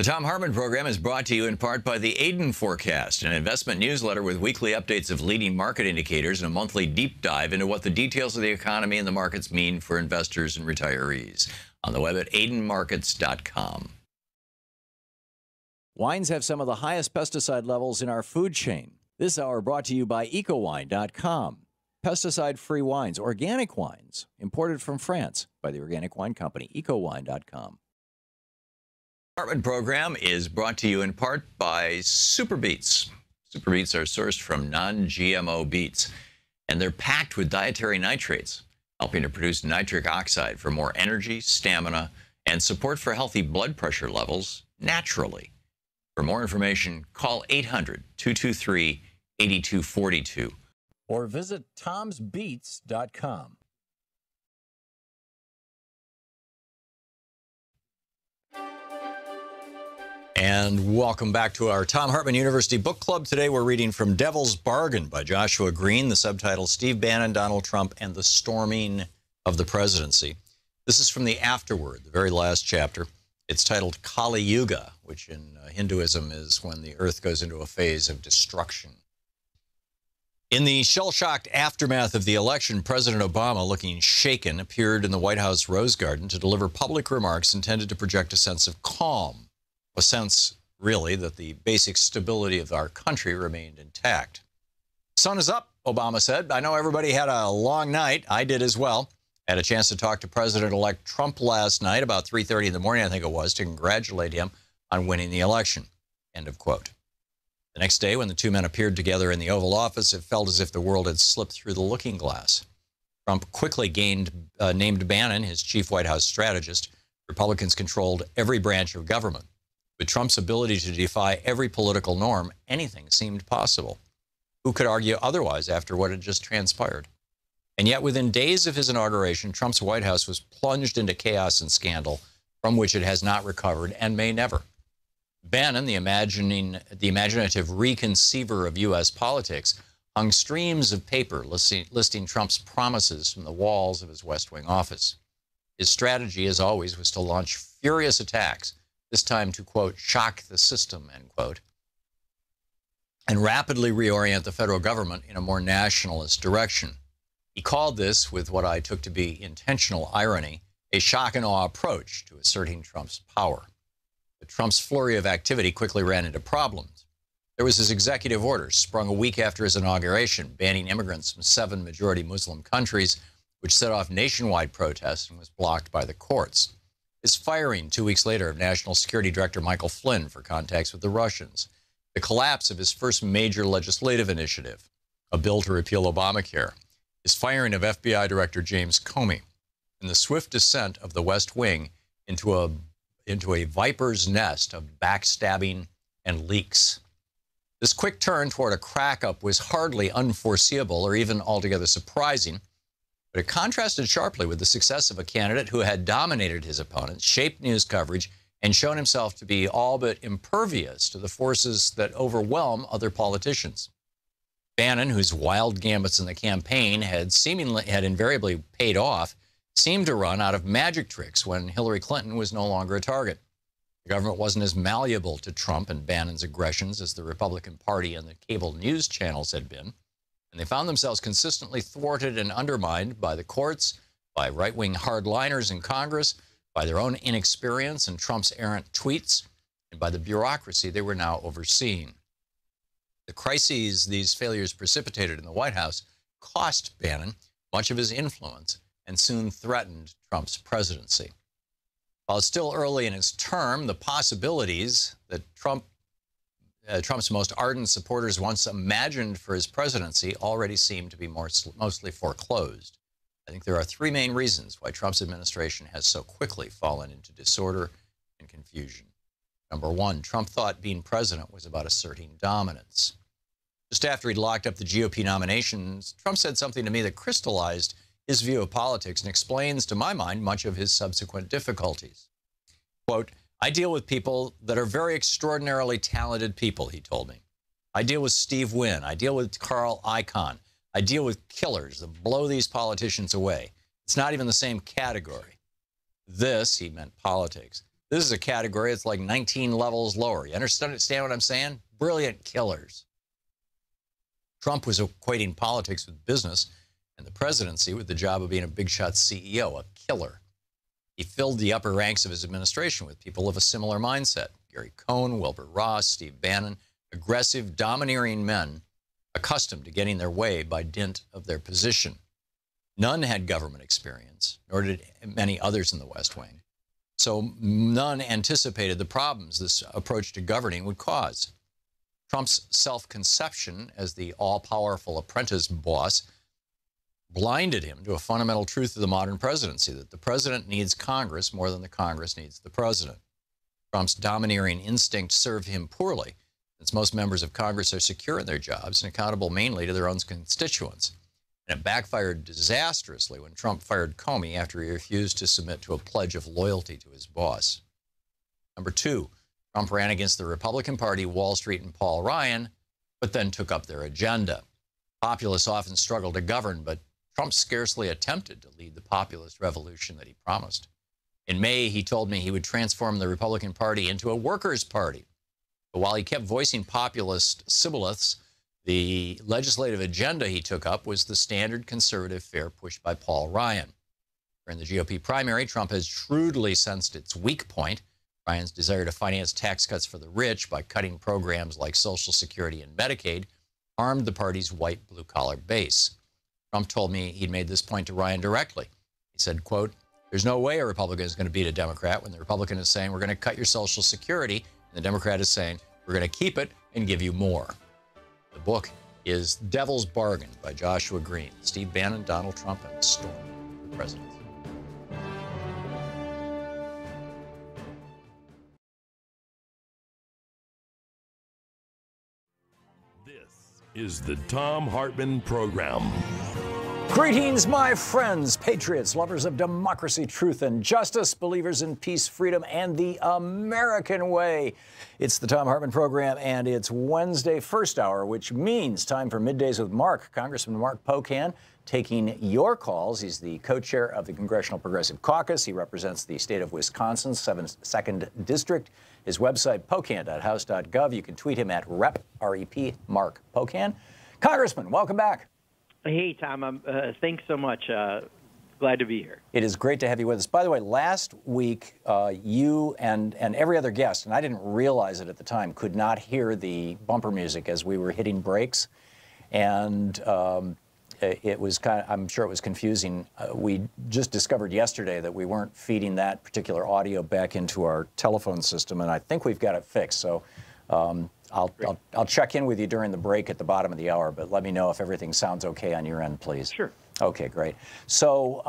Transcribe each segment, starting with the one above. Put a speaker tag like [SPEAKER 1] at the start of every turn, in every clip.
[SPEAKER 1] The Thom Hartmann Program is brought to you in part by the Aiden Forecast, an investment newsletter with weekly updates of leading market indicators and a monthly deep dive into what the details of the economy and the markets mean for investors and retirees. On the web at aidenmarkets.com.
[SPEAKER 2] Wines have some of the highest pesticide levels in our food chain. This hour brought to you by ecowine.com. Pesticide-free wines, organic wines, imported from France by the Organic Wine Company, ecowine.com.
[SPEAKER 1] Hartmann Program is brought to you in part by Super Beets. Super Beets are sourced from non-GMO beets, and they're packed with dietary nitrates, helping to produce nitric oxide for more energy, stamina, and support for healthy blood pressure levels naturally. For more information, call 800-223-8242
[SPEAKER 2] or visit tomsbeets.com.
[SPEAKER 1] And welcome back to our Thom Hartmann University Book Club. Today we're reading From Devil's Bargain by Joshua Green, the subtitle Steve Bannon, Donald Trump, and the Storming of the Presidency. This is from the afterword, the very last chapter. It's titled Kali Yuga, which in Hinduism is when the earth goes into a phase of destruction. In the shell-shocked aftermath of the election, President Obama, looking shaken, appeared in the White House Rose Garden to deliver public remarks intended to project a sense of calm. A sense, really, that the basic stability of our country remained intact. Sun is up, Obama said. I know everybody had a long night. I did as well. Had a chance to talk to President-elect Trump last night about 3:30 in the morning, I think it was, to congratulate him on winning the election. End of quote. The next day, when the two men appeared together in the Oval Office, it felt as if the world had slipped through the looking glass. Trump quickly named Bannon his chief White House strategist. Republicans controlled every branch of government. With Trump's ability to defy every political norm, anything seemed possible. Who could argue otherwise after what had just transpired? And yet, within days of his inauguration, Trump's White House was plunged into chaos and scandal from which it has not recovered and may never. Bannon, the imaginative reconceiver of U.S. politics, hung streams of paper listing Trump's promises from the walls of his West Wing office. His strategy, as always, was to launch furious attacks, this time to, quote, shock the system, end quote, and rapidly reorient the federal government in a more nationalist direction. He called this, with what I took to be intentional irony, a shock and awe approach to asserting Trump's power. But Trump's flurry of activity quickly ran into problems. There was his executive order, sprung a week after his inauguration, banning immigrants from 7 majority Muslim countries, which set off nationwide protests and was blocked by the courts. His firing 2 weeks later of National Security Director Michael Flynn for contacts with the Russians. The collapse of his first major legislative initiative, a bill to repeal Obamacare. His firing of FBI Director James Comey. And the swift descent of the West Wing into a viper's nest of backstabbing and leaks. This quick turn toward a crack-up was hardly unforeseeable or even altogether surprising, but it contrasted sharply with the success of a candidate who had dominated his opponents, shaped news coverage, and shown himself to be all but impervious to the forces that overwhelm other politicians. Bannon, whose wild gambits in the campaign had invariably paid off, seemed to run out of magic tricks when Hillary Clinton was no longer a target. The government wasn't as malleable to Trump and Bannon's aggressions as the Republican Party and the cable news channels had been. And they found themselves consistently thwarted and undermined by the courts, by right-wing hardliners in Congress, by their own inexperience and Trump's errant tweets, and by the bureaucracy they were now overseeing. The crises these failures precipitated in the White House cost Bannon much of his influence and soon threatened Trump's presidency. While it's still early in his term, the possibilities that Trump's most ardent supporters once imagined for his presidency already seem to be mostly foreclosed. I think there are 3 main reasons why Trump's administration has so quickly fallen into disorder and confusion. Number 1, Trump thought being president was about asserting dominance. Just after he'd locked up the GOP nominations, Trump said something to me that crystallized his view of politics and explains, to my mind, much of his subsequent difficulties. Quote, I deal with people that are very extraordinarily talented people, he told me. I deal with Steve Wynn. I deal with Carl Icahn. I deal with killers that blow these politicians away. It's not even the same category. This, he meant politics, This is a category that's like 19 levels lower. You understand what I'm saying? Brilliant killers. Trump was equating politics with business and the presidency with the job of being a big shot CEO, a killer. He filled the upper ranks of his administration with people of a similar mindset. Gary Cohn, Wilbur Ross, Steve Bannon, aggressive, domineering men accustomed to getting their way by dint of their position. None had government experience, nor did many others in the West Wing. So none anticipated the problems this approach to governing would cause. Trump's self-conception as the all-powerful apprentice boss blinded him to a fundamental truth of the modern presidency, that the president needs Congress more than the Congress needs the president. Trump's domineering instinct served him poorly, since most members of Congress are secure in their jobs and accountable mainly to their own constituents. And it backfired disastrously when Trump fired Comey after he refused to submit to a pledge of loyalty to his boss. Number two, Trump ran against the Republican Party, Wall Street, and Paul Ryan, but then took up their agenda. Populists often struggle to govern, but Trump scarcely attempted to lead the populist revolution that he promised. In May, he told me he would transform the Republican Party into a workers' party. But while he kept voicing populist shibboleths, the legislative agenda he took up was the standard conservative fare pushed by Paul Ryan. During the GOP primary, Trump has shrewdly sensed its weak point, Ryan's desire to finance tax cuts for the rich by cutting programs like Social Security and Medicaid, harmed the party's white blue-collar base. Trump told me he'd made this point to Ryan directly. He said, quote, "There's no way a Republican is going to beat a Democrat when the Republican is saying we're going to cut your Social Security, and the Democrat is saying we're going to keep it and give you more." The book is Devil's Bargain by Joshua Green, Steve Bannon, Donald Trump, and the Storm of the Presidency.
[SPEAKER 3] This is the Thom Hartmann Program.
[SPEAKER 2] Greetings, my friends, patriots, lovers of democracy, truth, and justice, believers in peace, freedom, and the American way. It's the Thom Hartmann Program, and it's Wednesday first hour, which means time for Middays with Mark. Congressman Mark Pocan taking your calls. He's the co-chair of the Congressional Progressive Caucus. He represents the state of Wisconsin's 2nd District. His website, pocan.house.gov. You can tweet him at Rep, R-E-P, Mark Pocan. Congressman, welcome back.
[SPEAKER 4] Hey, Tom. Thanks so much. Glad to be here.
[SPEAKER 2] It is great to have you with us. By the way, last week, you and every other guest, and I didn't realize it at the time, could not hear the bumper music as we were hitting breaks. And it was I'm sure it was confusing. We just discovered yesterday that we weren't feeding that particular audio back into our telephone system, and I think we've got it fixed. So I'll check in with you during the break at the bottom of the hour, but let me know if everything sounds okay on your end, please.
[SPEAKER 4] Sure.
[SPEAKER 2] Okay, great. So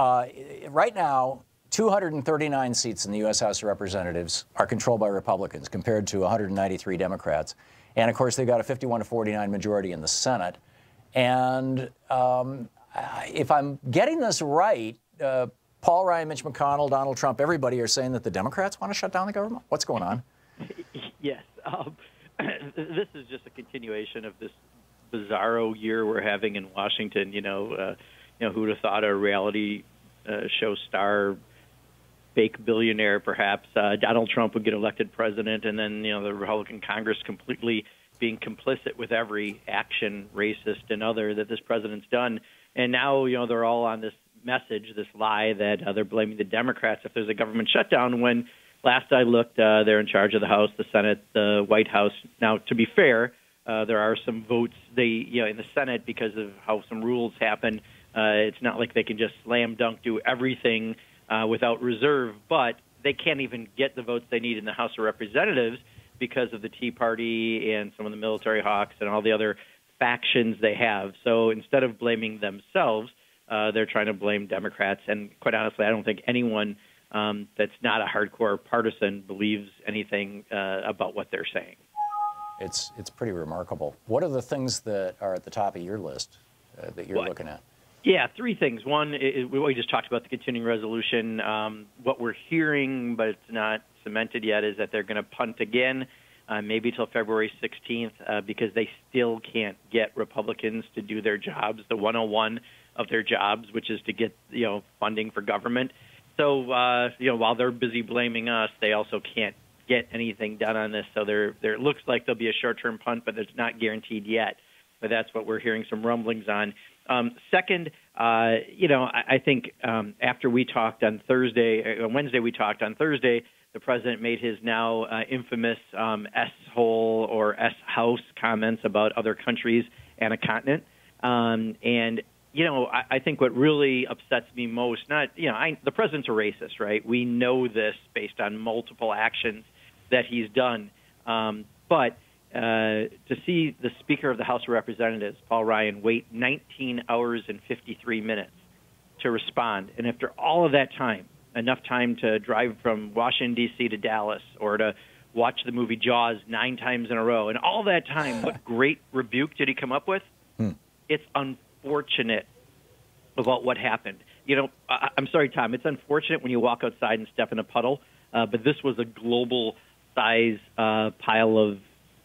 [SPEAKER 2] right now, 239 seats in the U.S. House of Representatives are controlled by Republicans compared to 193 Democrats. And, of course, they've got a 51-49 majority in the Senate. And if I'm getting this right, Paul Ryan, Mitch McConnell, Donald Trump, everybody are saying that the Democrats want to shut down the government? What's going on?
[SPEAKER 4] Yes. This is just a continuation of this bizarro year we're having in Washington. Who would have thought a reality show star, fake billionaire, perhaps, Donald Trump would get elected president, and then, the Republican Congress completely being complicit with every action, racist and other, that this president's done. And now, they're all on this message, this lie that they're blaming the Democrats if there's a government shutdown, when last I looked, they're in charge of the House, the Senate, the White House. Now, to be fair, there are some votes in the Senate because of how some rules happen. It's not like they can just slam dunk do everything without reserve, but they can't even get the votes they need in the House of Representatives because of the Tea Party and some of the military hawks and all the other factions they have. So instead of blaming themselves, they're trying to blame Democrats. And quite honestly, I don't think anyone that's not a hardcore partisan believes anything about what they're saying.
[SPEAKER 2] It's pretty remarkable. What are the things that are at the top of your list that you're looking at?
[SPEAKER 4] Yeah, three things. One, we just talked about the continuing resolution. What we're hearing, but it's not cemented yet, is that they're going to punt again, maybe till February 16th, because they still can't get Republicans to do their jobs, the 101 of their jobs, which is to get funding for government. So, while they're busy blaming us, they also can't get anything done on this. So there looks like there'll be a short-term punt, but it's not guaranteed yet. But that's what we're hearing some rumblings on. Second, I think after we talked on Wednesday we talked on Thursday, the president made his now infamous S-hole or S-house comments about other countries and a continent. I think what really upsets me most, the president's a racist, right? We know this based on multiple actions that he's done. But to see the Speaker of the House of Representatives, Paul Ryan, wait 19 hours and 53 minutes to respond, and after all of that time, enough time to drive from Washington, D.C. to Dallas or to watch the movie Jaws 9 times in a row, and all that time, what great rebuke did he come up with? It's unfortunate about what happened. I'm sorry, Tom, it's unfortunate when you walk outside and step in a puddle, but this was a global-size pile of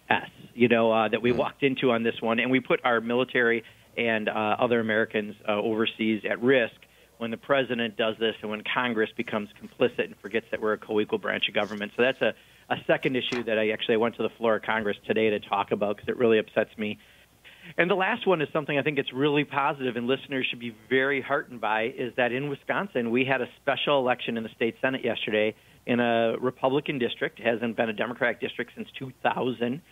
[SPEAKER 4] S, that we walked into on this one, and we put our military and other Americans overseas at risk when the president does this and when Congress becomes complicit and forgets that we're a co-equal branch of government. So that's a second issue that I went to the floor of Congress today to talk about because it really upsets me. And the last one is something I think it's really positive and listeners should be very heartened by, is that in Wisconsin we had a special election in the state Senate yesterday in a Republican district. It hasn't been a Democratic district since 2000.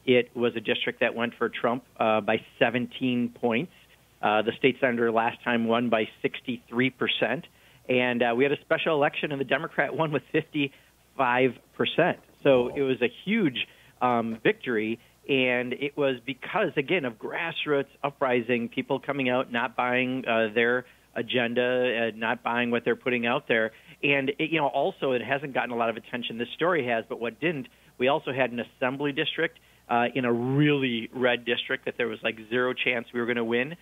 [SPEAKER 4] It was a district that went for Trump by 17 points. The state senator last time won by 63%. And we had a special election, and the Democrat won with 55%. So it was a huge victory. And it was because, again, of grassroots uprising, people coming out, not buying their agenda, not buying what they're putting out there. And, also it hasn't gotten a lot of attention. This story has, but what didn't, we also had an assembly district in a really red district that there was like zero chance we were going to win.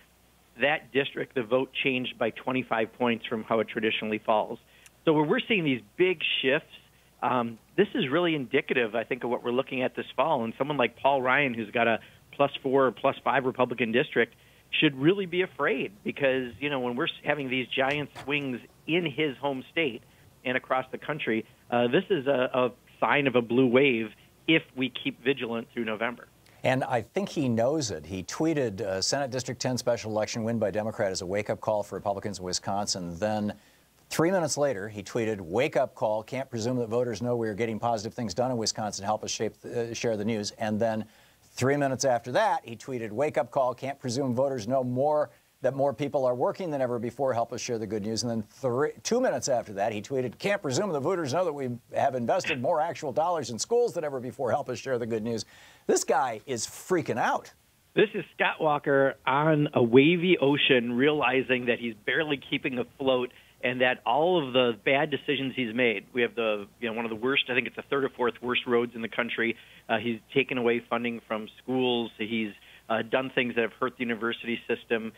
[SPEAKER 4] That district, the vote changed by 25 points from how it traditionally falls. So when we're seeing these big shifts, this is really indicative, I think, of what we're looking at this fall. And someone like Paul Ryan, who's got a +4 or +5 Republican district, should really be afraid because, when we're having these giant swings in his home state and across the country, this is a sign of a blue wave if we keep vigilant through November.
[SPEAKER 2] And I think he knows it. He tweeted, Senate District 10 special election win by Democrat is a wake-up call for Republicans in Wisconsin. Then 3 minutes later, he tweeted, wake-up call, can't presume that voters know we are getting positive things done in Wisconsin. Help us share the news. And then 3 minutes after that, he tweeted, wake-up call, can't presume voters know that more people are working than ever before. Help us share the good news. And then 2 minutes after that, he tweeted, can't presume the voters know that we have invested more actual dollars in schools than ever before. Help us share the good news. This guy is freaking out.
[SPEAKER 4] This is Scott Walker on a wavy ocean, realizing that he's barely keeping afloat and that all of the bad decisions he's made, we have one of the worst, I think it's the third or fourth worst roads in the country. He's taken away funding from schools. He's done things that have hurt the university system.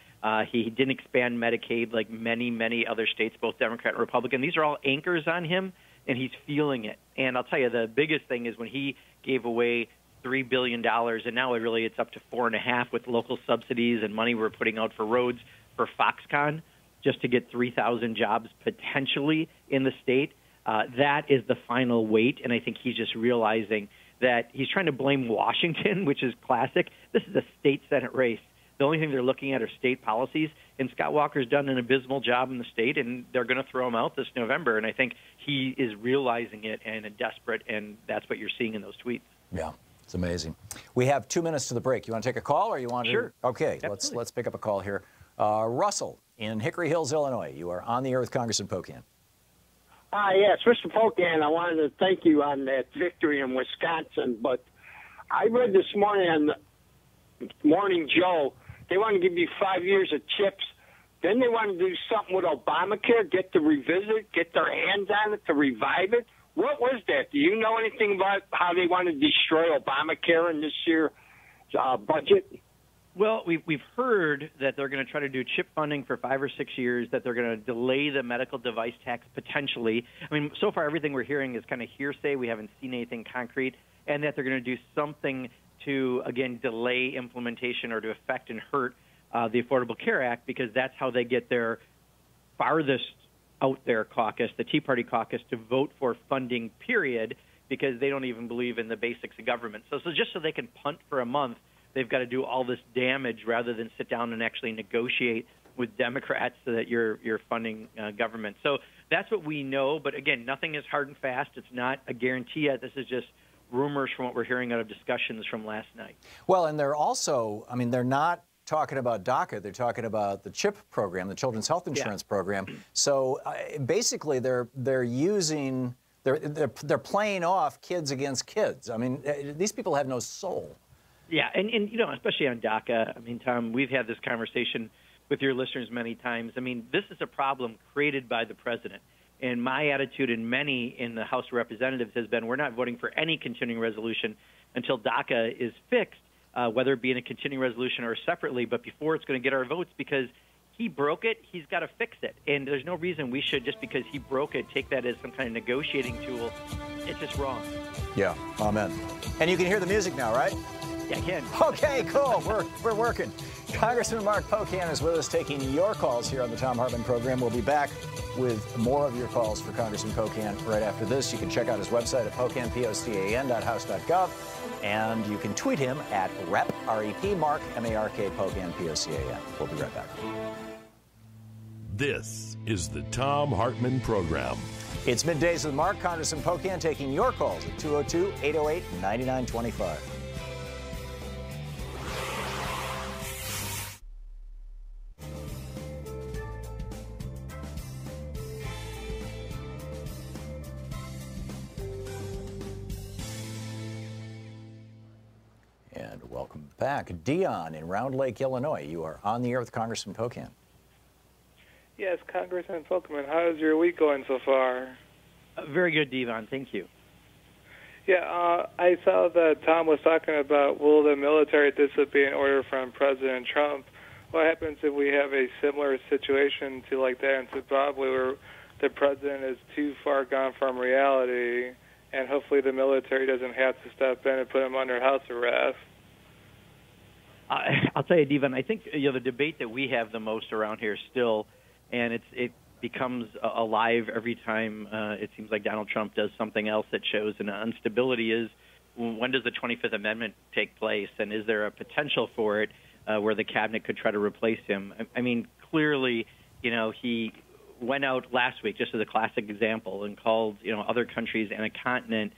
[SPEAKER 4] He didn't expand Medicaid like many, many other states, both Democrat and Republican. These are all anchors on him, and he's feeling it. And I'll tell you, the biggest thing is when he gave away $3 billion, and now it's up to $4.5 billion with local subsidies and money we're putting out for roads for Foxconn, just to get 3,000 jobs potentially in the state. That is the final weight, and I think he's just realizing that he's trying to blame Washington, which is classic. This is a state Senate race. The only thing they're looking at are state policies, and Scott Walker's done an abysmal job in the state, and they're going to throw him out this November, and I think he is realizing it and desperate, and that's what you're seeing in those tweets.
[SPEAKER 2] Yeah. It's amazing. We have 2 minutes to the break. You want to take a call, or you want to?
[SPEAKER 4] Sure.
[SPEAKER 2] Okay, let's pick up a call here. Russell in Hickory Hills, Illinois. You are on the air with Congressman Pocan.
[SPEAKER 5] Yes, Mr. Pocan, I wanted to thank you on that victory in Wisconsin, but I read this morning on the Morning Joe, they want to give you 5 years of chips. Then they want to do something with Obamacare, get to revisit, get their hands on it, to revive it. What was that? Do you know anything about how they want to destroy Obamacare in this year's budget?
[SPEAKER 4] Well, we've heard that they're going to try to do chip funding for 5 or 6 years, that they're going to delay the medical device tax potentially. I mean, so far everything we're hearing is kind of hearsay. We haven't seen anything concrete, and that they're going to do something to, again, delay implementation or to affect and hurt the Affordable Care Act, because that's how they get their farthest out their caucus, the Tea Party caucus, to vote for funding, period, because they don't even believe in the basics of government. So just so they can punt for a month, they've got to do all this damage rather than sit down and actually negotiate with Democrats so that you're funding government. So that's what we know. But again, nothing is hard and fast. It's not a guarantee yet. This is just rumors from what we're hearing out of discussions from last night.
[SPEAKER 2] Well, and they're also, I mean, they're not talking about DACA. They're talking about the CHIP program, the Children's Health Insurance Program. So basically, they're playing off kids against kids. I mean, these people have no soul.
[SPEAKER 4] Yeah, and you know, especially on DACA. I mean, Tom, we've had this conversation with your listeners many times. I mean, this is a problem created by the president. And my attitude and many in the House of Representatives has been we're not voting for any continuing resolution until DACA is fixed, whether it be in a continuing resolution or separately, but before it's going to get our votes, because he broke it, he's got to fix it. And there's no reason we should, just because he broke it, take that as some kind of negotiating tool. It's just wrong.
[SPEAKER 2] Yeah, amen. And you can hear the music now, right?
[SPEAKER 4] Yeah, I can.
[SPEAKER 2] Okay, cool. We're working. Congressman Mark Pocan is with us taking your calls here on the Thom Hartmann Program. We'll be back with more of your calls for Congressman Pocan right after this. You can check out his website at pocan.house.gov, and you can tweet him at Rep, R-E-P, Mark, M-A-R-K, Pocan, P-O-C-A-N. We'll be right back.
[SPEAKER 3] This is the Thom Hartmann Program.
[SPEAKER 2] It's Middays with Mark. Congressman Pocan taking your calls at 202-808-9925. And welcome back. Dion in Round Lake, Illinois. You are on the air with Congressman Pocan.
[SPEAKER 6] Yes, Congressman Pocan, how's your week going so far?
[SPEAKER 4] Very good, Devon. Thank you.
[SPEAKER 6] Yeah, I saw that Tom was talking about will the military disobey an order from President Trump. What happens if we have a similar situation to like that in Zimbabwe where the president is too far gone from reality and hopefully the military doesn't have to step in and put him under house arrest?
[SPEAKER 4] I'll tell you, Devon, I think the debate that we have the most around here still, and it becomes alive every time it seems like Donald Trump does something else that shows an instability, is when does the 25th Amendment take place, and is there a potential for it where the cabinet could try to replace him? I mean, clearly, he went out last week, just as a classic example, and called other countries and a continent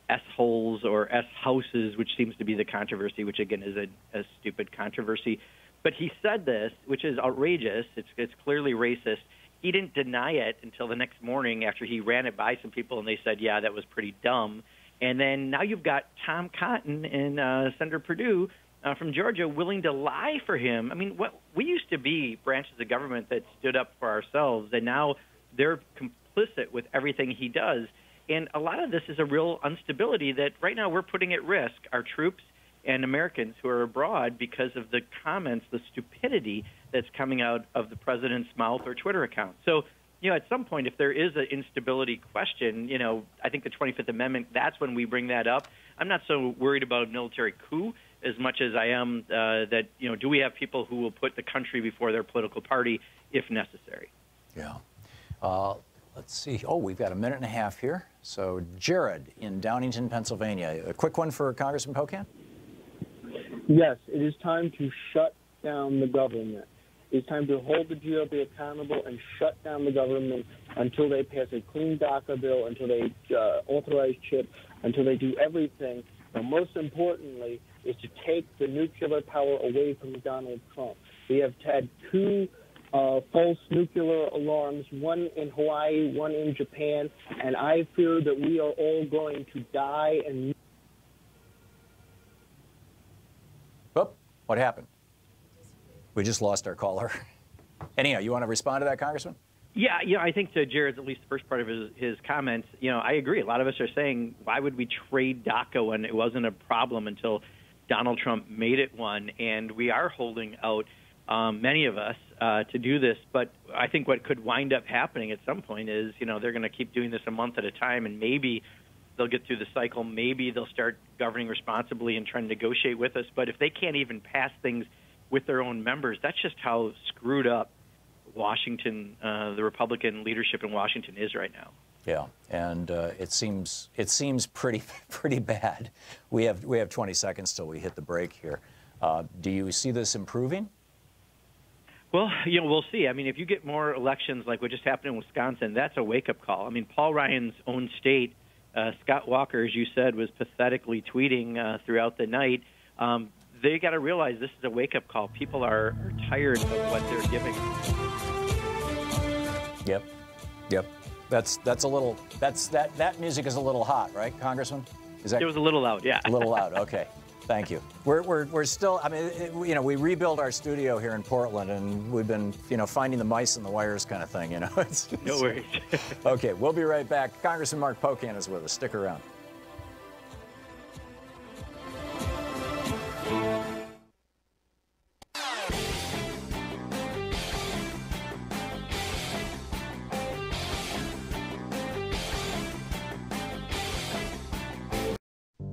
[SPEAKER 4] S-holes or S-houses, which seems to be the controversy, which again is a stupid controversy. But he said this, which is outrageous. It's clearly racist. He didn't deny it until the next morning after he ran it by some people, and they said, yeah, that was pretty dumb. And then now you've got Tom Cotton and Senator Perdue from Georgia willing to lie for him. I mean, we used to be branches of government that stood up for ourselves, and now they're complicit with everything he does. And a lot of this is a real instability that right now we're putting at risk, our troops and Americans who are abroad, because of the comments, the stupidity that's coming out of the president's mouth or Twitter account. So, at some point, if there is an instability question, I think the 25th Amendment, that's when we bring that up. I'm not so worried about a military coup as much as I am that, do we have people who will put the country before their political party if necessary?
[SPEAKER 2] Yeah. Let's see. Oh, we've got a minute and a half here. So, Jared in Downington, Pennsylvania. A quick one for Congressman Pocan?
[SPEAKER 7] Yes, it is time to shut down the government. It's time to hold the GOP accountable and shut down the government until they pass a clean DACA bill, until they authorize CHIP, until they do everything. But most importantly is to take the nuclear power away from Donald Trump. We have had two false nuclear alarms, one in Hawaii, one in Japan, and I fear that we are all going to die. And
[SPEAKER 2] oh, what happened? We just lost our caller. Anyhow, you want to respond to that, Congressman?
[SPEAKER 4] Yeah, I think to Jared's, at least the first part of his comments, I agree. A lot of us are saying, why would we trade DACA when it wasn't a problem until Donald Trump made it one? And we are holding out, many of us, to do this. But I think what could wind up happening at some point is, they're going to keep doing this a month at a time, and maybe they'll get through the cycle. Maybe they'll start governing responsibly and trying to negotiate with us. But if they can't even pass things with their own members, that's just how screwed up Washington, the Republican leadership in Washington is right now.
[SPEAKER 2] Yeah, and it seems pretty bad. We have 20 seconds till we hit the break here. Do you see this improving?
[SPEAKER 4] Well, we'll see. I mean, if you get more elections like what just happened in Wisconsin, that's a wake-up call. I mean, Paul Ryan's own state, Scott Walker, as you said, was pathetically tweeting throughout the night. They got to realize this is a wake-up call. People are tired of what they're giving.
[SPEAKER 2] Yep. That's a little. That music is a little hot, right, Congressman? Is that?
[SPEAKER 4] It was a little loud, yeah.
[SPEAKER 2] A little loud. Okay. Thank you. We're still. I mean, we rebuilt our studio here in Portland, and we've been, finding the mice and the wires kind of thing.
[SPEAKER 4] No worries.
[SPEAKER 2] Okay, we'll be right back. Congressman Mark Pocan is with us. Stick around.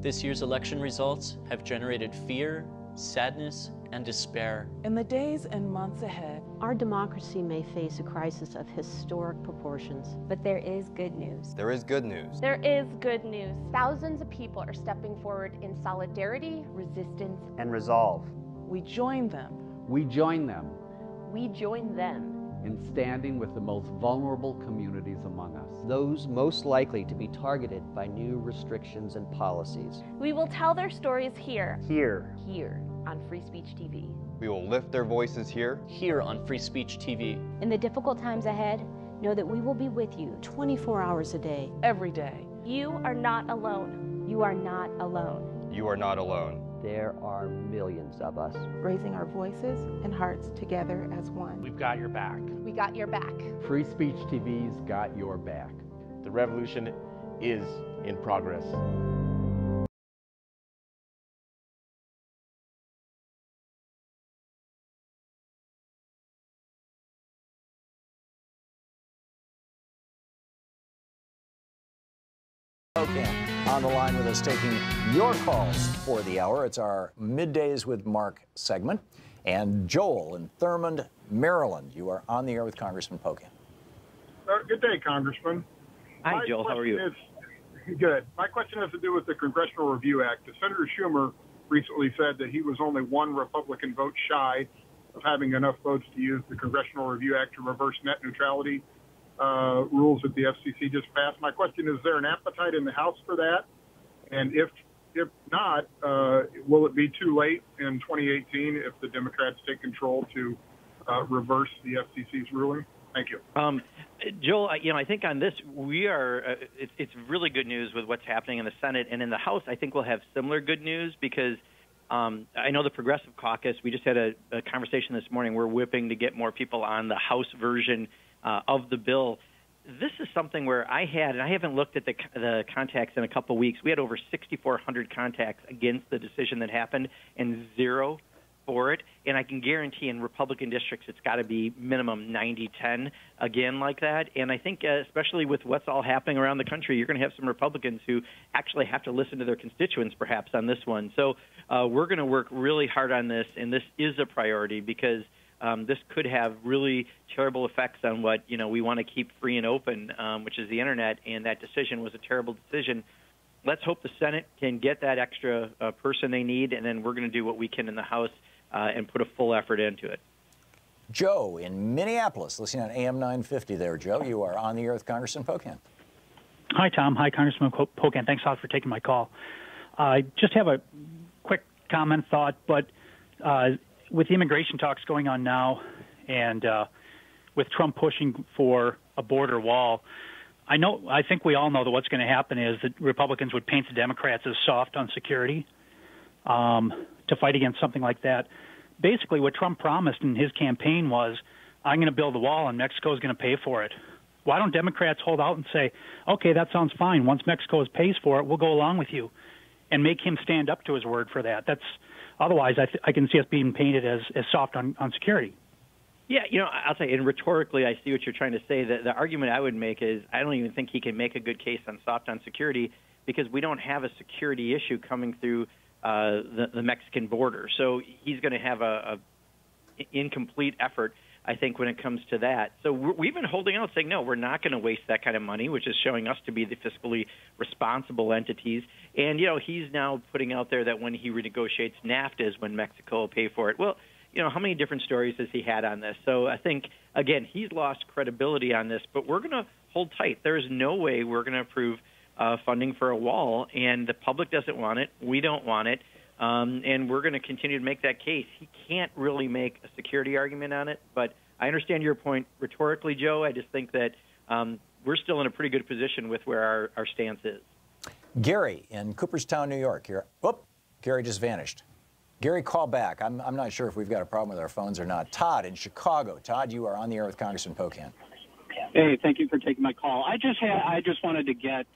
[SPEAKER 8] This year's election results have generated fear, sadness, and despair.
[SPEAKER 9] In the days and months ahead,
[SPEAKER 10] our democracy may face a crisis of historic proportions.
[SPEAKER 11] But there is good news.
[SPEAKER 12] There is good news.
[SPEAKER 13] There is good news. Thousands of people are stepping forward in solidarity,
[SPEAKER 11] resistance,
[SPEAKER 12] and resolve.
[SPEAKER 9] We join them.
[SPEAKER 14] We join them.
[SPEAKER 13] We join them.
[SPEAKER 14] In standing with the most vulnerable communities among us.
[SPEAKER 15] Those most likely to be targeted by new restrictions and policies.
[SPEAKER 13] We will tell their stories here.
[SPEAKER 15] Here
[SPEAKER 11] on Free Speech TV.
[SPEAKER 12] We will lift their voices here
[SPEAKER 8] on Free Speech TV.
[SPEAKER 10] In the difficult times ahead, know that we will be with you 24 hours a day.
[SPEAKER 9] Every day.
[SPEAKER 13] You are not alone.
[SPEAKER 10] You are not alone.
[SPEAKER 12] You are not alone.
[SPEAKER 15] There are millions of us.
[SPEAKER 9] Raising our voices and hearts together as one.
[SPEAKER 16] We've got your back.
[SPEAKER 13] We got your back.
[SPEAKER 14] Free Speech TV's got your back.
[SPEAKER 16] The revolution is in progress.
[SPEAKER 2] On the line with us taking your calls for the hour. It's our Middays with Mark segment. And Joel in Thurmond, Maryland. You are on the air with Congressman Pocan.
[SPEAKER 17] Good day, Congressman.
[SPEAKER 4] Hi, Joel. How are you?
[SPEAKER 17] Good. My question has to do with the Congressional Review Act. Senator Schumer recently said that he was only one Republican vote shy of having enough votes to use the Congressional Review Act to reverse net neutrality rules that the FCC just passed. My question is there an appetite in the House for that? And if not, will it be too late in 2018 if the Democrats take control to reverse the FCC's ruling? Thank you.
[SPEAKER 4] Joel, I think on this, we are, it's really good news with what's happening in the Senate. And in the House, I think we'll have similar good news because I know the Progressive Caucus, we just had a conversation this morning. We're whipping to get more people on the House version of the bill. This is something where I haven't looked at the contacts in a couple of weeks. We had over 6,400 contacts against the decision that happened and 0 for it. And I can guarantee in Republican districts it's got to be minimum 90-10 again like that. And I think especially with what's all happening around the country, you're going to have some Republicans who actually have to listen to their constituents perhaps on this one. So we're going to work really hard on this, and this is a priority because this could have really terrible effects on what we want to keep free and open, which is the Internet, and that decision was a terrible decision. Let's hope the Senate can get that extra person they need, and then we're going to do what we can in the House and put a full effort into it.
[SPEAKER 2] Joe in Minneapolis, listening on AM 950 there. Joe, you are on the air with Congressman Pocan.
[SPEAKER 18] Hi, Tom. Hi, Congressman Pocan. Thanks a lot for taking my call. I just have a quick comment, thought, but with the immigration talks going on now and with Trump pushing for a border wall, I think we all know that what's going to happen is that Republicans would paint the Democrats as soft on security to fight against something like that. Basically, what Trump promised in his campaign was, I'm going to build a wall and Mexico's going to pay for it. Why don't Democrats hold out and say, okay, that sounds fine. Once Mexico pays for it, we'll go along with you, and make him stand up to his word for that. Otherwise, I can see us being painted as soft on security.
[SPEAKER 4] Yeah, I'll say, and rhetorically, I see what you're trying to say. The argument I would make is I don't even think he can make a good case on soft on security because we don't have a security issue coming through the Mexican border. So he's going to have a incomplete effort. I think, when it comes to that. So we've been holding out, saying, no, we're not going to waste that kind of money, which is showing us to be the fiscally responsible entities. And, he's now putting out there that when he renegotiates NAFTA is when Mexico will pay for it. Well, how many different stories has he had on this? So I think, again, he's lost credibility on this, but we're going to hold tight. There's no way we're going to approve funding for a wall, and the public doesn't want it. We don't want it. And we're going to continue to make that case. He can't really make a security argument on it, but I understand your point rhetorically, Joe. I just think that we're still in a pretty good position with where our stance is.
[SPEAKER 2] Gary in Cooperstown, New York. Gary just vanished. Gary, call back. I'm not sure if we've got a problem with our phones or not. Todd in Chicago. Todd, you are on the air with Congressman Pocan.
[SPEAKER 19] Hey, thank you for taking my call. I just wanted to get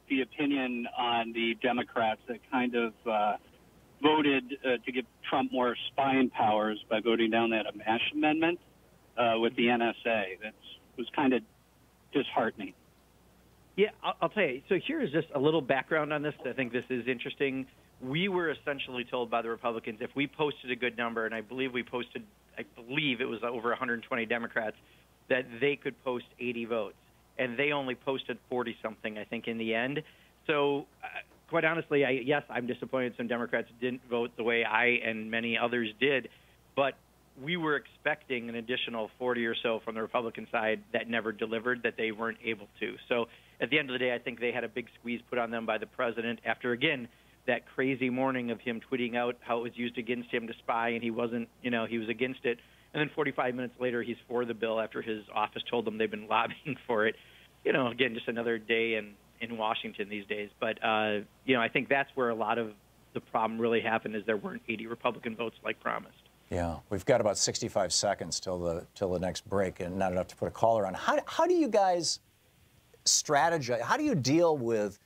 [SPEAKER 19] the opinion on the Democrats that kind of voted to give Trump more spying powers by voting down that Amash amendment with the NSA. That was kind of disheartening.
[SPEAKER 4] Yeah, I'll tell you. So here is just a little background on this. I think this is interesting. We were essentially told by the Republicans if we posted a good number, and I believe it was over 120 Democrats, that they could post 80 votes. And they only posted 40-something, I think, in the end. So, quite honestly, yes, I'm disappointed some Democrats didn't vote the way I and many others did. But we were expecting an additional 40 or so from the Republican side that never delivered, that they weren't able to. So, at the end of the day, I think they had a big squeeze put on them by the president after, again, that crazy morning of him tweeting out how it was used against him to spy, and he wasn't, he was against it. And then 45 minutes later, he's for the bill after his office told them they've been lobbying for it. Again, just another day in Washington these days. But, I think that's where a lot of the problem really happened, is there weren't 80 Republican votes like promised.
[SPEAKER 2] Yeah, we've got about 65 seconds till the next break, and not enough to put a caller on. How do you guys strategize? How do you deal with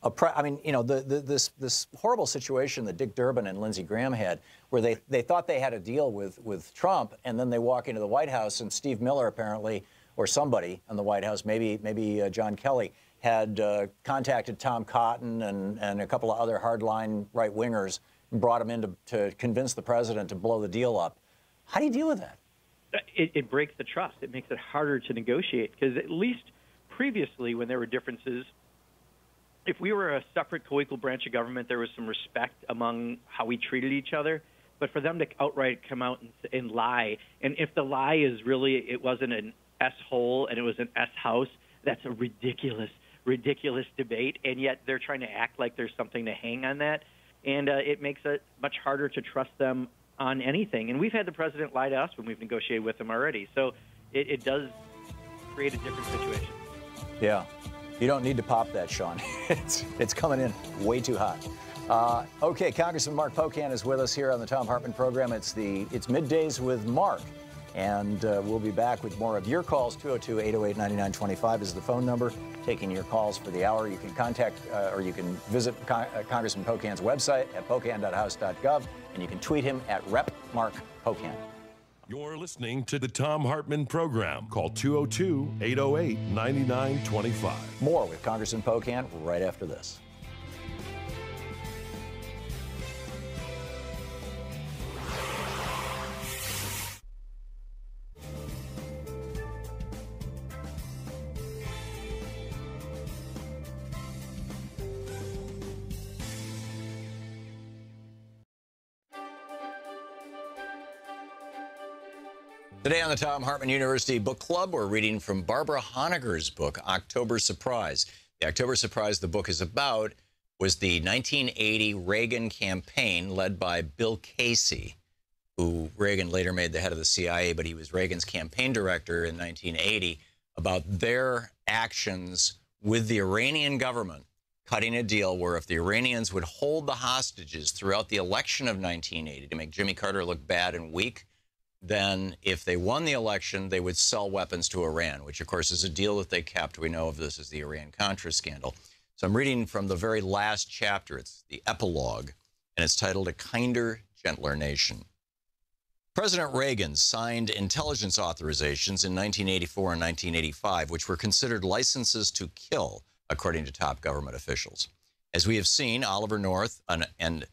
[SPEAKER 2] this horrible situation that Dick Durbin and Lindsey Graham had, where they thought they had a deal with Trump, and then they walk into the White House, and Steve Miller apparently, or somebody in the White House, maybe John Kelly, had contacted Tom Cotton and a couple of other hardline right-wingers and brought them in to convince the president to blow the deal up. How do you deal with that?
[SPEAKER 4] It breaks the trust. It makes it harder to negotiate, because at least previously, when there were differences, if we were a separate co-equal branch of government, there was some respect among how we treated each other. But for them to outright come out and lie, and if the lie is really it wasn't an S-hole and it was an S-house, that's a ridiculous debate, and yet they're trying to act like there's something to hang on that, and it makes it much harder to trust them on anything. And we've had the president lie to us when we've negotiated with him already, so it does create a different situation. Yeah.
[SPEAKER 2] You don't need to pop that, Sean. It's coming in way too hot. Okay, Congressman Mark Pocan is with us here on the Thom Hartmann Program. It's Middays with Mark, and we'll be back with more of your calls. 202-808-9925 is the phone number, taking your calls for the hour. You can contact or you can visit Congressman Pocan's website at pocan.house.gov, and you can tweet him at @RepMarkPocan.
[SPEAKER 3] You're listening to the Thom Hartmann Program. Call 202-808-9925.
[SPEAKER 2] More with Congressman Pocan right after this.
[SPEAKER 1] Today on the Thom Hartmann University Book Club, we're reading from Barbara Honegger's book, October Surprise. The October Surprise the book is about was the 1980 Reagan campaign led by Bill Casey, who Reagan later made the head of the CIA, but he was Reagan's campaign director in 1980, about their actions with the Iranian government, cutting a deal where if the Iranians would hold the hostages throughout the election of 1980 to make Jimmy Carter look bad and weak, then if they won the election, they would sell weapons to Iran, which, of course, is a deal that they kept. We know of this as the Iran-Contra scandal. So I'm reading from the very last chapter. It's the epilogue, and it's titled A Kinder, Gentler Nation. President Reagan signed intelligence authorizations in 1984 and 1985, which were considered licenses to kill, according to top government officials. As we have seen, Oliver North and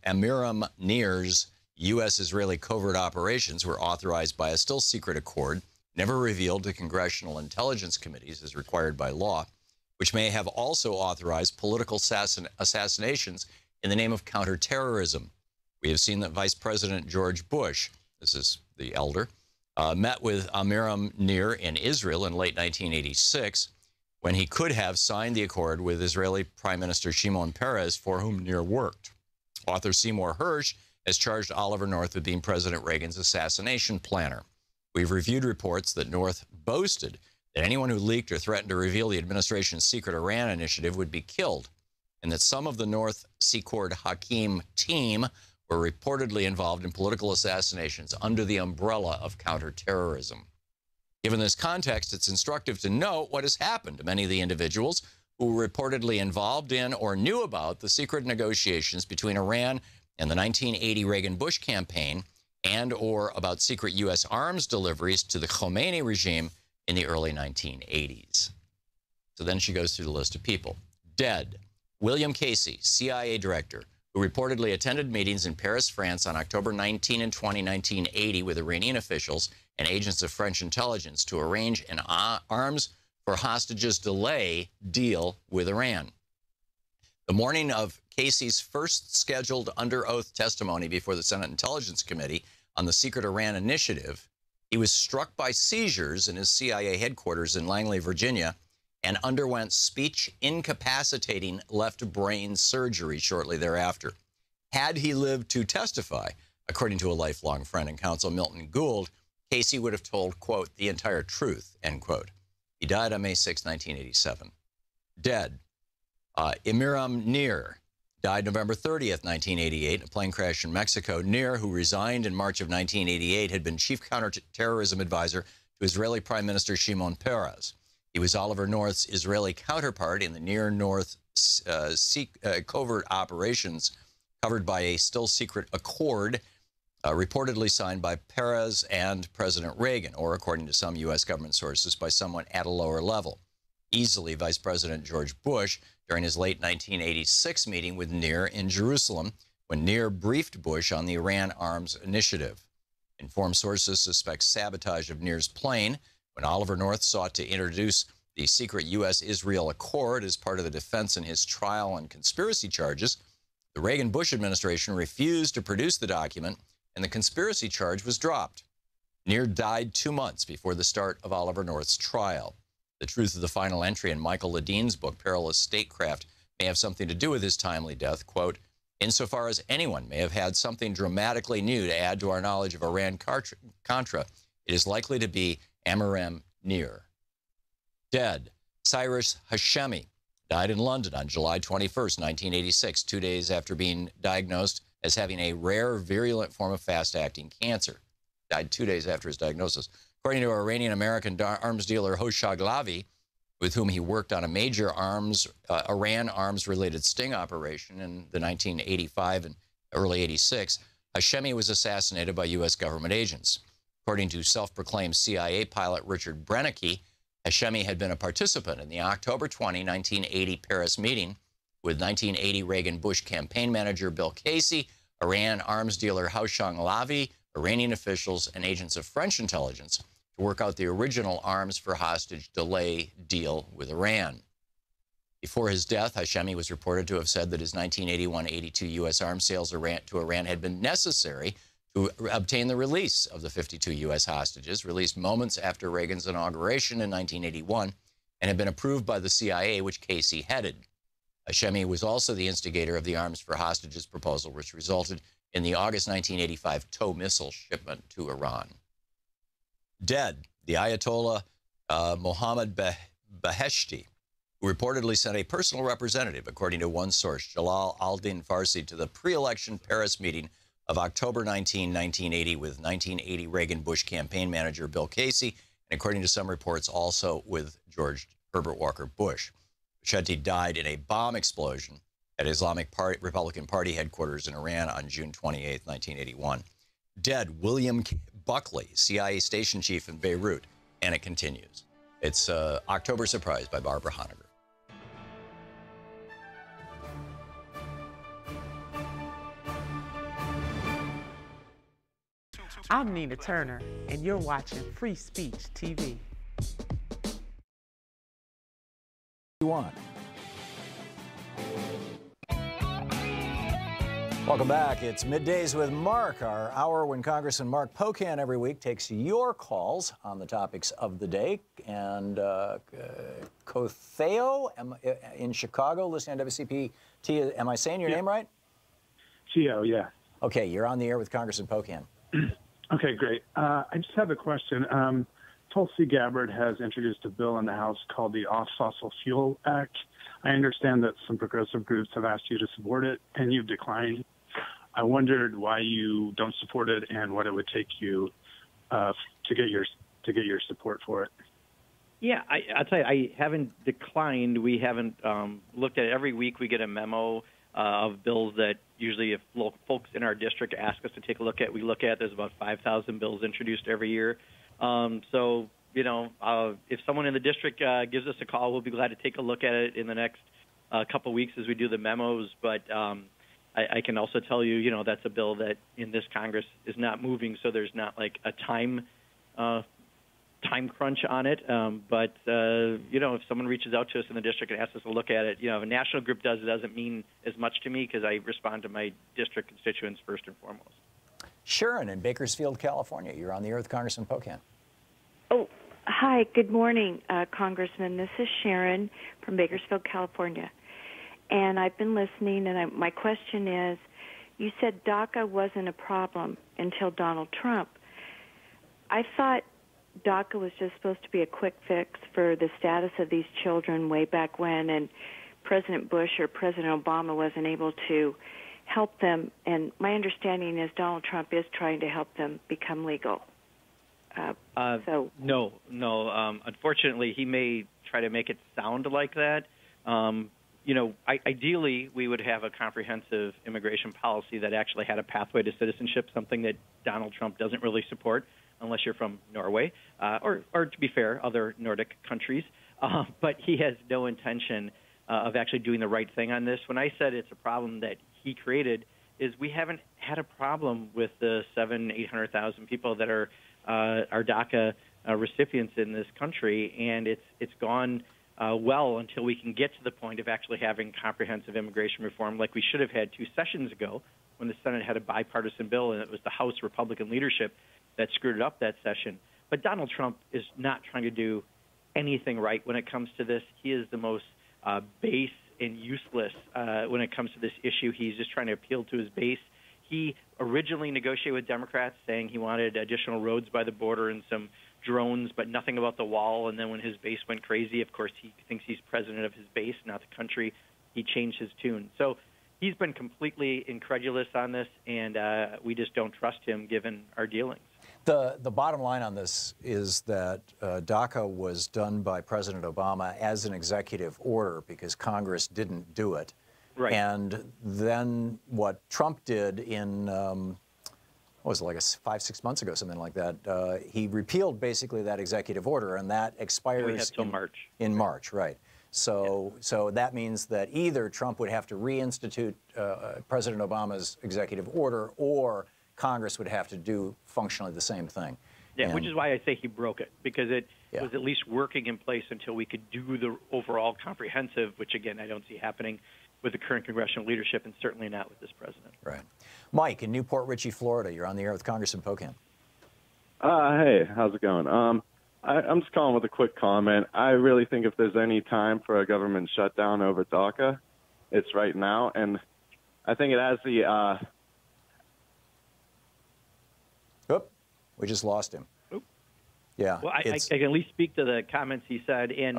[SPEAKER 1] Amiram Nir's U.S.-Israeli covert operations were authorized by a still secret accord, never revealed to congressional intelligence committees as required by law, which may have also authorized political assassinations in the name of counterterrorism. We have seen that Vice President George Bush, this is the elder, met with Amiram Nir in Israel in late 1986, when he could have signed the accord with Israeli Prime Minister Shimon Peres, for whom Nir worked. Author Seymour Hersh has charged Oliver North with being President Reagan's assassination planner. We've reviewed reports that North boasted that anyone who leaked or threatened to reveal the administration's secret Iran initiative would be killed, and that some of the North Secord Hakim team were reportedly involved in political assassinations under the umbrella of counterterrorism. Given this context, it's instructive to note what has happened to many of the individuals who were reportedly involved in or knew about the secret negotiations between Iran and the 1980 Reagan-Bush campaign, and or about secret U.S. arms deliveries to the Khomeini regime in the early 1980s. So then she goes through the list of people. Dead: William Casey, CIA director, who reportedly attended meetings in Paris, France on October 19 and 20, 1980 with Iranian officials and agents of French intelligence to arrange an arms for hostages delay deal with Iran. The morning of Casey's first scheduled under oath testimony before the Senate Intelligence Committee on the secret Iran initiative, he was struck by seizures in his CIA headquarters in Langley, Virginia, and underwent speech incapacitating left brain surgery shortly thereafter. Had he lived to testify, according to a lifelong friend and counsel, Milton Gould, Casey would have told, quote, the entire truth, end quote. He died on May 6, 1987. Dead: Amiram Nir died November 30th, 1988, in a plane crash in Mexico. Nir, who resigned in March of 1988, had been chief counterterrorism advisor to Israeli Prime Minister Shimon Peres. He was Oliver North's Israeli counterpart in the near-North covert operations covered by a still-secret accord reportedly signed by Peres and President Reagan, or according to some U.S. government sources, by someone at a lower level. Easily Vice President George Bush during his late 1986 meeting with Nir in Jerusalem, when Nir briefed Bush on the Iran arms initiative. Informed sources suspect sabotage of Nir's plane when Oliver North sought to introduce the secret U.S.-Israel accord as part of the defense in his trial on conspiracy charges. The Reagan-Bush administration refused to produce the document, and the conspiracy charge was dropped. Nir died 2 months before the start of Oliver North's trial. The truth of the final entry in Michael Ledine's book, Perilous Statecraft, may have something to do with his timely death. Quote, insofar as anyone may have had something dramatically new to add to our knowledge of Iran-Contra, it is likely to be Amiram Nir. Dead: Cyrus Hashemi died in London on July 21st, 1986, 2 days after being diagnosed as having a rare, virulent form of fast-acting cancer. Died 2 days after his diagnosis. According to Iranian-American arms dealer Hoshag Lavi, with whom he worked on a major Iran arms-related sting operation in the 1985 and early 86, Hashemi was assassinated by U.S. government agents. According to self-proclaimed CIA pilot Richard Brennicky, Hashemi had been a participant in the October 20, 1980 Paris meeting with 1980 Reagan-Bush campaign manager Bill Casey, Iran arms dealer Hoshag Lavi, Iranian officials, and agents of French intelligence to work out the original arms for hostage delay deal with Iran. Before his death, Hashemi was reported to have said that his 1981-82 U.S. arms sales to Iran had been necessary to obtain the release of the 52 U.S. hostages, released moments after Reagan's inauguration in 1981, and had been approved by the CIA, which Casey headed. Hashemi was also the instigator of the arms for hostages proposal, which resulted in the August 1985 TOW missile shipment to Iran. Dead: the Ayatollah Mohammad Beheshti, who reportedly sent a personal representative, according to one source, Jalal al-Din Farsi, to the pre-election Paris meeting of October 19, 1980, with 1980 Reagan-Bush campaign manager Bill Casey, and according to some reports, also with George Herbert Walker Bush. Beheshti died in a bomb explosion at Islamic Republican Party headquarters in Iran on June 28, 1981. Dead: William Buckley, CIA station chief in Beirut. And it continues. It's October Surprise by Barbara Honegger.
[SPEAKER 20] I'm Nina Turner, and you're watching Free Speech TV.
[SPEAKER 2] You want. Welcome back. It's Middays with Mark, our hour when Congressman Mark Pocan every week takes your calls on the topics of the day. And Cotheo in Chicago, listening to WCPT. Am I saying your name right?
[SPEAKER 21] Gio, yeah.
[SPEAKER 2] Okay, you're on the air with Congressman Pocan.
[SPEAKER 21] Okay, great. I just have a question. Tulsi Gabbard has introduced a bill in the House called the Off Fossil Fuel Act. I understand that some progressive groups have asked you to support it, and you've declined. I wondered why you don't support it and what it would take you to get your support for it.
[SPEAKER 4] Yeah, I'll tell you, I haven't declined. We haven't looked at it. Every week we get a memo of bills that usually if folks in our district ask us to take a look at, we look at. There's about 5,000 bills introduced every year. So, you know, if someone in the district gives us a call, we'll be glad to take a look at it in the next couple of weeks as we do the memos. But I can also tell you, you know, that's a bill that in this Congress is not moving, so there's not like a time crunch on it. But you know, if someone reaches out to us in the district and asks us to look at it, you know, if a national group does, it doesn't mean as much to me because I respond to my district constituents first and foremost.
[SPEAKER 2] Sharon in Bakersfield, California. You're on the air with Congressman Pocan.
[SPEAKER 22] Oh, hi. Good morning, Congressman. This is Sharon from Bakersfield, California. And I've been listening, and my question is, you said DACA wasn't a problem until Donald Trump. I thought DACA was just supposed to be a quick fix for the status of these children way back when, and President Bush or President Obama wasn't able to help them. And my understanding is Donald Trump is trying to help them become legal.
[SPEAKER 4] No. Unfortunately, he may try to make it sound like that. You know, ideally, we would have a comprehensive immigration policy that actually had a pathway to citizenship, something that Donald Trump doesn't really support unless you're from Norway or to be fair, other Nordic countries. But he has no intention of actually doing the right thing on this. When I said it's a problem that he created, is we haven't had a problem with the 800,000 people that are DACA recipients in this country, and it's gone well until we can get to the point of actually having comprehensive immigration reform like we should have had 2 sessions ago when the Senate had a bipartisan bill and it was the House Republican leadership that screwed it up that session. But Donald Trump is not trying to do anything right when it comes to this. He is the most base and useless when it comes to this issue. He's just trying to appeal to his base. He originally negotiated with Democrats saying he wanted additional roads by the border and some drones, but nothing about the wall. And then when his base went crazy, of course, he thinks he's president of his base, not the country. He changed his tune. So he's been completely incredulous on this, and we just don't trust him given our dealings.
[SPEAKER 2] The bottom line on this is that DACA was done by President Obama as an executive order because Congress didn't do it.
[SPEAKER 4] Right.
[SPEAKER 2] And then what Trump did in, what was it, like 5-6 months ago, something like that, he repealed basically that executive order, and that expires in March, right. So that means that either Trump would have to reinstitute President Obama's executive order, or Congress would have to do functionally the same thing.
[SPEAKER 4] Yeah, which is why I say he broke it, because it was at least working in place until we could do the overall comprehensive, which, again, I don't see happening with the current congressional leadership and certainly not with this president.
[SPEAKER 2] Right. Mike in Newport Richey, Florida. You're on the air with Congressman Pocan.
[SPEAKER 23] Hey, how's it going? I'm just calling with a quick comment. I really think if there's any time for a government shutdown over DACA, it's right now. And I think it has the...
[SPEAKER 2] Oop, we just lost him.
[SPEAKER 4] Oop.
[SPEAKER 2] Yeah.
[SPEAKER 4] Well, I can at least speak to the comments he said. And,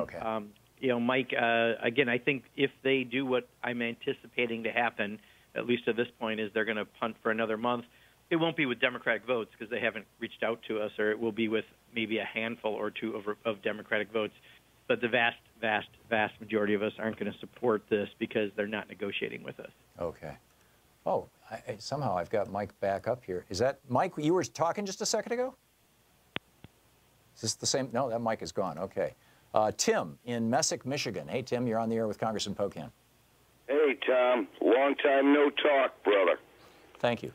[SPEAKER 4] you know, Mike, again, I think if they do what I'm anticipating to happen, at least at this point, is they're going to punt for another month. It won't be with Democratic votes because they haven't reached out to us, or it will be with maybe a handful or two of Democratic votes. But the vast, vast, vast majority of us aren't going to support this because they're not negotiating with us.
[SPEAKER 2] Okay. Oh, somehow I've got Mike back up here. Is that Mike? You were talking just a second ago? Is this the same? No, that mic is gone. Okay. Tim in Messick, Michigan. Hey, Tim, you're on the air with Congressman Pocan.
[SPEAKER 24] Hey, Tom. Long time no talk, brother.
[SPEAKER 2] Thank you.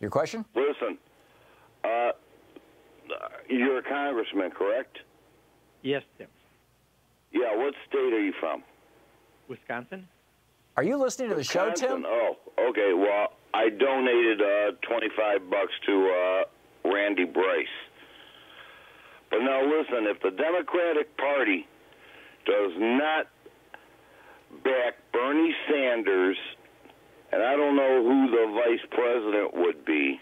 [SPEAKER 2] Your question?
[SPEAKER 24] Listen, You're a congressman, correct?
[SPEAKER 4] Yes, Tim.
[SPEAKER 24] Yeah, what state are you from?
[SPEAKER 4] Wisconsin.
[SPEAKER 2] Are you listening to the show, Tim?
[SPEAKER 24] Oh, okay. Well, I donated $25 to Randy Bryce. But now listen, if the Democratic Party does not back Bernie Sanders, and I don't know who the vice president would be,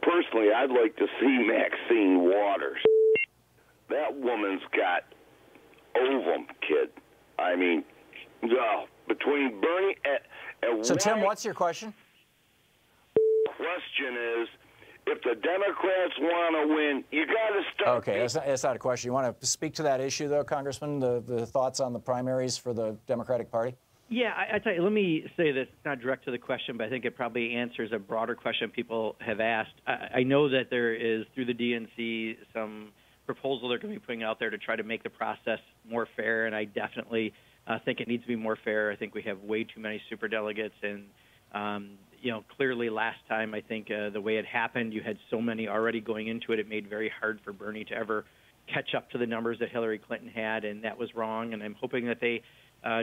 [SPEAKER 24] personally, I'd like to see Maxine Waters. That woman's got ovum, kid. I mean, between Bernie and
[SPEAKER 2] So, Tim, what's your question?
[SPEAKER 24] Question is, if the Democrats want to win, you got to start.
[SPEAKER 2] Okay, that's not a question. You want to speak to that issue, though, Congressman, the thoughts on the primaries for the Democratic Party?
[SPEAKER 4] Yeah, I tell you, let me say this. It's not direct to the question, but I think it probably answers a broader question people have asked. I know that there is, through the DNC, some proposal they're going to be putting out there to try to make the process more fair, and I definitely think it needs to be more fair. I think we have way too many superdelegates, and clearly last time, I think the way it happened, you had so many already going into it, it made it very hard for Bernie to ever catch up to the numbers that Hillary Clinton had, and that was wrong, and I'm hoping that they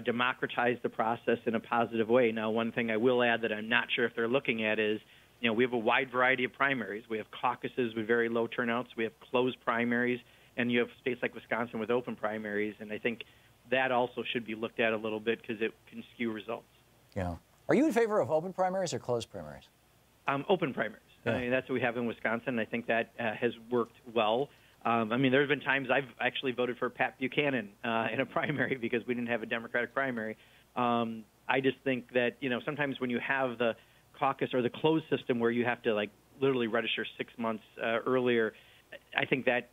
[SPEAKER 4] democratize the process in a positive way. Now, one thing I will add that I'm not sure if they're looking at is, we have a wide variety of primaries. We have caucuses with very low turnouts. We have closed primaries, and you have states like Wisconsin with open primaries, and I think that also should be looked at a little bit because it can skew results.
[SPEAKER 2] Yeah. Are you in favor of open primaries or closed primaries?
[SPEAKER 4] Open primaries. Yeah. I mean, that's what we have in Wisconsin, and I think that has worked well. There have been times I've actually voted for Pat Buchanan in a primary because we didn't have a Democratic primary. I just think that, sometimes when you have the caucus or the closed system where you have to, literally register 6 months earlier, I think that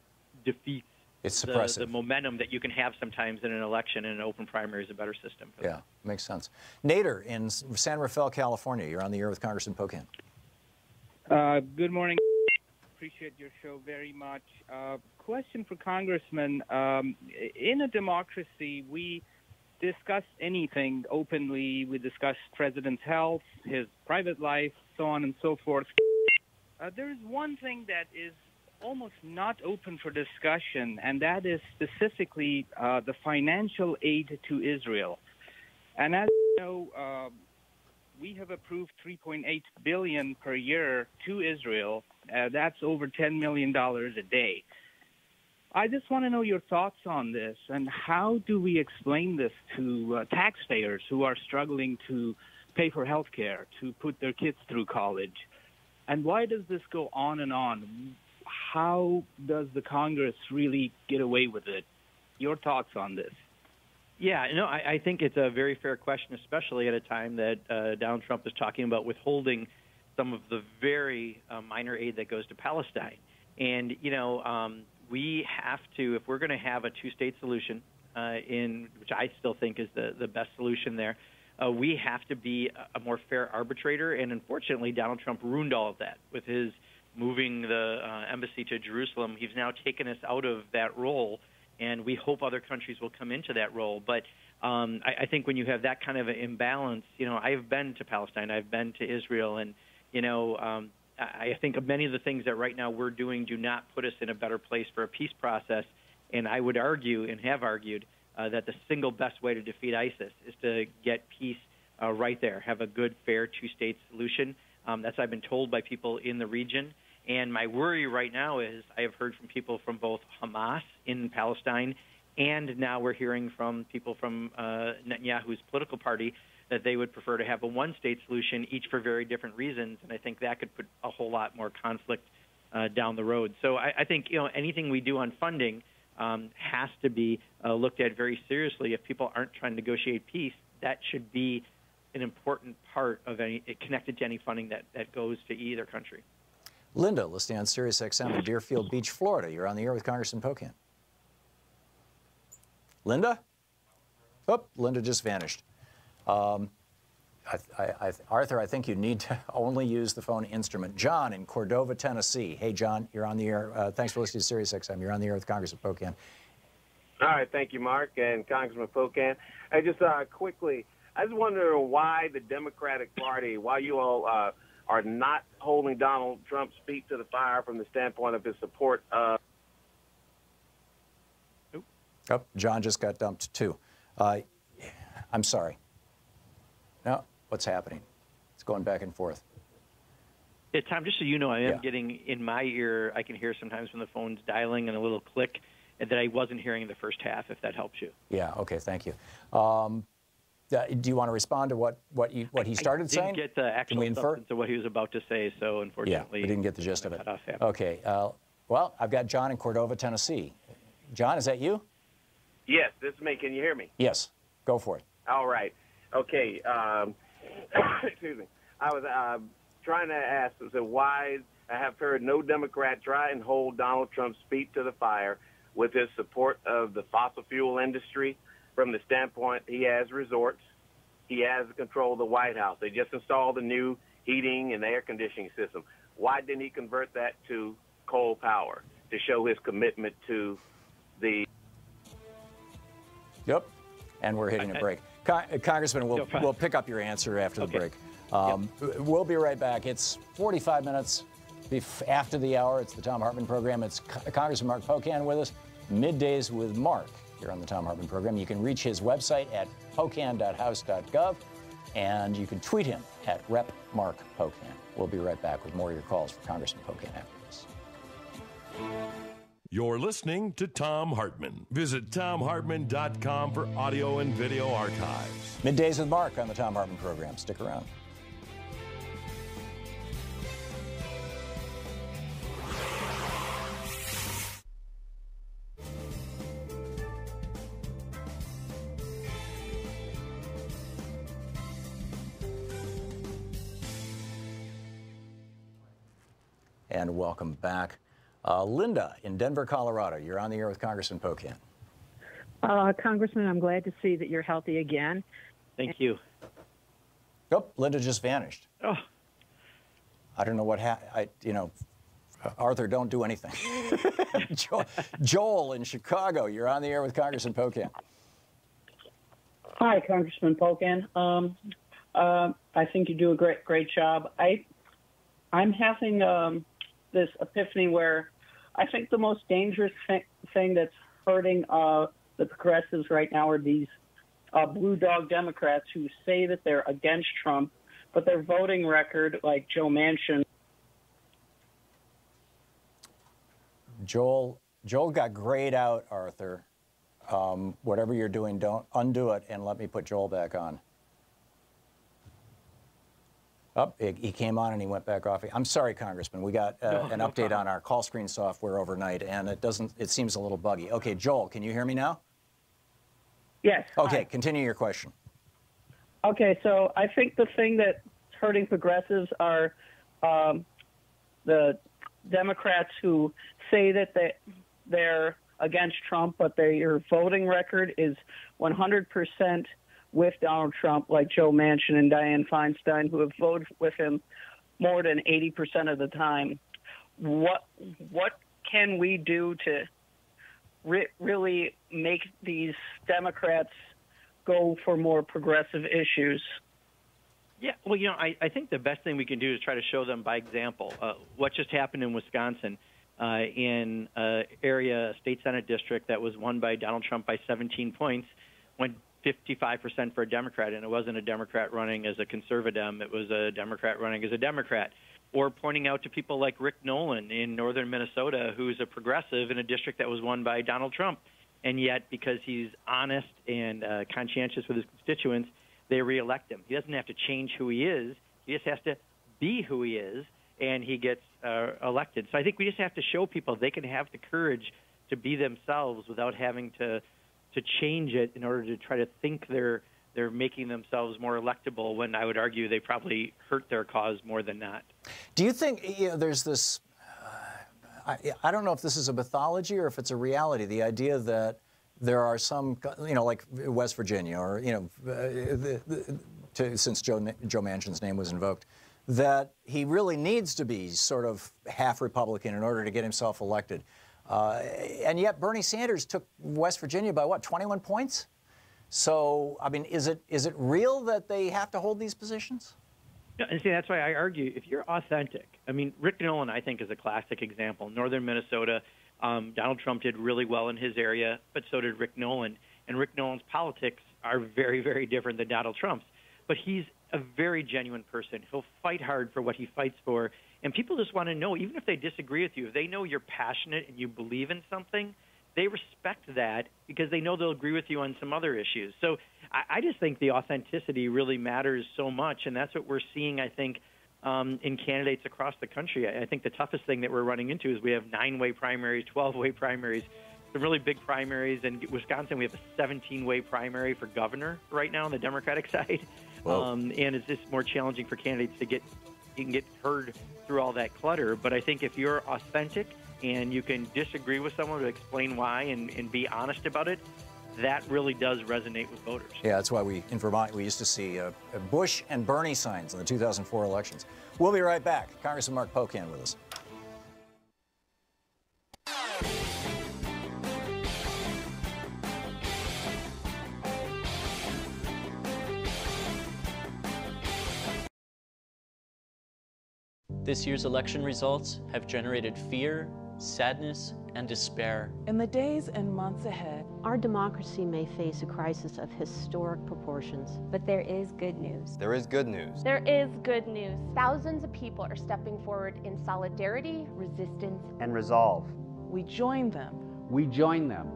[SPEAKER 4] defeats the momentum that you can have sometimes in an election, and an open primary is a better system for that.
[SPEAKER 2] Makes sense. Nader in San Rafael, California. You're on the air with Congressman Pocan.
[SPEAKER 5] Good morning. Appreciate your show very much. Question for Congressman. In a democracy, we discuss anything openly. We discuss president's health, his private life, so on and so forth. There is one thing that is almost not open for discussion, and that is specifically the financial aid to Israel. And as you know, we have approved $3.8 billion per year to Israel. That's over $10 million a day. I just want to know your thoughts on this, and how do we explain this to taxpayers who are struggling to pay for health care, to put their kids through college? And why does this go on and on? How does the Congress really get away with it? Your thoughts on this?
[SPEAKER 4] Yeah, I think it's a very fair question, especially at a time that Donald Trump is talking about withholding some of the very minor aid that goes to Palestine. And, we have to, if we're going to have a two-state solution, which I still think is the best solution there, we have to be a more fair arbitrator. And unfortunately, Donald Trump ruined all of that with his moving the embassy to Jerusalem. He's now taken us out of that role, and we hope other countries will come into that role. But I think when you have that kind of an imbalance, I've been to Palestine, I've been to Israel, and, I think of many of the things that right now we're doing do not put us in a better place for a peace process. And I would argue, and have argued, that the single best way to defeat ISIS is to get peace right there, have a good, fair two-state solution. That's I've been told by people in the region. And my worry right now is I have heard from people from both Hamas in Palestine, and now we're hearing from people from Netanyahu's political party that they would prefer to have a one-state solution, each for very different reasons. And I think that could put a whole lot more conflict down the road. So I think anything we do on funding has to be looked at very seriously. If people aren't trying to negotiate peace, that should be an important part of connected to any funding that goes to either country.
[SPEAKER 2] Linda, listening on Sirius XM in Deerfield Beach, Florida. You're on the air with Congressman Pocan. Linda? Oh, Linda just vanished. Arthur, I think you need to only use the phone instrument. John in Cordova, Tennessee. Hey, John, you're on the air. Thanks for listening to Sirius XM. You're on the air with Congressman Pocan.
[SPEAKER 6] All right, thank you, Mark, and Congressman Pocan. Just quickly, I was wondering why the Democratic Party, why you all are not holding Donald Trump's feet to the fire from the standpoint of his support of.
[SPEAKER 2] Oh, John just got dumped too. I'm sorry. No, what's happening? It's going back and forth.
[SPEAKER 4] Yeah, Tom, just so you know, I am getting in my ear, I can hear sometimes when the phone's dialing and a little click that I wasn't hearing in the first half, if that helps you.
[SPEAKER 2] Yeah, okay, thank you. Do you want to respond to what he started saying?
[SPEAKER 4] I didn't get the actual substance of what he was about to say, so unfortunately.
[SPEAKER 2] Yeah, we didn't get the gist of it. Okay, well, I've got John in Cordova, Tennessee. John, is that you?
[SPEAKER 6] Yes, this is me. Can you hear me?
[SPEAKER 2] Yes, go for it.
[SPEAKER 6] All right. Okay. Excuse me. I was trying to ask why I have heard no Democrat try and hold Donald Trump's feet to the fire with his support of the fossil fuel industry from the standpoint he has resorts. He has control of the White House. They just installed a new heating and air conditioning system. Why didn't he convert that to coal power to show his commitment to the...
[SPEAKER 2] Yep, and we're hitting a break. Congressman, we'll pick up your answer after the break. We'll be right back. It's 45 minutes after the hour. It's the Thom Hartmann Program. It's Congressman Mark Pocan with us. Middays with Mark here on the Thom Hartmann Program. You can reach his website at pocan.house.gov, and you can tweet him at @RepMarkPocan. We'll be right back with more of your calls for Congressman Pocan after this.
[SPEAKER 3] You're listening to Thom Hartmann. Visit ThomHartmann.com for audio and video archives.
[SPEAKER 2] Middays with Mark on the Thom Hartmann Program. Stick around. And welcome back. Linda in Denver, Colorado. You're on the air with Congressman Pocan.
[SPEAKER 7] Congressman, I'm glad to see that you're healthy again.
[SPEAKER 4] Thank you.
[SPEAKER 2] Oh, Linda just vanished.
[SPEAKER 4] Oh.
[SPEAKER 2] I don't know what happened. Arthur, don't do anything. Joel in Chicago. You're on the air with Congressman Pocan.
[SPEAKER 8] Hi, Congressman Pocan. I think you do a great job. I'm having this epiphany where I think the most dangerous thing that's hurting the progressives right now are these blue dog Democrats who say that they're against Trump, but their voting record, like Joe Manchin.
[SPEAKER 2] Joel got grayed out, Arthur. Whatever you're doing, don't undo it and let me put Joel back on. Oh, he came on and he went back off. I'm sorry, Congressman. We got an update on our call screen software overnight, and it seems a little buggy. Okay, Joel, can you hear me now?
[SPEAKER 8] Yes.
[SPEAKER 2] Okay,
[SPEAKER 8] hi.
[SPEAKER 2] Continue your question.
[SPEAKER 8] Okay, so I think the thing that's hurting progressives are the Democrats who say that they're against Trump, but their voting record is 100% with Donald Trump, like Joe Manchin and Dianne Feinstein, who have voted with him more than 80% of the time. What can we do to really make these Democrats go for more progressive issues?
[SPEAKER 4] Yeah, well, I think the best thing we can do is try to show them by example. What just happened in Wisconsin, in an area, state Senate district that was won by Donald Trump by 17 points, went 55% for a Democrat, and it wasn't a Democrat running as a conservative. It was a Democrat running as a Democrat. Or pointing out to people like Rick Nolan in northern Minnesota, who's a progressive in a district that was won by Donald Trump. And yet, because he's honest and conscientious with his constituents, they reelect him. He doesn't have to change who he is. He just has to be who he is, and he gets elected. So I think we just have to show people they can have the courage to be themselves without having to change it in order to try to think they're making themselves more electable, when I would argue they probably hurt their cause more than not.
[SPEAKER 2] Do you think there's this, I don't know if this is a mythology or if it's a reality, the idea that there are some, like West Virginia or, since Joe Manchin's name was invoked, that he really needs to be sort of half Republican in order to get himself elected. And yet Bernie Sanders took West Virginia by, 21 points? So, I mean, is it real that they have to hold these positions?
[SPEAKER 4] And see, that's why I argue, if you're authentic, I mean, Rick Nolan, I think, is a classic example. Northern Minnesota, Donald Trump did really well in his area, but so did Rick Nolan. And Rick Nolan's politics are very, very different than Donald Trump's. But he's a very genuine person. He'll fight hard for what he fights for. And people just want to know, even if they disagree with you, if they know you're passionate and you believe in something, they respect that because they know they'll agree with you on some other issues. So I just think the authenticity really matters so much, and that's what we're seeing, I think, in candidates across the country. I think the toughest thing that we're running into is we have 9-way primaries, 12-way primaries, some really big primaries. In Wisconsin, we have a 17-way primary for governor right now on the Democratic side. And it's just more challenging for candidates to get heard through all that clutter. But I think if you're authentic and you can disagree with someone to explain why and be honest about it, that really does resonate with voters.
[SPEAKER 2] Yeah, that's why in Vermont, we used to see Bush and Bernie signs in the 2004 elections. We'll be right back. Congressman Mark Pocan with us.
[SPEAKER 10] This year's election results have generated fear, sadness, and despair.
[SPEAKER 11] In the days and months ahead,
[SPEAKER 12] our democracy may face a crisis of historic proportions.
[SPEAKER 15] But there is good news.
[SPEAKER 25] There is good news.
[SPEAKER 13] There is good news. Thousands of people are stepping forward in solidarity,
[SPEAKER 15] resistance,
[SPEAKER 25] and resolve.
[SPEAKER 11] We join them.
[SPEAKER 14] We join them.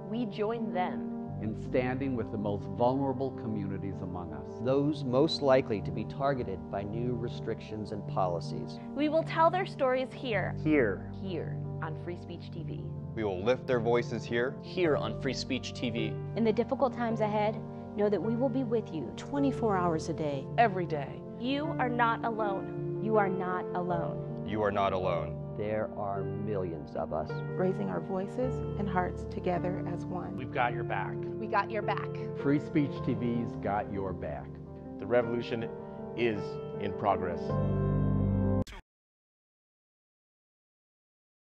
[SPEAKER 13] We join them.
[SPEAKER 14] In standing with the most vulnerable communities among us.
[SPEAKER 26] Those most likely to be targeted by new restrictions and policies.
[SPEAKER 13] We will tell their stories here.
[SPEAKER 26] Here.
[SPEAKER 15] Here on Free Speech TV.
[SPEAKER 25] We will lift their voices here.
[SPEAKER 10] Here on Free Speech TV.
[SPEAKER 15] In the difficult times ahead, know that we will be with you
[SPEAKER 12] 24 hours a day.
[SPEAKER 11] Every day.
[SPEAKER 13] You are not alone.
[SPEAKER 15] You are not alone.
[SPEAKER 25] You are not alone.
[SPEAKER 26] There are millions of us.
[SPEAKER 9] Raising our voices and hearts together as one.
[SPEAKER 16] We've got your back.
[SPEAKER 13] We got your back.
[SPEAKER 14] Free Speech TV's got your back.
[SPEAKER 16] The revolution is in progress.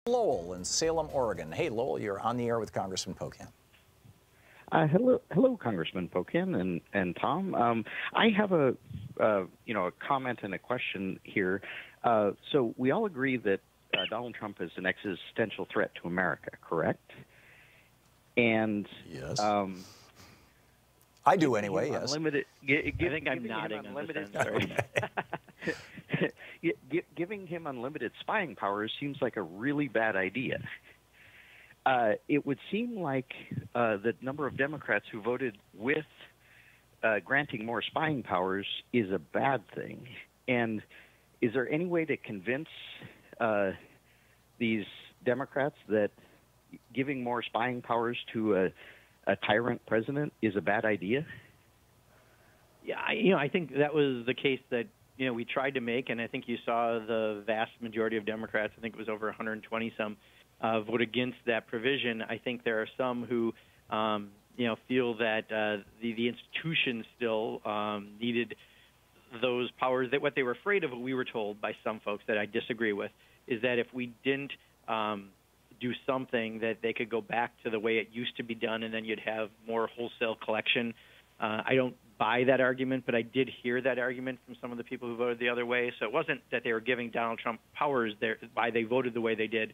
[SPEAKER 2] Lowell in Salem, Oregon. Hey, Lowell, you're on the air with Congressman Pocan.
[SPEAKER 27] Hello, Congressman Pocan and Tom. I have a comment and a question here. So we all agree that Donald Trump is an existential threat to America, correct? And
[SPEAKER 2] yes, I do anyway. Yes,
[SPEAKER 27] I
[SPEAKER 4] think I'm nodding on this end.
[SPEAKER 27] Giving him unlimited spying powers seems like a really bad idea. It would seem like the number of Democrats who voted with granting more spying powers is a bad thing. And is there any way to convince these Democrats that giving more spying powers to a tyrant president is a bad idea?
[SPEAKER 4] Yeah, I think that was the case that we tried to make, and I think you saw the vast majority of Democrats, I think it was over 120 some, vote against that provision. I think there are some who feel that the institution still needed those powers. That what they were afraid of, what we were told by some folks that I disagree with, is that if we didn't do something, that they could go back to the way it used to be done, and then you'd have more wholesale collection. I don't buy that argument, but I did hear that argument from some of the people who voted the other way. So it wasn't that they were giving Donald Trump powers there, why they voted the way they did.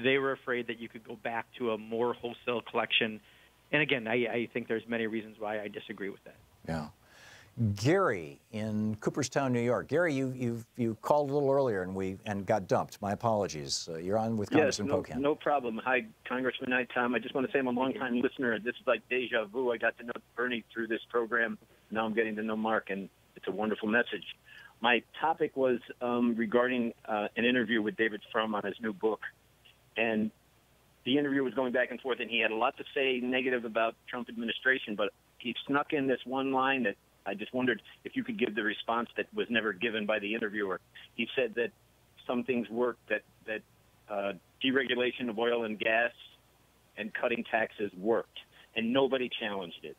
[SPEAKER 4] They were afraid that you could go back to a more wholesale collection. And again, I think there's many reasons why I disagree with that.
[SPEAKER 2] Yeah. Gary in Cooperstown, New York. Gary, you called a little earlier and got dumped. My apologies. You're on with Congressman Pocan.
[SPEAKER 28] No problem. Hi, Congressman. Hi, Tom. I just want to say I'm a longtime listener. This is like deja vu. I got to know Bernie through this program. Now I'm getting to know Mark, and it's a wonderful message. My topic was regarding an interview with David Frum on his new book. And the interview was going back and forth, and he had a lot to say negative about Trump administration, but he snuck in this one line that I just wondered if you could give the response that was never given by the interviewer. He said that some things worked, that deregulation of oil and gas and cutting taxes worked, and nobody challenged it.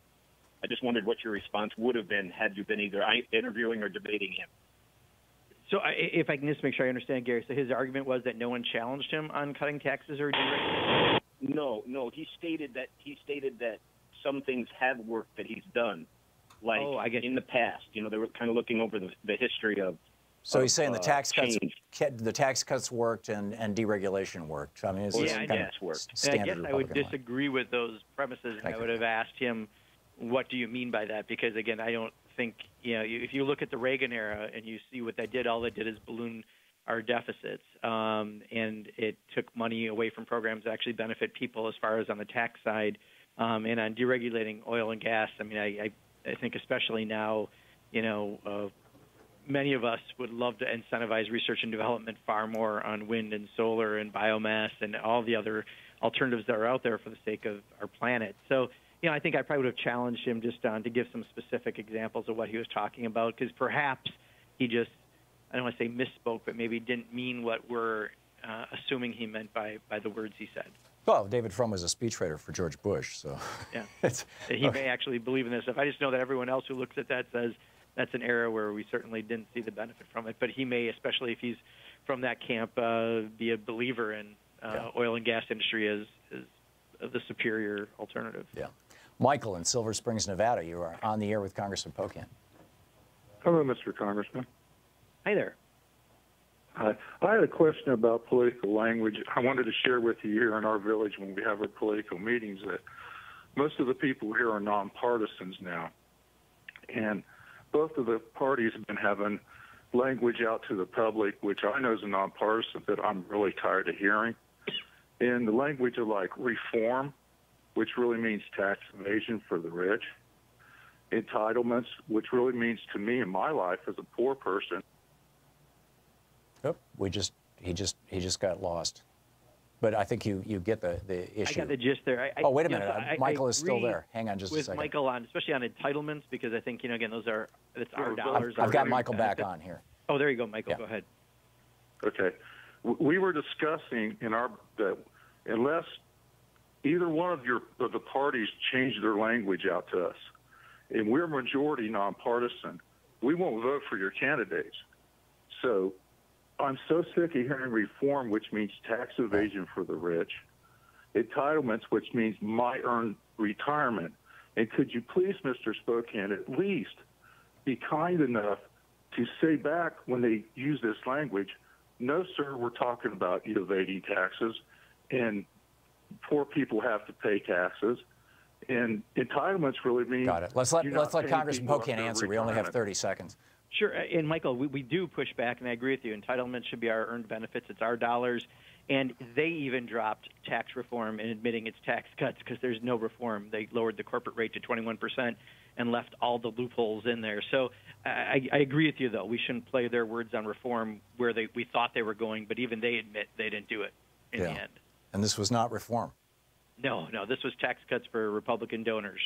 [SPEAKER 28] I just wondered what your response would have been had you been either interviewing or debating him.
[SPEAKER 4] So if I can just make sure I understand, Gary, so his argument was that no one challenged him on cutting taxes or deregulation?
[SPEAKER 28] No. He stated that some things have worked that he's done, Like in the past, they were kind of looking over the history of.
[SPEAKER 2] So he's saying the tax cuts worked and deregulation worked. I mean, it's
[SPEAKER 28] worked.
[SPEAKER 2] Standard
[SPEAKER 4] I guess I would disagree with those premises, and I would have asked him, what do you mean by that? Because again, I don't think if you look at the Reagan era and you see what they did, all they did is balloon our deficits, and it took money away from programs that actually benefit people as far as on the tax side, and on deregulating oil and gas. I mean, I think especially now, many of us would love to incentivize research and development far more on wind and solar and biomass and all the other alternatives that are out there for the sake of our planet. So, I think I probably would have challenged him just to give some specific examples of what he was talking about, because perhaps he just, I don't want to say misspoke, but maybe didn't mean what we're assuming he meant by the words he said.
[SPEAKER 2] Well, David Frum was a speechwriter for George Bush, so
[SPEAKER 4] yeah, he may actually believe in this stuff. I just know that everyone else who looks at that says that's an era where we certainly didn't see the benefit from it. But he may, especially if he's from that camp, be a believer in oil and gas industry as the superior alternative.
[SPEAKER 2] Yeah. Michael in Silver Springs, Nevada, you are on the air with Congressman Pocan.
[SPEAKER 1] Hello, Mr. Congressman.
[SPEAKER 4] Hi there.
[SPEAKER 1] I had a question about political language. I wanted to share with you here in our village when we have our political meetings that most of the people here are nonpartisans now. And both of the parties have been having language out to the public, which I know is a nonpartisan, that I'm really tired of hearing. And the language of like reform, which really means tax evasion for the rich. Entitlements, which really means to me in my life as a poor person.
[SPEAKER 2] Yep, he just got lost. But I think you get the issue.
[SPEAKER 4] I got the gist there.
[SPEAKER 2] Wait a minute, Michael is still there. Hang on just a second.
[SPEAKER 4] With Michael on, especially on entitlements, because I think again it's our dollars.
[SPEAKER 2] I've got Michael back on here.
[SPEAKER 4] Oh, there you go, Michael. Yeah. Go ahead.
[SPEAKER 1] Okay, we were discussing that unless either one of the parties change their language out to us, and we're majority nonpartisan, we won't vote for your candidates. So I'm so sick of hearing reform, which means tax evasion for the rich, entitlements, which means my earned retirement. And could you please, Mr. Spokane, at least be kind enough to say back when they use this language, no, sir, we're talking about evading taxes, and poor people have to pay taxes. And entitlements really mean...
[SPEAKER 2] Got it. Let's let Congressman Pocan answer. We only have 30 seconds.
[SPEAKER 4] Sure. And, Michael, we do push back, and I agree with you. Entitlements should be our earned benefits. It's our dollars. And they even dropped tax reform in admitting it's tax cuts because there's no reform. They lowered the corporate rate to 21% and left all the loopholes in there. So I agree with you, though. We shouldn't play their words on reform where we thought they were going, but even they admit they didn't do it in the end.
[SPEAKER 2] And this was not reform.
[SPEAKER 4] No, this was tax cuts for Republican donors.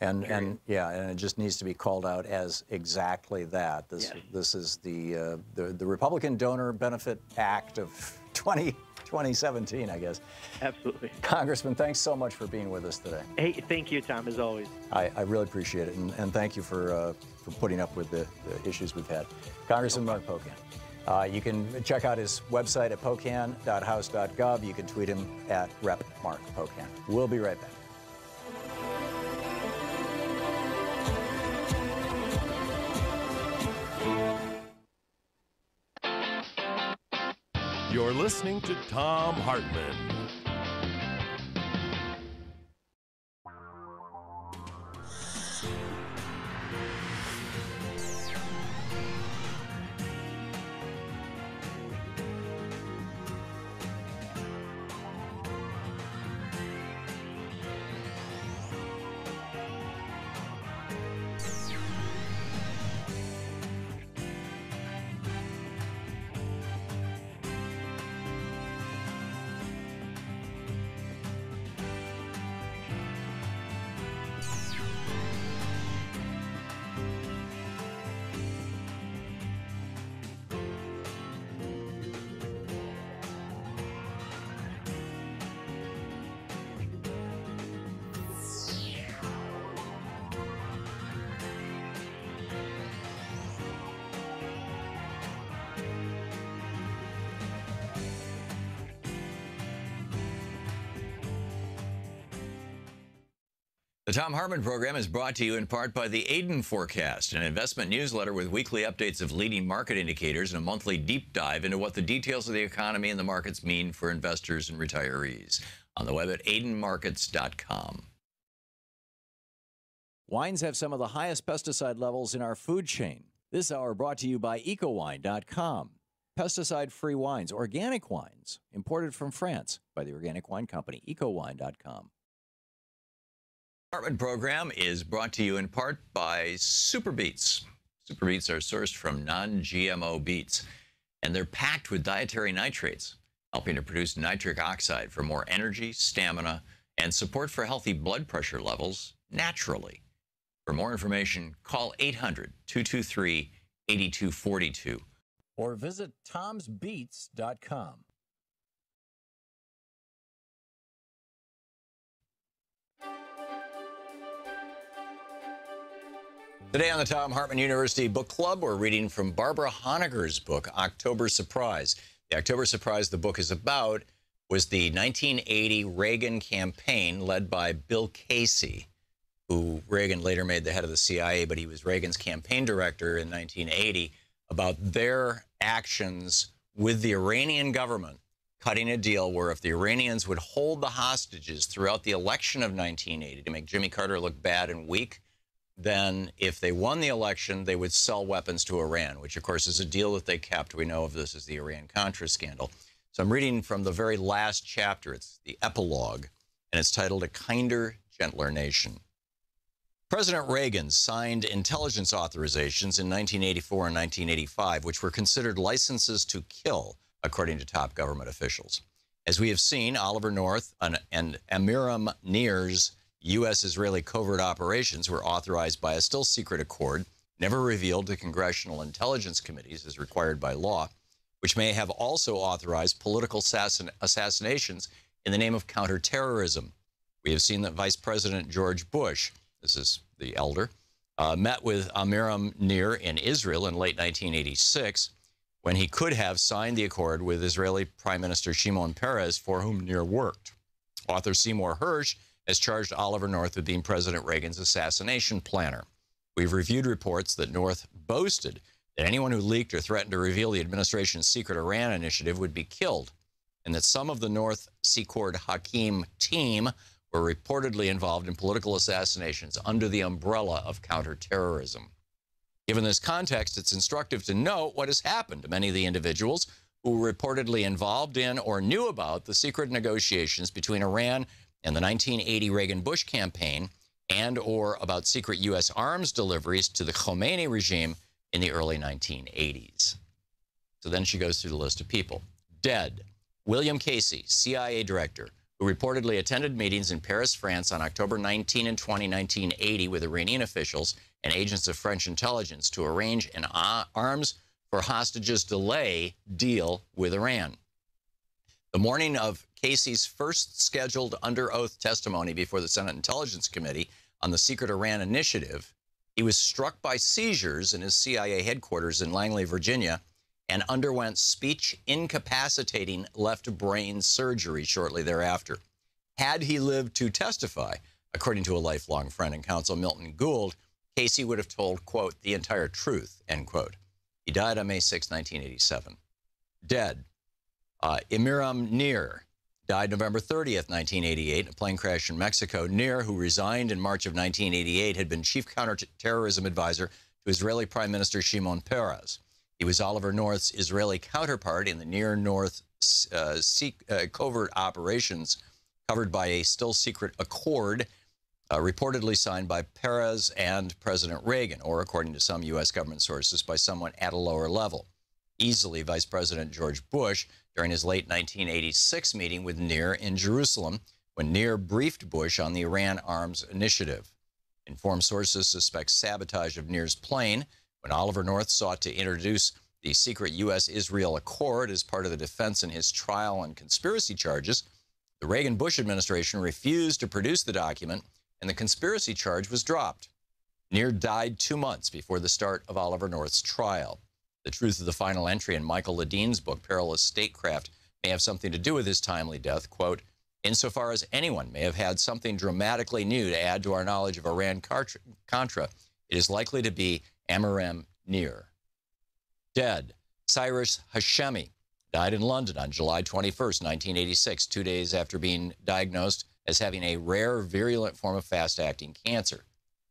[SPEAKER 2] And it just needs to be called out as exactly that. This is the Republican Donor Benefit Act of 2017, I guess.
[SPEAKER 4] Absolutely.
[SPEAKER 2] Congressman, thanks so much for being with us today.
[SPEAKER 4] Hey, thank you, Tom, as always.
[SPEAKER 2] I really appreciate it, and thank you for putting up with the issues we've had. Congressman Mark Pocan. You can check out his website at pocan.house.gov. You can tweet him at Rep. Mark Pocan. We'll be right back.
[SPEAKER 3] You're listening to Thom Hartmann.
[SPEAKER 2] The Thom Hartmann Program is brought to you in part by the Aiden Forecast, an investment newsletter with weekly updates of leading market indicators and a monthly deep dive into what the details of the economy and the markets mean for investors and retirees. On the web at aidenmarkets.com. Wines have some of the highest pesticide levels in our food chain. This hour brought to you by ecowine.com. Pesticide-free wines, organic wines, imported from France by the Organic Wine Company, ecowine.com. Hartmann Program is brought to you in part by Super Beets. Super Beets are sourced from non-GMO beets, and they're packed with dietary nitrates, helping to produce nitric oxide for more energy, stamina, and support for healthy blood pressure levels naturally. For more information, call 800-223-8242 or visit tomsbeets.com. Today on the Thom Hartmann University Book Club, we're reading from Barbara Honegger's book, October Surprise. The October Surprise the book is about was the 1980 Reagan campaign led by Bill Casey, who Reagan later made the head of the CIA, but he was Reagan's campaign director in 1980, about their actions with the Iranian government, cutting a deal where if the Iranians would hold the hostages throughout the election of 1980 to make Jimmy Carter look bad and weak, then if they won the election, they would sell weapons to Iran, which, of course, is a deal that they kept. We know of this as the Iran-Contra scandal. So I'm reading from the very last chapter. It's the epilogue, and it's titled A Kinder, Gentler Nation. President Reagan signed intelligence authorizations in 1984 and 1985, which were considered licenses to kill, according to top government officials. As we have seen, Oliver North and Amiram Nir's U.S.-Israeli covert operations were authorized by a still-secret accord, never revealed to congressional intelligence committees as required by law, which may have also authorized political assassinations in the name of counterterrorism. We have seen that Vice President George Bush, this is the elder, met with Amiram Nir in Israel in late 1986, when he could have signed the accord with Israeli Prime Minister Shimon Peres, for whom Nir worked. Author Seymour Hersh has charged Oliver North with being President Reagan's assassination planner. We've reviewed reports that North boasted that anyone who leaked or threatened to reveal the administration's secret Iran initiative would be killed, and that some of the North Secord Hakim team were reportedly involved in political assassinations under the umbrella of counterterrorism. Given this context, it's instructive to note what has happened to many of the individuals who were reportedly involved in or knew about the secret negotiations between Iran and the 1980 Reagan-Bush campaign, and or about secret U.S. arms deliveries to the Khomeini regime in the early 1980s. So then she goes through the list of people. Dead: William Casey, CIA director, who reportedly attended meetings in Paris, France on October 19 and 20, 1980 with Iranian officials and agents of French intelligence to arrange an arms for hostages delay deal with Iran. The morning of Casey's first scheduled under oath testimony before the Senate Intelligence Committee on the secret Iran initiative, he was struck by seizures in his CIA headquarters in Langley, Virginia, and underwent speech incapacitating left brain surgery shortly thereafter. Had he lived to testify, according to a lifelong friend and counsel, Milton Gould, Casey would have told, quote, the entire truth, end quote. He died on May 6, 1987. Dead: Amiram Nir died November 30th, 1988, in a plane crash in Mexico. Nir, who resigned in March of 1988, had been chief counterterrorism advisor to Israeli Prime Minister Shimon Peres. He was Oliver North's Israeli counterpart in the near-North covert operations covered by a still-secret accord reportedly signed by Peres and President Reagan, or according to some U.S. government sources, by someone at a lower level. Easily Vice President George Bush during his late 1986 meeting with Nir in Jerusalem, when Nir briefed Bush on the Iran arms initiative. Informed sources suspect sabotage of Nir's plane when Oliver North sought to introduce the secret U.S.-Israel accord as part of the defense in his trial on conspiracy charges. The Reagan-Bush administration refused to produce the document, and the conspiracy charge was dropped. Nir died 2 months before the start of Oliver North's trial. The truth of the final entry in Michael Ledine's book, Perilous Statecraft, may have something to do with his timely death. Quote, Insofar as anyone may have had something dramatically new to add to our knowledge of Iran-Contra, it is likely to be Amiram Nir. Dead. Cyrus Hashemi died in London on July 21st, 1986, 2 days after being diagnosed as having a rare, virulent form of fast-acting cancer.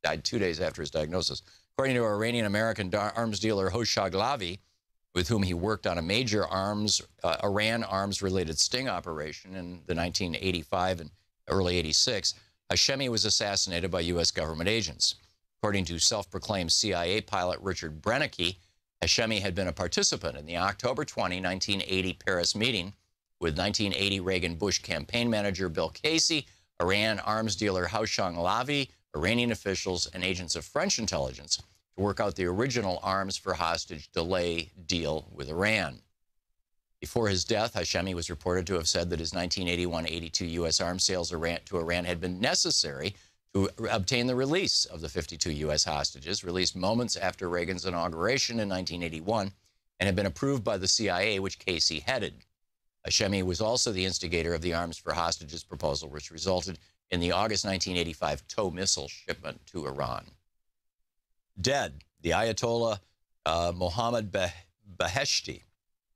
[SPEAKER 2] Died 2 days after his diagnosis. According to Iranian-American arms dealer Hoshaglavi, with whom he worked on a major Iran arms-related sting operation in the 1985 and early 86, Hashemi was assassinated by U.S. government agents. According to self-proclaimed CIA pilot Richard Brennicke, Hashemi had been a participant in the October 20, 1980 Paris meeting with 1980 Reagan-Bush campaign manager Bill Casey, Iran arms dealer Houshang Lavi, Iranian officials, and agents of French intelligence to work out the original arms for hostage delay deal with Iran. Before his death, Hashemi was reported to have said that his 1981-82 U.S. arms sales to Iran had been necessary to obtain the release of the 52 U.S. hostages, released moments after Reagan's inauguration in 1981, and had been approved by the CIA, which Casey headed. Hashemi was also the instigator of the arms for hostages proposal, which resulted in the August 1985 TOW missile shipment to Iran. Dead, the Ayatollah Mohammad Beheshti,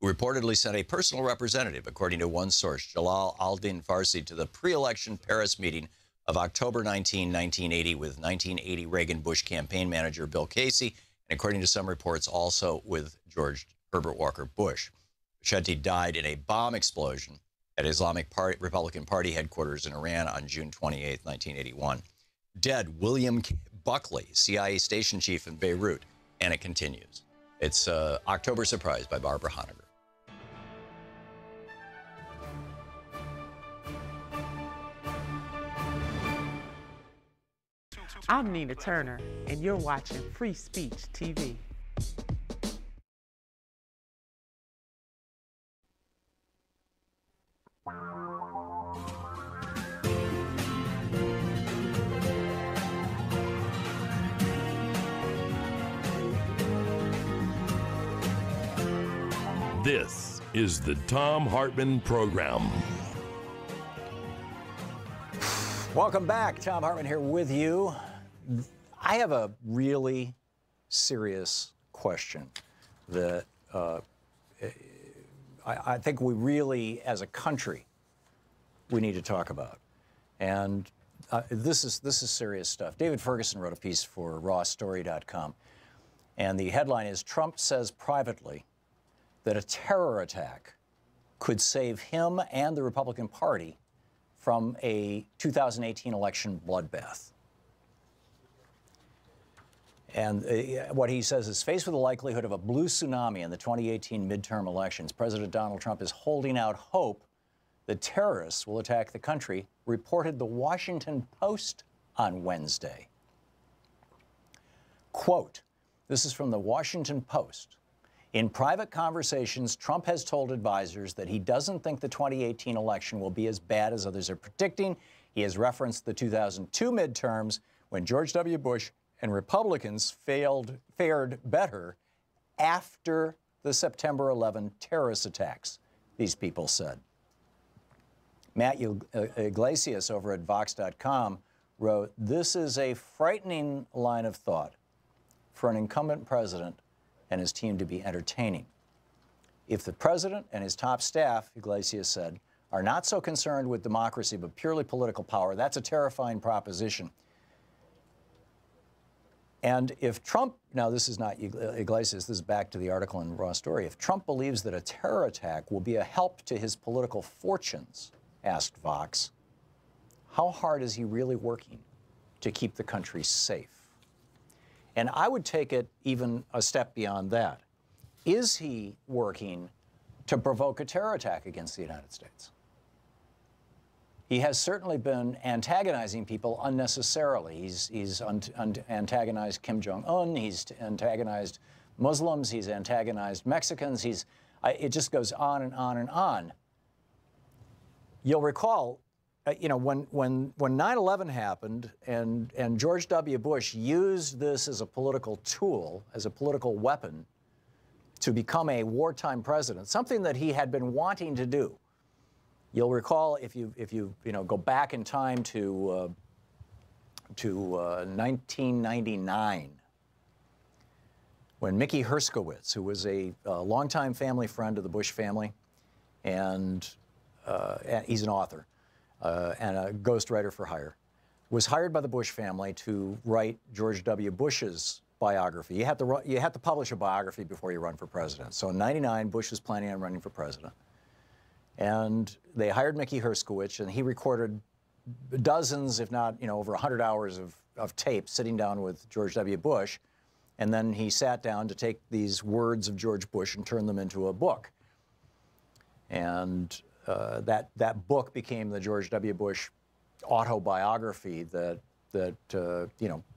[SPEAKER 2] who reportedly sent a personal representative, according to one source, Jalal al-Din Farsi, to the pre-election Paris meeting of October 19, 1980, with 1980 Reagan-Bush campaign manager Bill Casey, and according to some reports, also with George Herbert Walker Bush. Beheshti died in a bomb explosion at Islamic Republican Party headquarters in Iran on June 28, 1981. Dead, William Buckley, CIA station chief in Beirut, and it continues. It's October Surprise by Barbara Honegger.
[SPEAKER 11] I'm Nina Turner, and you're watching Free Speech TV.
[SPEAKER 3] This is the Thom Hartmann Program.
[SPEAKER 2] Welcome back. Thom Hartmann here with you. I have a really serious question that I think we really, as a country, we need to talk about. And this is serious stuff. David Ferguson wrote a piece for rawstory.com. And the headline is, Trump says privately that a terror attack could save him and the Republican Party from a 2018 election bloodbath. And what he says is, faced with the likelihood of a blue tsunami in the 2018 midterm elections, President Donald Trump is holding out hope that terrorists will attack the country, reported the Washington Post on Wednesday. Quote, this is from the Washington Post. In private conversations, Trump has told advisors that he doesn't think the 2018 election will be as bad as others are predicting. He has referenced the 2002 midterms when George W. Bush and Republicans fared better after the September 11 terrorist attacks, these people said. Matt Iglesias over at Vox.com wrote, this is a frightening line of thought for an incumbent president and his team to be entertaining. If the president and his top staff, Iglesias said, are not so concerned with democracy but purely political power, that's a terrifying proposition. And if Trump, now this is not Iglesias, this is back to the article in Raw Story, if Trump believes that a terror attack will be a help to his political fortunes, asked Vox, how hard is he really working to keep the country safe? And I would take it even a step beyond that. Is he working to provoke a terror attack against the United States? He has certainly been antagonizing people unnecessarily. He's antagonized Kim Jong-un. He's antagonized Muslims. He's antagonized Mexicans. It just goes on and on and on. You'll recall, you know, when 9/11 happened and George W. Bush used this as a political tool, as a political weapon, to become a wartime president, something that he had been wanting to do. You'll recall if you go back in time to 1999, when Mickey Herskowitz, who was a longtime family friend of the Bush family, and he's an author and a ghostwriter for hire, was hired by the Bush family to write George W. Bush's biography. You have to publish a biography before you run for president. So in '99, Bush was planning on running for president. And they hired Mickey Herskowitz, and he recorded dozens, if not, over 100 hours of tape sitting down with George W. Bush. And then he sat down to take these words of George Bush and turn them into a book. And that book became the George W. Bush autobiography that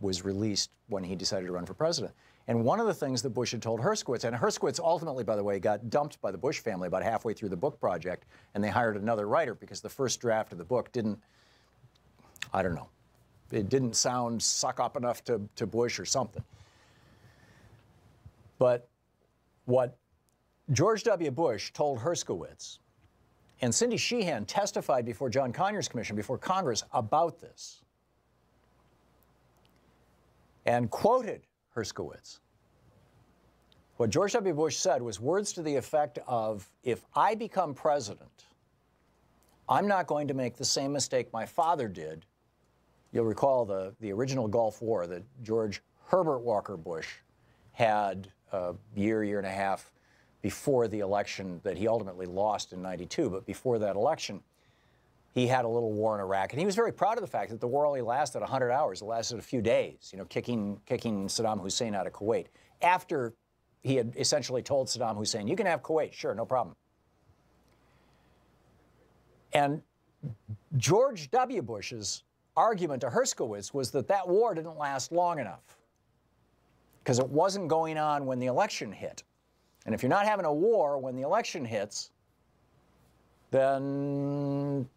[SPEAKER 2] was released when he decided to run for president. And one of the things that Bush had told Herskowitz, and Herskowitz ultimately, by the way, got dumped by the Bush family about halfway through the book project, and they hired another writer because the first draft of the book didn't, I don't know, it didn't suck up enough to Bush or something. But what George W. Bush told Herskowitz, and Cindy Sheehan testified before John Conyers' commission, before Congress, about this, and quoted Herskowitz. What George W. Bush said was words to the effect of, if I become president, I'm not going to make the same mistake my father did. You'll recall the original Gulf War that George Herbert Walker Bush had a year and a half before the election that he ultimately lost in '92. But before that election, he had a little war in Iraq, and he was very proud of the fact that the war only lasted 100 hours. It lasted a few days, kicking Saddam Hussein out of Kuwait. After he had essentially told Saddam Hussein, you can have Kuwait, sure, no problem. And George W. Bush's argument to Herskowitz was that that war didn't last long enough because it wasn't going on when the election hit. And if you're not having a war when the election hits, then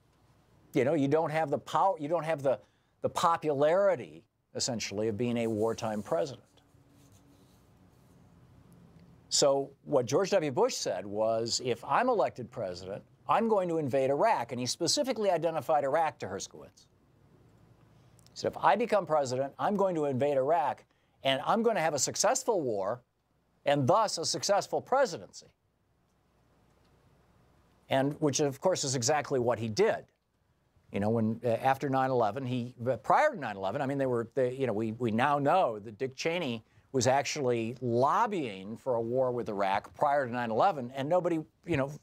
[SPEAKER 2] you don't have the power, you don't have the popularity, essentially, of being a wartime president. So what George W. Bush said was, if I'm elected president, I'm going to invade Iraq. And he specifically identified Iraq to Herskowitz. He said, if I become president, I'm going to invade Iraq, and I'm going to have a successful war, and thus a successful presidency. And which, of course, is exactly what he did. When after 9/11, prior to 9/11, I mean, we now know that Dick Cheney was actually lobbying for a war with Iraq prior to 9/11, and nobody,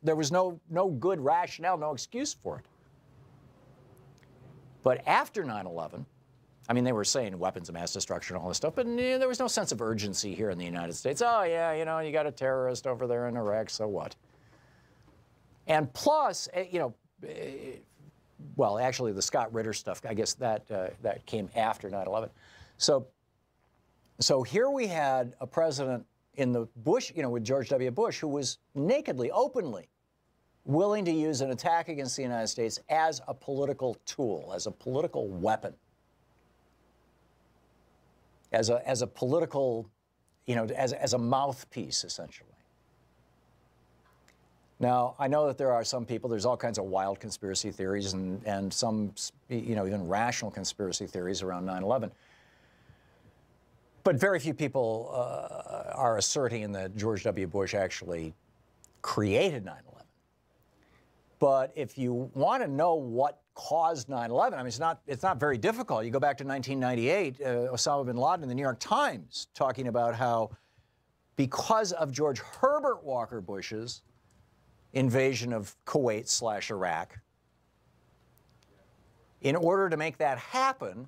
[SPEAKER 2] there was no good rationale, no excuse for it. But after 9/11, I mean, they were saying weapons of mass destruction and all this stuff, but there was no sense of urgency here in the United States. Oh, yeah, you got a terrorist over there in Iraq, so what? And plus, well, actually, the Scott Ritter stuff, I guess that came after 9/11. So here we had a president in the Bush, with George W. Bush, who was nakedly, openly willing to use an attack against the United States as a political tool, as a political weapon, as a political, as a mouthpiece, essentially. Now, I know that there are some people, there's all kinds of wild conspiracy theories and some, even rational conspiracy theories around 9/11. But very few people are asserting that George W. Bush actually created 9/11. But if you want to know what caused 9/11, I mean, it's not very difficult. You go back to 1998, Osama bin Laden in the New York Times talking about how because of George Herbert Walker Bush's invasion of Kuwait/Iraq, in order to make that happen,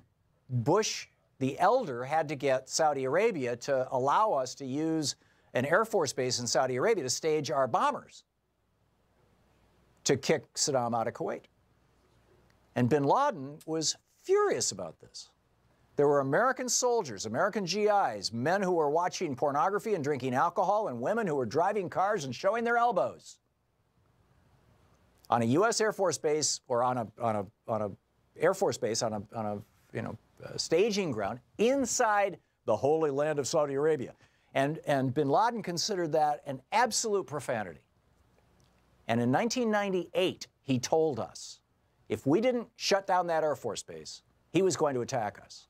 [SPEAKER 2] Bush the elder had to get Saudi Arabia to allow us to use an Air Force base in Saudi Arabia to stage our bombers to kick Saddam out of Kuwait. And bin Laden was furious about this. There were American soldiers, American GIs, men who were watching pornography and drinking alcohol, and women who were driving cars and showing their elbows on a U.S. Air Force base, or on a Air Force base, on a staging ground inside the holy land of Saudi Arabia. And bin Laden considered that an absolute profanity. And in 1998, he told us if we didn't shut down that Air Force base, he was going to attack us.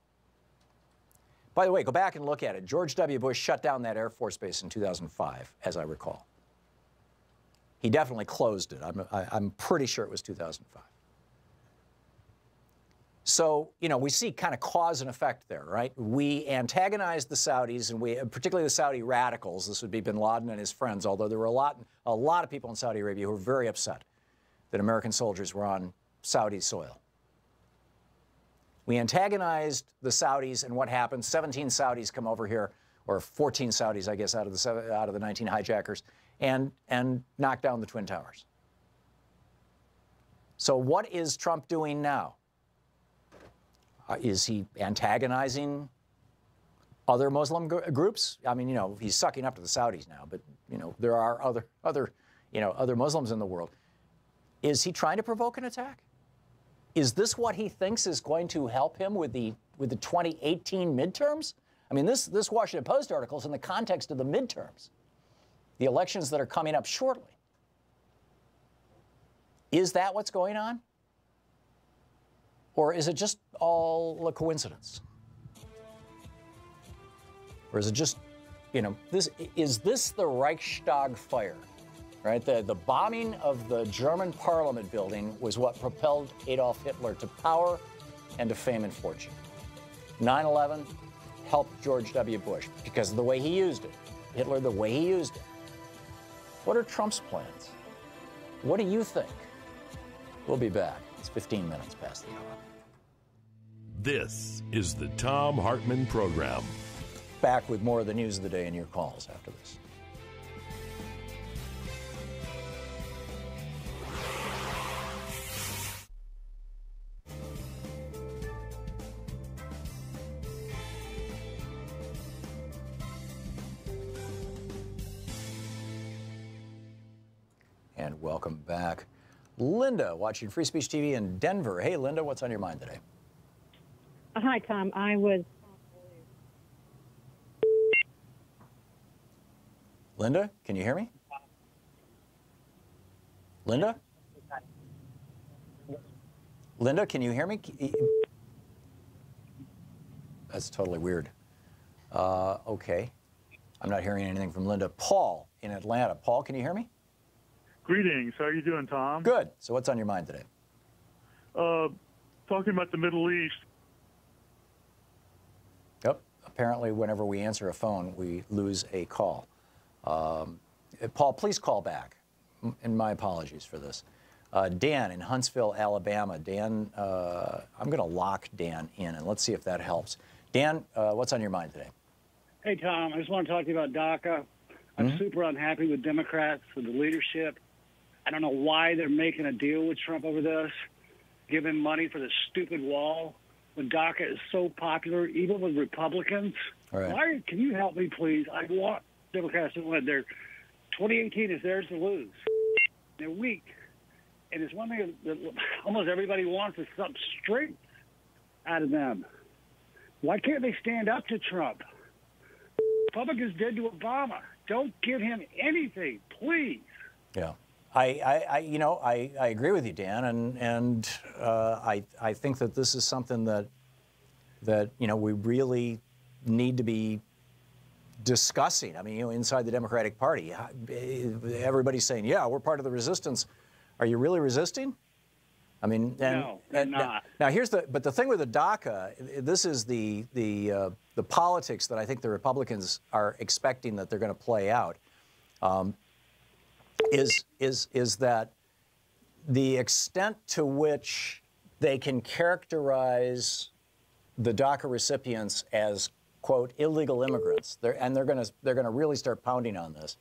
[SPEAKER 2] By the way, go back and look at it. George W. Bush shut down that Air Force base in 2005, as I recall. He definitely closed it. I'm pretty sure it was 2005. So, you know, we see kind of cause and effect there, right? We antagonized the Saudis, and particularly the Saudi radicals. This would be bin Laden and his friends, although there were a lot of people in Saudi Arabia who were very upset that American soldiers were on Saudi soil. We antagonized the Saudis, and what happened? 17 Saudis come over here, or 14 Saudis, I guess, out of the 19 hijackers, and knock down the Twin Towers. So what is Trump doing now? Is he antagonizing other Muslim groups? I mean, you know, he's sucking up to the Saudis now, but, you know, there are other Muslims in the world. Is he trying to provoke an attack? Is this what he thinks is going to help him with the 2018 midterms? I mean, this Washington Post article is in the context of the midterms, the elections that are coming up shortly. Is that what's going on? Or is it just all a coincidence? Or is it just, you know, is this the Reichstag fire, right? The bombing of the German parliament building was what propelled Adolf Hitler to power and to fame and fortune. 9/11 helped George W. Bush because of the way he used it. Hitler, the way he used it. What are Trump's plans? What do you think? We'll be back. It's 15 minutes past the hour.
[SPEAKER 3] This is the Thom Hartmann Program.
[SPEAKER 2] Back with more of the news of the day and your calls after this. And welcome back. Linda, watching Free Speech TV in Denver. Hey, Linda, what's on your mind today?
[SPEAKER 7] Hi, Tom. I was...
[SPEAKER 2] Linda, can you hear me? Linda? Linda, can you hear me? That's totally weird. Okay. I'm not hearing anything from Linda. Paul in Atlanta. Paul, can you hear me?
[SPEAKER 17] Greetings. How are you doing, Tom?
[SPEAKER 2] Good. So what's on your mind today?
[SPEAKER 17] Talking about the Middle East.
[SPEAKER 2] Yep. Apparently, whenever we answer a phone, we lose a call. Paul, please call back. And my apologies for this. Dan in Huntsville, Alabama. Dan, I'm going to lock Dan in, and let's see if that helps. Dan, what's on your mind today?
[SPEAKER 18] Hey, Tom, I just want to talk to you about DACA. I'm super unhappy with Democrats, with the leadership. I don't know why they're making a deal with Trump over this, giving money for the stupid wall when DACA is so popular, even with Republicans.
[SPEAKER 2] All right.
[SPEAKER 18] Why? Can you help me, please? I want Democrats to win. 2018 is theirs to lose. They're weak. And it's one thing that almost everybody wants is some strength out of them. Why can't they stand up to Trump? Republicans did to Obama. Don't give him anything, please.
[SPEAKER 2] Yeah. I agree with you, Dan, and I think that this is something that we really need to be discussing. I mean, inside the Democratic Party, everybody's saying, "Yeah, we're part of the resistance." Are you really resisting? I mean,
[SPEAKER 18] no, they're not.
[SPEAKER 2] Now here's but the thing with the DACA, this is the politics that I think the Republicans are expecting that they're going to play out. Is that the extent to which they can characterize the DACA recipients as, quote, illegal immigrants, they're going to really start pounding on this,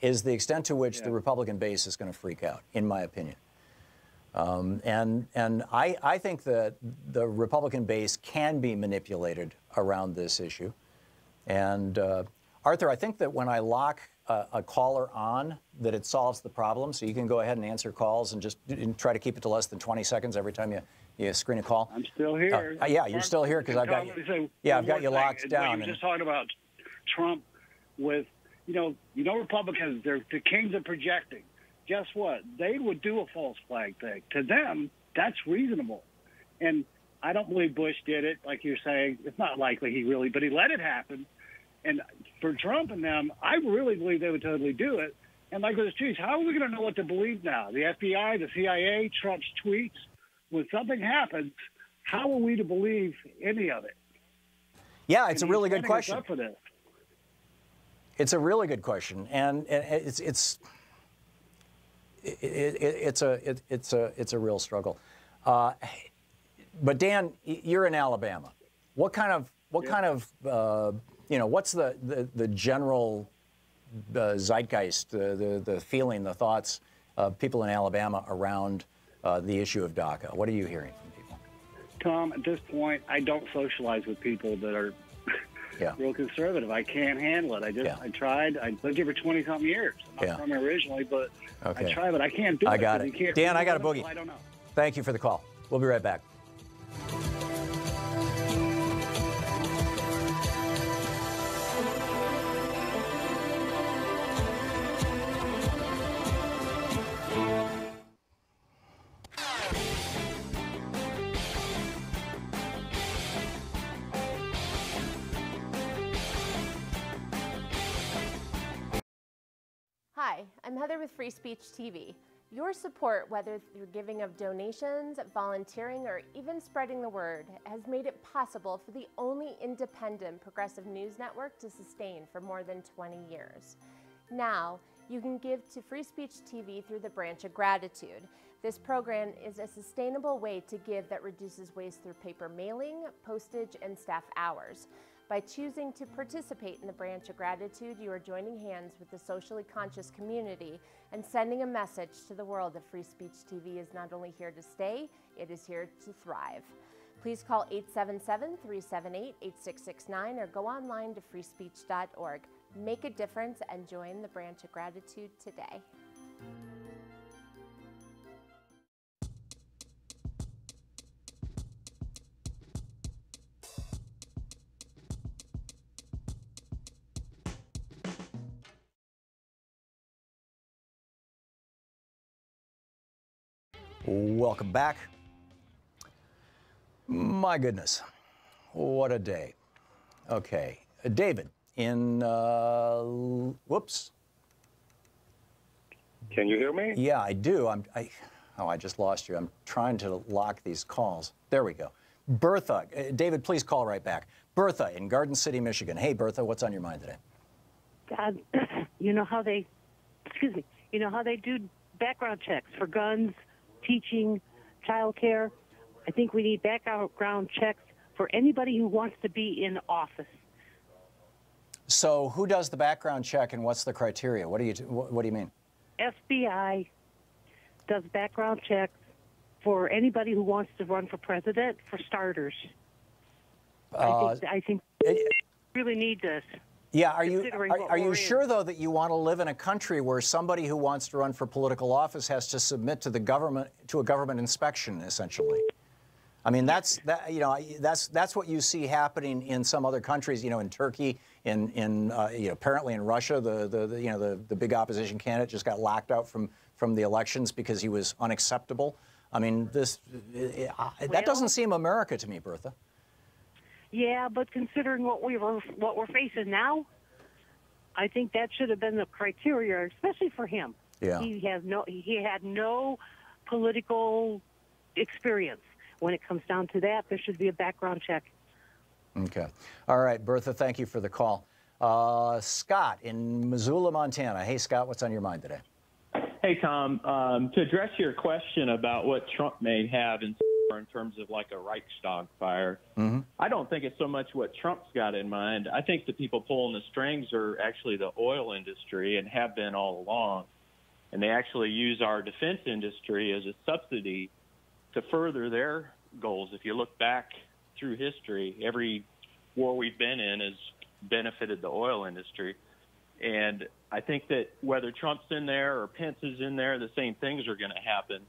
[SPEAKER 2] is the extent to which the Republican base is going to freak out, in my opinion. And I think that the Republican base can be manipulated around this issue. And Arthur, I think that when I lock a caller on, that it solves the problem. So you can go ahead and answer calls and just try to keep it to less than 20 seconds every time you screen a call.
[SPEAKER 18] I'm still here.
[SPEAKER 2] Yeah, you're still here because I've got you. Yeah, I've got you locked down.
[SPEAKER 18] You were just talking about Trump with, you know, Republicans, they're the kings of projecting. guess what? They would do a false flag thing. To them, that's reasonable. And I don't believe Bush did it, like you're saying. It's not likely he really, but he let it happen. And for Trump and them, I really believe they would totally do it. And like with his tweets, how are we going to know what to believe now? The FBI, the CIA, Trump's tweets. When something happens, how are we to believe any of it?
[SPEAKER 2] Yeah, it's a really good question.
[SPEAKER 18] Up for this.
[SPEAKER 2] It's a really good question, and it's a real struggle. But Dan, you're in Alabama. What kind of you know, what's the general zeitgeist, the feeling, the thoughts of people in Alabama around the issue of DACA? What are you hearing from people?
[SPEAKER 18] Tom, at this point, I don't socialize with people that are real conservative. I can't handle it. I tried. I lived here for 20-something years. I'm not from here originally, but I tried, but I can't do it.
[SPEAKER 2] I got it. Dan, I got a boogie.
[SPEAKER 18] I don't know.
[SPEAKER 2] Thank you for the call. We'll be right back.
[SPEAKER 13] Hi, I'm Heather with Free Speech TV. Your support, whether through giving of donations, volunteering, or even spreading the word, has made it possible for the only independent progressive news network to sustain for more than 20 years. Now, you can give to Free Speech TV through the Branch of Gratitude. This program is a sustainable way to give that reduces waste through paper mailing, postage, and staff hours. By choosing to participate in the Branch of Gratitude, you are joining hands with the socially conscious community and sending a message to the world that Free Speech TV is not only here to stay, it is here to thrive. Please call 877-378-8669 or go online to freespeech.org. Make a difference and join the Branch of Gratitude today.
[SPEAKER 2] Welcome back. My goodness, what a day. Okay, David in, whoops.
[SPEAKER 5] Can you hear me?
[SPEAKER 2] Yeah, I do. I just lost you. I'm trying to lock these calls. There we go. Bertha, David, please call right back. Bertha in Garden City, Michigan. Hey, Bertha, what's on your mind today?
[SPEAKER 7] God, you know how they do background checks for guns, teaching, child care. I think we need background checks for anybody who wants to be in office.
[SPEAKER 2] So who does the background check and what's the criteria? What do you mean? FBI
[SPEAKER 7] does background checks for anybody who wants to run for president, for starters. I think we really need this.
[SPEAKER 2] Yeah, are you sure, though, that you want to live in a country where somebody who wants to run for political office has to submit to the government, to a government inspection, essentially? I mean, that's what you see happening in some other countries, you know, in Turkey, apparently in Russia, the big opposition candidate just got locked out from the elections because he was unacceptable. I mean, that doesn't seem America to me, Bertha.
[SPEAKER 7] Yeah, but considering what we're facing now, I think that should have been the criteria, especially for him.
[SPEAKER 2] Yeah.
[SPEAKER 7] He had no political experience. When it comes down to that, there should be a background check. Okay.
[SPEAKER 2] All right, Bertha, thank you for the call. Scott in Missoula, Montana. Hey, Scott, what's on your mind today?
[SPEAKER 6] Hey, Tom. To address your question about what Trump may have in terms of like a Reichstag fire, I don't think it's so much what Trump's got in mind. I think the people pulling the strings are actually the oil industry and have been all along. And they actually use our defense industry as a subsidy to further their goals. If you look back through history, every war we've been in has benefited the oil industry. And I think that whether Trump's in there or Pence is in there, the same things are going to happen.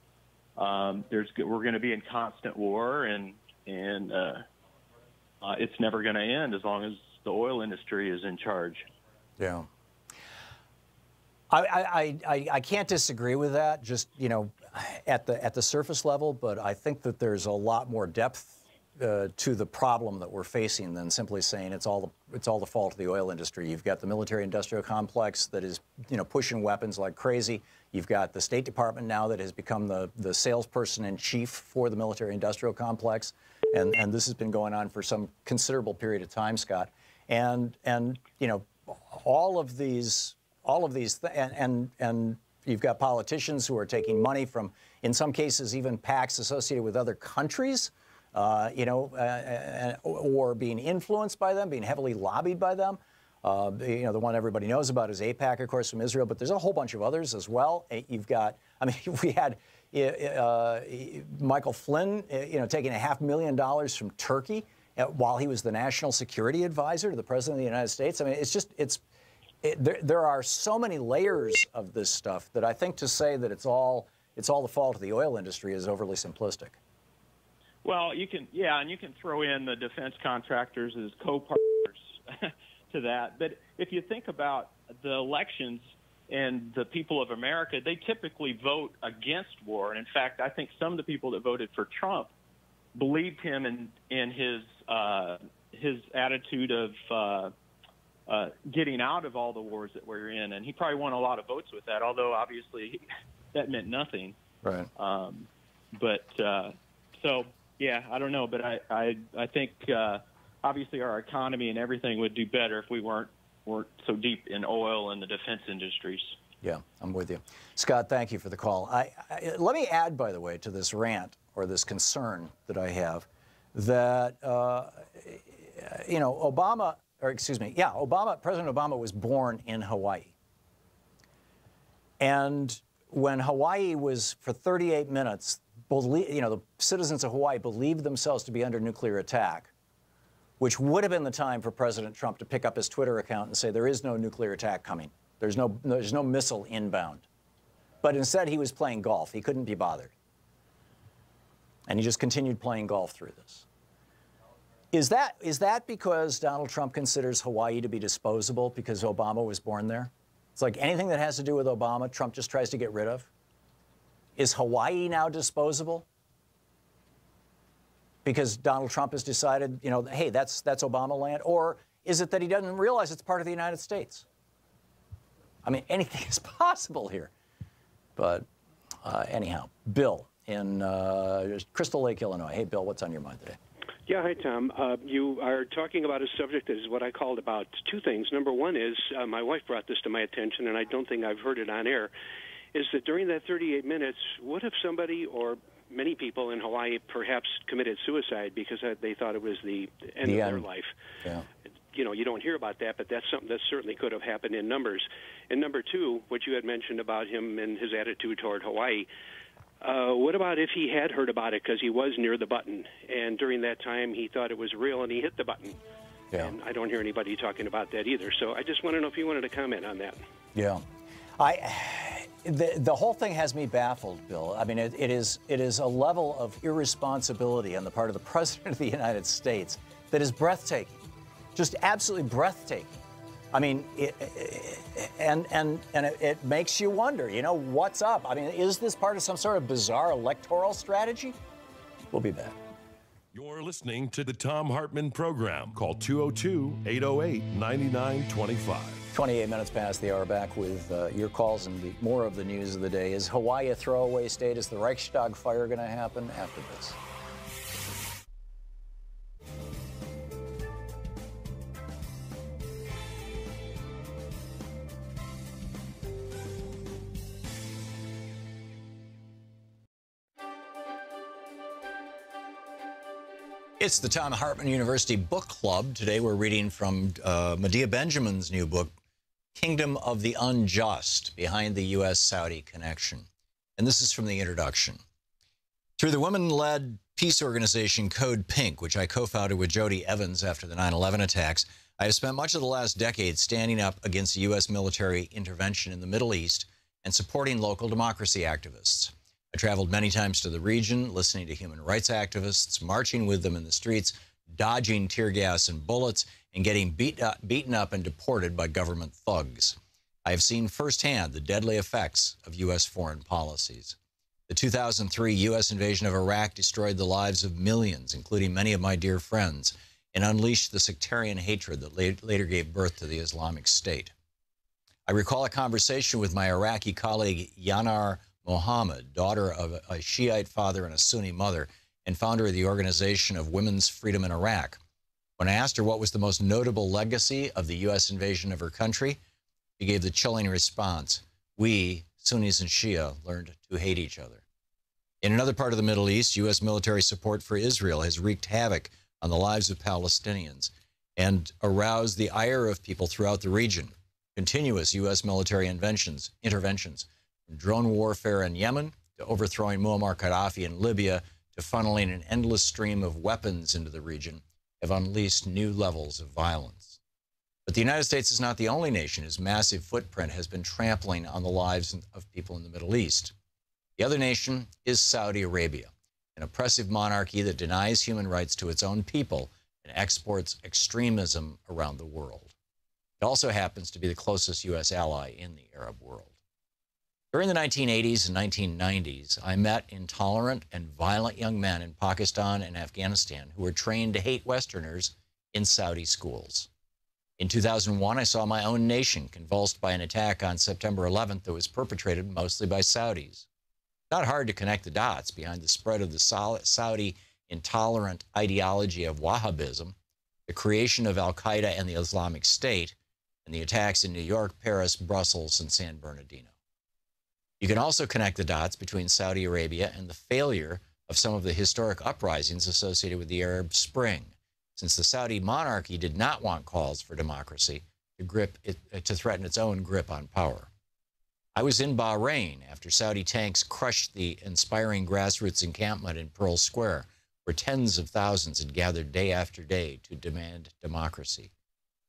[SPEAKER 6] We're going to be in constant war, and it's never going to end as long as the oil industry is in charge.
[SPEAKER 2] Yeah. I can't disagree with that, just, you know, at the surface level, but I think that there's a lot more depth to the problem that we're facing than simply saying it's all the fault of the oil industry. You've got the military-industrial complex that is, you know, pushing weapons like crazy. You've got the State Department now that has become the salesperson in chief for the military-industrial complex, and this has been going on for some considerable period of time, Scott. And you know, all of these, and you've got politicians who are taking money from, in some cases, even PACs associated with other countries. You know, or being influenced by them, being heavily lobbied by them. You know, the one everybody knows about is AIPAC, of course, from Israel, but there's a whole bunch of others as well. You've got, I mean, we had Michael Flynn, you know, taking $500,000 from Turkey while he was the national security advisor to the President of the United States. I mean, it's just, there are so many layers of this stuff that I think to say that it's all the fault of the oil industry is overly simplistic.
[SPEAKER 6] Well, you can, yeah, and you can throw in the defense contractors as co-partners to that. But if you think about the elections and the people of America, they typically vote against war. And in fact, I think some of the people that voted for Trump believed him in his attitude of getting out of all the wars that we're in. And he probably won a lot of votes with that, although obviously that meant nothing.
[SPEAKER 2] Right.
[SPEAKER 6] So. Yeah, I don't know, but I think obviously our economy and everything would do better if we weren't so deep in oil and the defense industries.
[SPEAKER 2] Yeah, I'm with you. Scott, thank you for the call. Let me add, by the way, to this rant or this concern that I have that, you know, President Obama was born in Hawaii. And when Hawaii was, for 38 minutes, you know, the citizens of Hawaii believed themselves to be under nuclear attack, which would have been the time for President Trump to pick up his Twitter account and say there is no nuclear attack coming. There's no missile inbound. But instead, he was playing golf. He couldn't be bothered. And he just continued playing golf through this. Is that because Donald Trump considers Hawaii to be disposable because Obama was born there? It's like anything that has to do with Obama, Trump just tries to get rid of. Is Hawaii now disposable? Because Donald Trump has decided, you know, hey, that's Obama land? Or is it that he doesn't realize it's part of the United States? I mean, anything is possible here. But anyhow, Bill in Crystal Lake, Illinois. Hey, Bill, what's on your mind today?
[SPEAKER 5] Yeah, hi, Tom. You are talking about a subject that is what I called about two things. Number one is, my wife brought this to my attention, and I don't think I've heard it on air, is that during that 38 minutes, what if somebody or many people in Hawaii perhaps committed suicide because they thought it was the end of their life?
[SPEAKER 2] Yeah.
[SPEAKER 5] You know, you don't hear about that, but that's something that certainly could have happened in numbers. And number two, what you had mentioned about him and his attitude toward Hawaii, what about if he had heard about it because he was near the button, and during that time he thought it was real and he hit the button? Yeah. And I don't hear anybody talking about that either. So I just want to know if you wanted to comment on that.
[SPEAKER 2] Yeah. The whole thing has me baffled, Bill. I mean, it is a level of irresponsibility on the part of the President of the United States that is breathtaking, just absolutely breathtaking. I mean, it makes you wonder, you know, what's up? I mean, is this part of some sort of bizarre electoral strategy? We'll be back.
[SPEAKER 3] You're listening to the Thom Hartmann Program. Call 202-808-9925.
[SPEAKER 2] 28 minutes past the hour, back with your calls and more of the news of the day. Is Hawaii a throwaway state? Is the Reichstag fire going to happen after this? It's the Thom Hartmann University Book Club. Today we're reading from Medea Benjamin's new book, Kingdom of the Unjust, Behind the U.S.-Saudi Connection. And this is from the introduction. Through the women-led peace organization Code Pink, which I co-founded with Jody Evans after the 9/11 attacks, I have spent much of the last decade standing up against U.S. military intervention in the Middle East and supporting local democracy activists. I traveled many times to the region, listening to human rights activists, marching with them in the streets, dodging tear gas and bullets, and getting beaten up and deported by government thugs. I have seen firsthand the deadly effects of U.S. foreign policies. The 2003 U.S. invasion of Iraq destroyed the lives of millions, including many of my dear friends, and unleashed the sectarian hatred that later gave birth to the Islamic State. I recall a conversation with my Iraqi colleague Yanar Mohammed, daughter of a Shiite father and a Sunni mother, and founder of the Organization of Women's Freedom in Iraq. When I asked her what was the most notable legacy of the U.S. invasion of her country, she gave the chilling response: we, Sunnis and Shia, learned to hate each other. In another part of the Middle East, U.S. military support for Israel has wreaked havoc on the lives of Palestinians and aroused the ire of people throughout the region. Continuous U.S. military interventions, from drone warfare in Yemen to overthrowing Muammar Gaddafi in Libya to funneling an endless stream of weapons into the region, have unleashed new levels of violence. But the United States is not the only nation whose massive footprint has been trampling on the lives of people in the Middle East. The other nation is Saudi Arabia, an oppressive monarchy that denies human rights to its own people and exports extremism around the world. It also happens to be the closest U.S. ally in the Arab world. During the 1980s and 1990s, I met intolerant and violent young men in Pakistan and Afghanistan who were trained to hate Westerners in Saudi schools. In 2001, I saw my own nation convulsed by an attack on September 11th that was perpetrated mostly by Saudis. Not hard to connect the dots behind the spread of the Saudi intolerant ideology of Wahhabism, the creation of al-Qaeda and the Islamic State, and the attacks in New York, Paris, Brussels, and San Bernardino. You can also connect the dots between Saudi Arabia and the failure of some of the historic uprisings associated with the Arab Spring, since the Saudi monarchy did not want calls for democracy to threaten its own grip on power. I was in Bahrain after Saudi tanks crushed the inspiring grassroots encampment in Pearl Square, where tens of thousands had gathered day after day to demand democracy.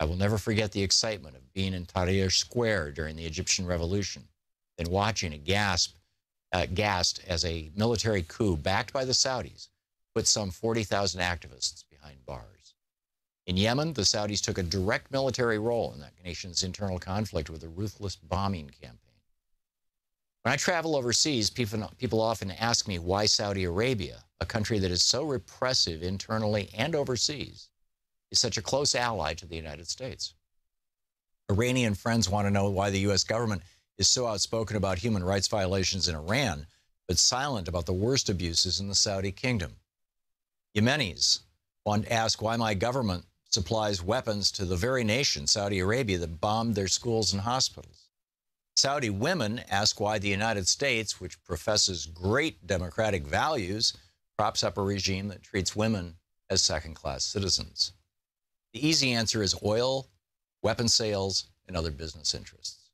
[SPEAKER 2] I will never forget the excitement of being in Tahrir Square during the Egyptian Revolution, then watching aghast as a military coup backed by the Saudis put some 40,000 activists behind bars. In Yemen, the Saudis took a direct military role in that nation's internal conflict with a ruthless bombing campaign. When I travel overseas, people often ask me why Saudi Arabia, a country that is so repressive internally and overseas, is such a close ally to the United States. Iranian friends want to know why the U.S. government is so outspoken about human rights violations in Iran, but silent about the worst abuses in the Saudi kingdom. Yemenis want to ask why my government supplies weapons to the very nation, Saudi Arabia, that bombed their schools and hospitals. Saudi women ask why the United States, which professes great democratic values, props up a regime that treats women as second-class citizens. The easy answer is oil, weapon sales, and other business interests.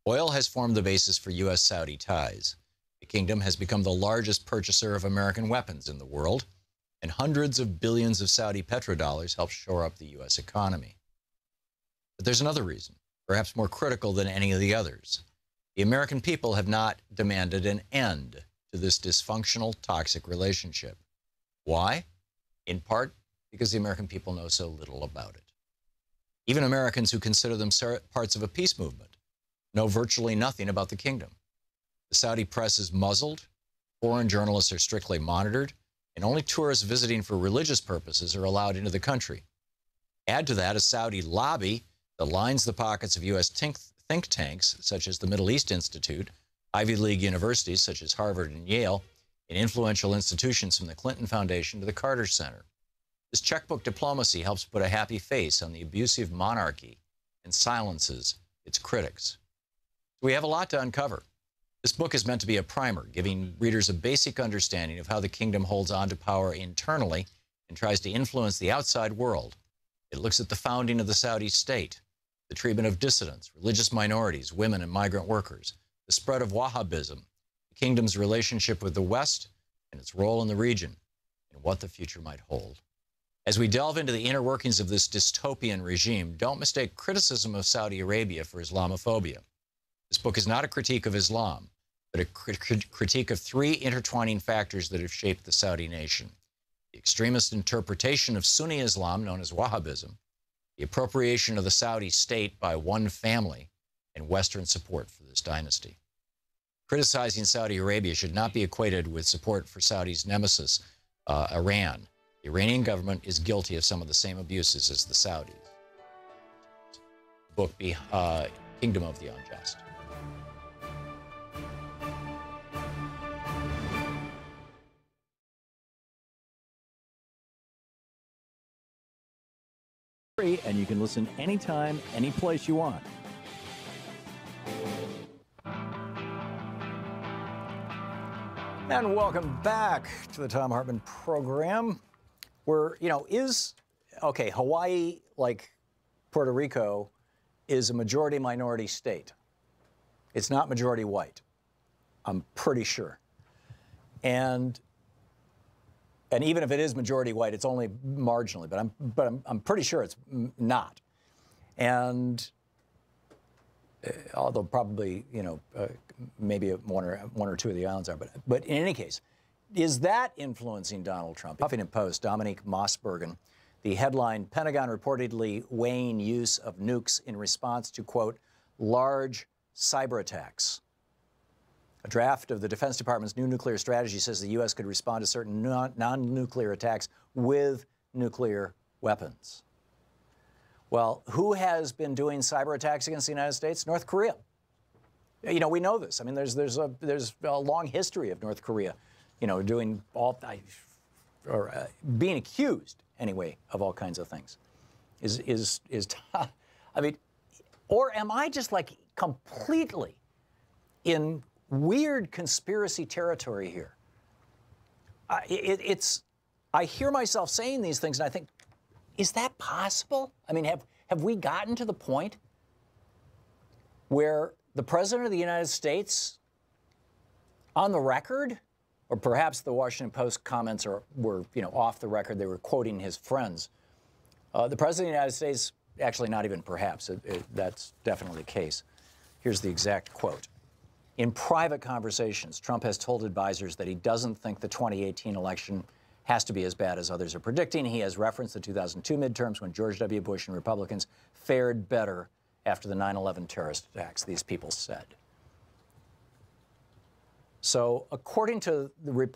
[SPEAKER 2] Oil has formed the basis for U.S.-Saudi ties. The kingdom has become the largest purchaser of American weapons in the world, and hundreds of billions of Saudi petrodollars help shore up the U.S. economy. But there's another reason, perhaps more critical than any of the others. The American people have not demanded an end to this dysfunctional, toxic relationship. Why? In part, because the American people know so little about it. Even Americans who consider them parts of a peace movement know virtually nothing about the kingdom. The Saudi press is muzzled, foreign journalists are strictly monitored, and only tourists visiting for religious purposes are allowed into the country. Add to that a Saudi lobby that lines the pockets of U.S. think tanks, such as the Middle East Institute, Ivy League universities, such as Harvard and Yale, and influential institutions from the Clinton Foundation to the Carter Center. This checkbook diplomacy helps put a happy face on the abusive monarchy and silences its critics. So we have a lot to uncover. This book is meant to be a primer, giving readers a basic understanding of how the kingdom holds on to power internally and tries to influence the outside world. It looks at the founding of the Saudi state, the treatment of dissidents, religious minorities, women, and migrant workers, the spread of Wahhabism, the kingdom's relationship with the West, and its role in the region, and what the future might hold. As we delve into the inner workings of this dystopian regime, don't mistake criticism of Saudi Arabia for Islamophobia. This book is not a critique of Islam, but a critique of three intertwining factors that have shaped the Saudi nation: the extremist interpretation of Sunni Islam known as Wahhabism, the appropriation of the Saudi state by one family, and Western support for this dynasty. Criticizing Saudi Arabia should not be equated with support for Saudi's nemesis, Iran. The Iranian government is guilty of some of the same abuses as the Saudis. Book Kingdom of the Unjust. And you can listen anytime, any place you want. And welcome back to the Thom Hartmann Program. Where, Hawaii, like Puerto Rico, is a majority-minority state. It's not majority white, I'm pretty sure. And even if it is majority white, it's only marginally, but I'm pretty sure it's not. And although probably, maybe one or two of the islands are, but in any case, is that influencing Donald Trump? Huffington Post, Dominique Mossbergen, the headline, Pentagon reportedly weighing use of nukes in response to, quote, large cyber attacks. A draft of the Defense Department's new nuclear strategy says the U.S. could respond to certain non-nuclear attacks with nuclear weapons. Well, who has been doing cyber attacks against the United States? North Korea. We know this. I mean, there's a long history of North Korea, doing being accused anyway of all kinds of things. I mean, or am I just like completely in weird conspiracy territory here? I hear myself saying these things and I think, is that possible? I mean, have we gotten to the point where the President of the United States, on the record, or perhaps the Washington Post comments were off the record, they were quoting his friends. The President of the United States, actually not even perhaps, that's definitely the case. Here's the exact quote. In private conversations, Trump has told advisors that he doesn't think the 2018 election has to be as bad as others are predicting. He has referenced the 2002 midterms when George W. Bush and Republicans fared better after the 9/11 terrorist attacks, these people said. So according to the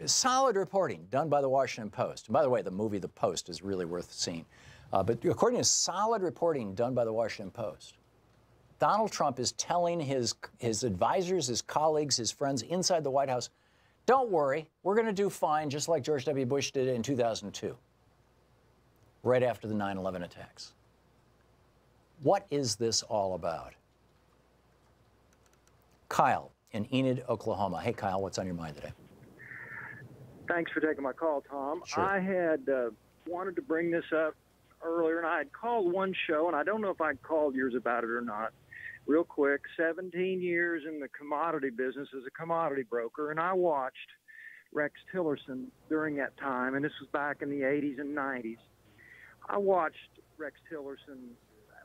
[SPEAKER 2] solid reporting done by the Washington Post, and by the way, the movie The Post is really worth seeing, but according to solid reporting done by the Washington Post, Donald Trump is telling his advisors, his colleagues, his friends inside the White House, don't worry, we're going to do fine, just like George W. Bush did in 2002, right after the 9/11 attacks. What is this all about? Kyle in Enid, Oklahoma. Hey, Kyle, what's on your mind today?
[SPEAKER 8] Thanks for taking my call, Tom.
[SPEAKER 2] Sure.
[SPEAKER 8] I had wanted to bring this up earlier, and I had called one show, and I don't know if I called yours about it or not. Real quick, 17 years in the commodity business as a commodity broker, and I watched Rex Tillerson during that time, and this was back in the 80s and 90s. I watched Rex Tillerson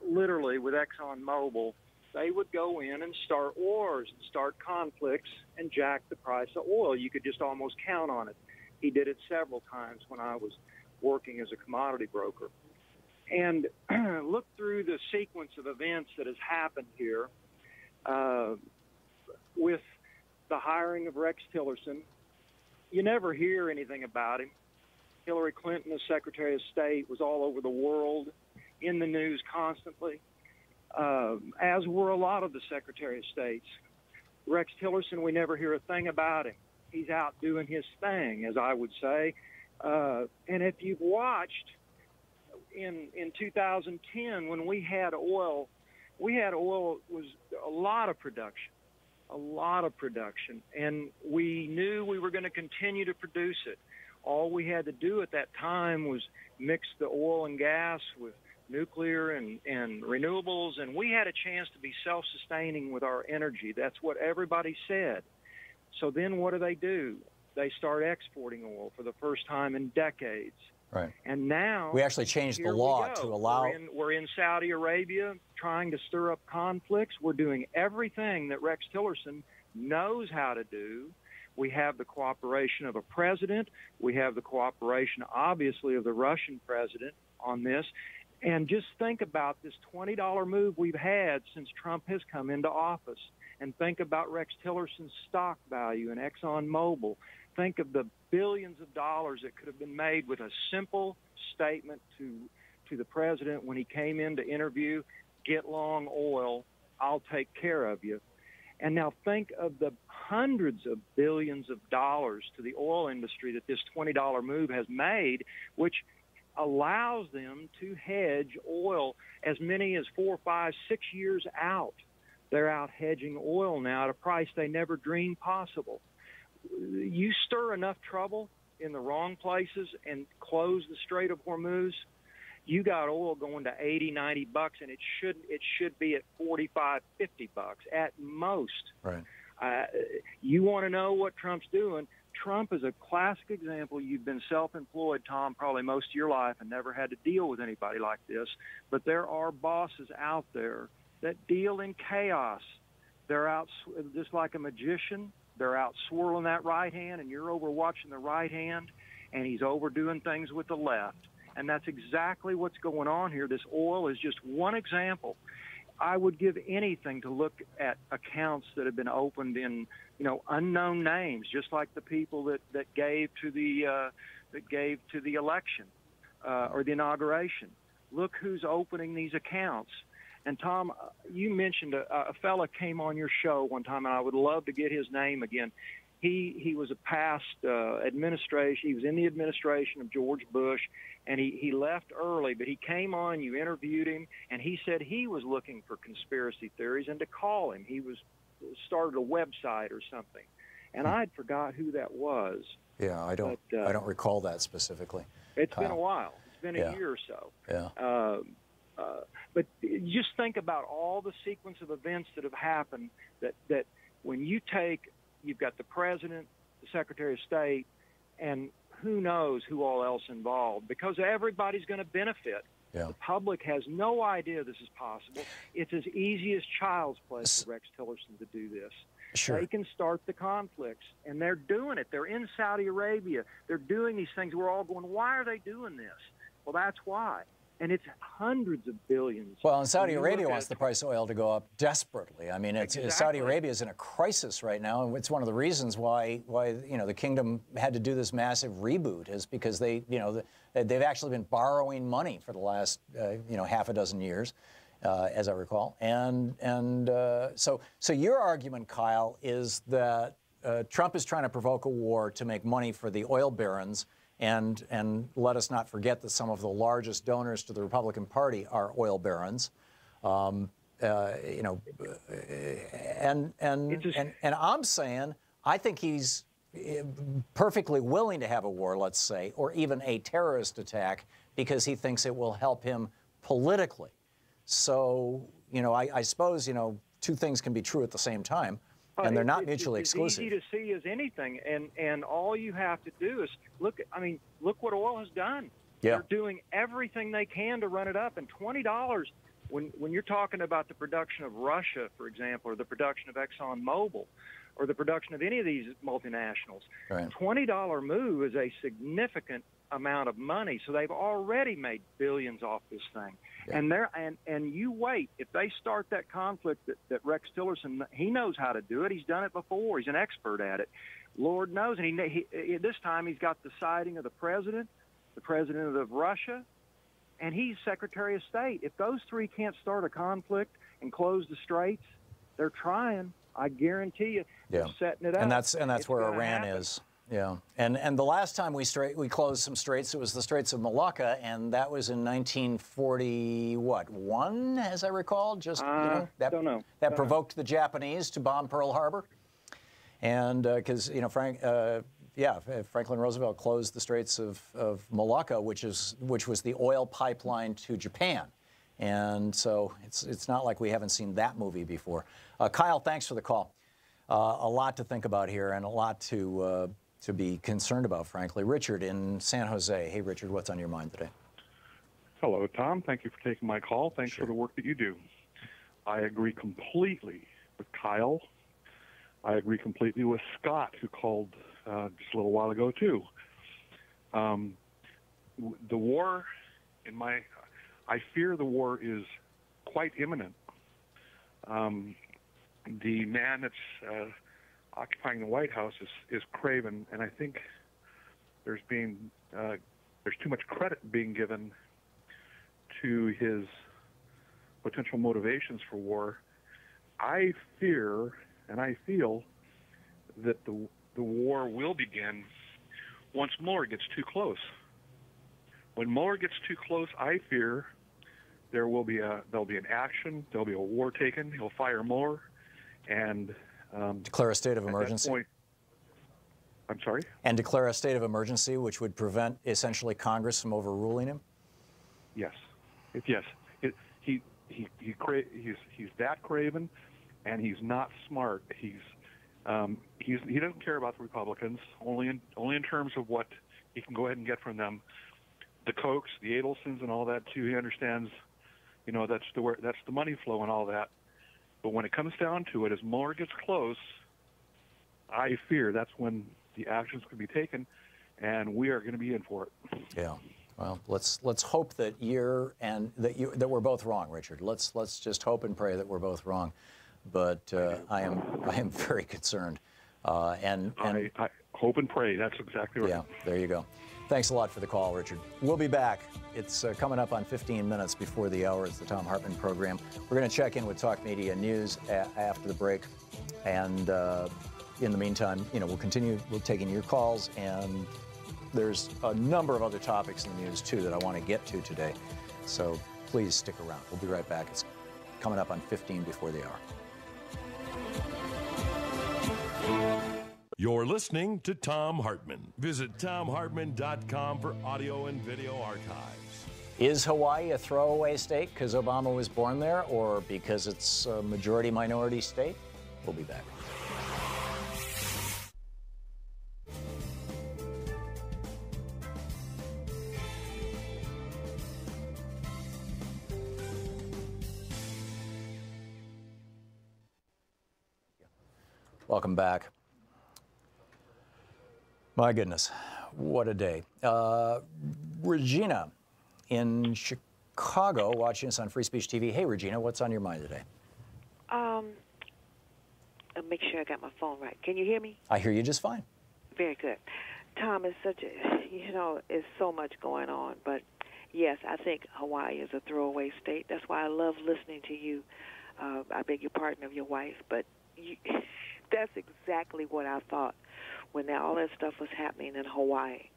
[SPEAKER 8] literally with ExxonMobil. They would go in and start wars and start conflicts and jack the price of oil. You could just almost count on it. He did it several times when I was working as a commodity broker. And look through the sequence of events that has happened here with the hiring of Rex Tillerson. You never hear anything about him. Hillary Clinton, as Secretary of State, was all over the world, in the news constantly, as were a lot of the Secretary of States. Rex Tillerson, we never hear a thing about him. He's out doing his thing, as I would say. And if you've watched in 2010, when we had oil was a lot of production, and we knew we were going to continue to produce it. All we had to do at that time was mix the oil and gas with nuclear and renewables, and we had a chance to be self-sustaining with our energy. That's what everybody said. So then what do? They start exporting oil for the first time in decades.
[SPEAKER 2] Right.
[SPEAKER 8] And now
[SPEAKER 2] we actually changed the law to allow.
[SPEAKER 8] We're in Saudi Arabia trying to stir up conflicts. We're doing everything that Rex Tillerson knows how to do. We have the cooperation of a president. We have the cooperation, obviously, of the Russian president on this. And just think about this $20 move we've had since Trump has come into office. And think about Rex Tillerson's stock value and ExxonMobil. Think of the billions of dollars that could have been made with a simple statement to the president when he came in to interview, get long oil, I'll take care of you. And now think of the hundreds of billions of dollars to the oil industry that this $20 move has made, which allows them to hedge oil as many as 4, 5, 6 years out. They're out hedging oil now at a price they never dreamed possible. You stir enough trouble in the wrong places and close the Strait of Hormuz, you got oil going to 80, 90 bucks, and it should be at 45, 50 bucks at most.
[SPEAKER 2] Right.
[SPEAKER 8] You want to know what Trump's doing? Trump is a classic example. You've been self-employed, Tom, probably most of your life and never had to deal with anybody like this. But there are bosses out there that deal in chaos. They're out just like a magician. They're out swirling that right hand, and you're over watching the right hand, and he's overdoing things with the left. And that's exactly what's going on here. This oil is just one example. I would give anything to look at accounts that have been opened in, unknown names, just like the people that gave to the election or the inauguration. Look who's opening these accounts. And Tom, you mentioned a fella came on your show one time, and I would love to get his name again. He was a past administration. He was in the administration of George Bush, and he left early, but he came on, you interviewed him, and he said he was looking for conspiracy theories and to call him. He started a website or something, and I'd forgot who that was.
[SPEAKER 2] Yeah, I don't recall that specifically.
[SPEAKER 8] It's been a while. It's been a year or so.
[SPEAKER 2] Yeah.
[SPEAKER 8] But just think about all the sequence of events that have happened that when you've got the president, the Secretary of State, and who knows who all else involved, because everybody's going to benefit.
[SPEAKER 2] Yeah.
[SPEAKER 8] The public has no idea this is possible. It's as easy as child's play for Rex Tillerson to do this.
[SPEAKER 2] Sure.
[SPEAKER 8] They can start the conflicts, and they're doing it. They're in Saudi Arabia. They're doing these things. We're all going, why are they doing this? Well, that's why. And it's hundreds of billions.
[SPEAKER 2] Well, and Saudi Arabia wants the price of oil to go up desperately. I mean, Saudi Arabia is in a crisis right now, and it's one of the reasons why the kingdom had to do this massive reboot is because they've actually been borrowing money for the last half a dozen years, as I recall. So your argument, Kyle, is that Trump is trying to provoke a war to make money for the oil barons. And let us not forget that some of the largest donors to the Republican Party are oil barons, and I'm saying I think he's perfectly willing to have a war, let's say, or even a terrorist attack because he thinks it will help him politically. So I suppose two things can be true at the same time. And they're not mutually exclusive.
[SPEAKER 8] It's easy to see as anything, and all you have to do is look what oil has done.
[SPEAKER 2] Yeah.
[SPEAKER 8] They're doing everything they can to run it up, and $20 when you're talking about the production of Russia, for example, or the production of ExxonMobil, or the production of any of these multinationals,
[SPEAKER 2] right.
[SPEAKER 8] $20 move is a significant amount of money. So they've already made billions off this thing. Yeah. And you wait. If they start that conflict that Rex Tillerson, he knows how to do it. He's done it before. He's an expert at it. Lord knows. And he this time he's got the siding of the president of Russia, and he's Secretary of State. If those three can't start a conflict and close the straits, they're trying. I guarantee you, they're setting it up.
[SPEAKER 2] And that's where Iran is. Yeah, and the last time we closed some straits, it was the Straits of Malacca, and that was in 1941, as I recall. That provoked the Japanese to bomb Pearl Harbor, and because Franklin Roosevelt closed the Straits of Malacca, which was the oil pipeline to Japan, and so it's not like we haven't seen that movie before. Kyle, thanks for the call. A lot to think about here, and a lot to be concerned about, frankly. Richard in San Jose. Hey, Richard, what's on your mind today?
[SPEAKER 10] Hello, Tom. Thank you for taking my call. Thanks for the work that you do. I agree completely with Kyle. I agree completely with Scott, who called just a little while ago, too. The war, I fear the war is quite imminent. The man that's occupying the White House is craven, and I think there's too much credit being given to his potential motivations for war. I fear and I feel that the war will begin once Mueller gets too close. When Mueller gets too close, I fear there'll be an action, there'll be a war taken. He'll fire Mueller, and
[SPEAKER 2] declare a state of emergency.
[SPEAKER 10] At that point, I'm sorry.
[SPEAKER 2] And declare a state of emergency, which would prevent essentially Congress from overruling him.
[SPEAKER 10] Yes, yes. He's that craven, and he's not smart. He doesn't care about the Republicans only in terms of what he can go ahead and get from them. The Kochs, the Adelsons, and all that too. He understands, that's the money flow and all that. But when it comes down to it, as Mueller gets close, I fear that's when the actions can be taken, and we are going to be in for it.
[SPEAKER 2] Yeah. Well, let's hope that that we're both wrong, Richard. Let's just hope and pray that we're both wrong. But I am very concerned. And
[SPEAKER 10] I hope and pray. That's exactly right.
[SPEAKER 2] Yeah. There you go. Thanks a lot for the call, Richard. We'll be back. It's coming up on 15 minutes before the hour. It's the Thom Hartmann Program. We're going to check in with Talk Media News after the break. And in the meantime, we'll continue taking your calls. And there's a number of other topics in the news, too, that I want to get to today. So please stick around. We'll be right back. It's coming up on 15 before the hour.
[SPEAKER 3] You're listening to Thom Hartmann. Visit ThomHartmann.com for audio and video archives.
[SPEAKER 2] Is Hawaii a throwaway state because Obama was born there, or because it's a majority-minority state? We'll be back. Welcome back. My goodness, what a day. Regina in Chicago, watching us on Free Speech TV. Hey, Regina, what's on your mind today?
[SPEAKER 12] I'll make sure I got my phone right. Can you hear me?
[SPEAKER 2] I hear you just fine.
[SPEAKER 12] Very good. Tom, it's it's so much going on. But, yes, I think Hawaii is a throwaway state. That's why I love listening to you. I beg your pardon of your wife, but that's exactly what I thought when all that stuff was happening in Hawaii.